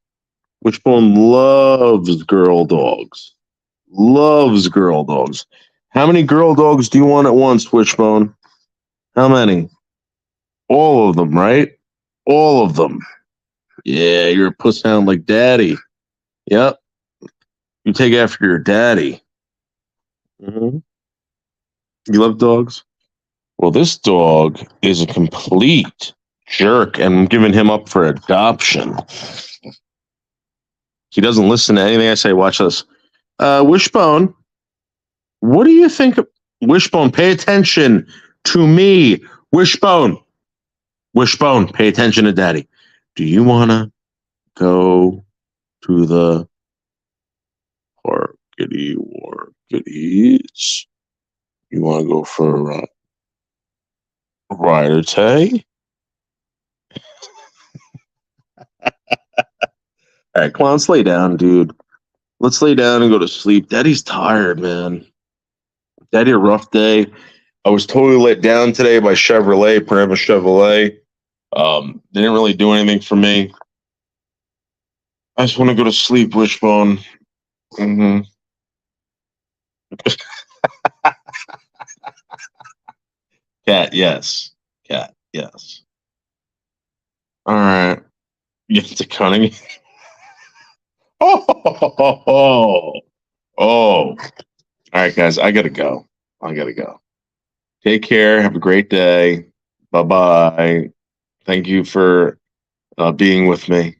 Wishbone loves girl dogs. Loves girl dogs. How many girl dogs do you want at once, Wishbone? How many? All of them, right? All of them. Yeah, you're a puss hound like Daddy. Yep. You take after your daddy. Mm-hmm. You love dogs? Well, this dog is a complete jerk, and I'm giving him up for adoption. He doesn't listen to anything I say. Watch this. Wishbone, what do you think of... Wishbone, pay attention to me. Wishbone, pay attention to Daddy. Do you want to go to the Parkity Workities? You want to go for a ride? Ryder Tay. All right, come on, let's lay down, dude. Let's lay down and go to sleep. Daddy's tired, man. Daddy, a rough day. I was totally let down today by Chevrolet, Prima Chevrolet. They didn't really do anything for me. I just want to go to sleep, Wishbone. Mm-hmm. Cat, yes. Cat, yes. All right. You get to Cunningham. Oh. All right, guys. I gotta go. Take care. Have a great day. Bye-bye. Thank you for being with me.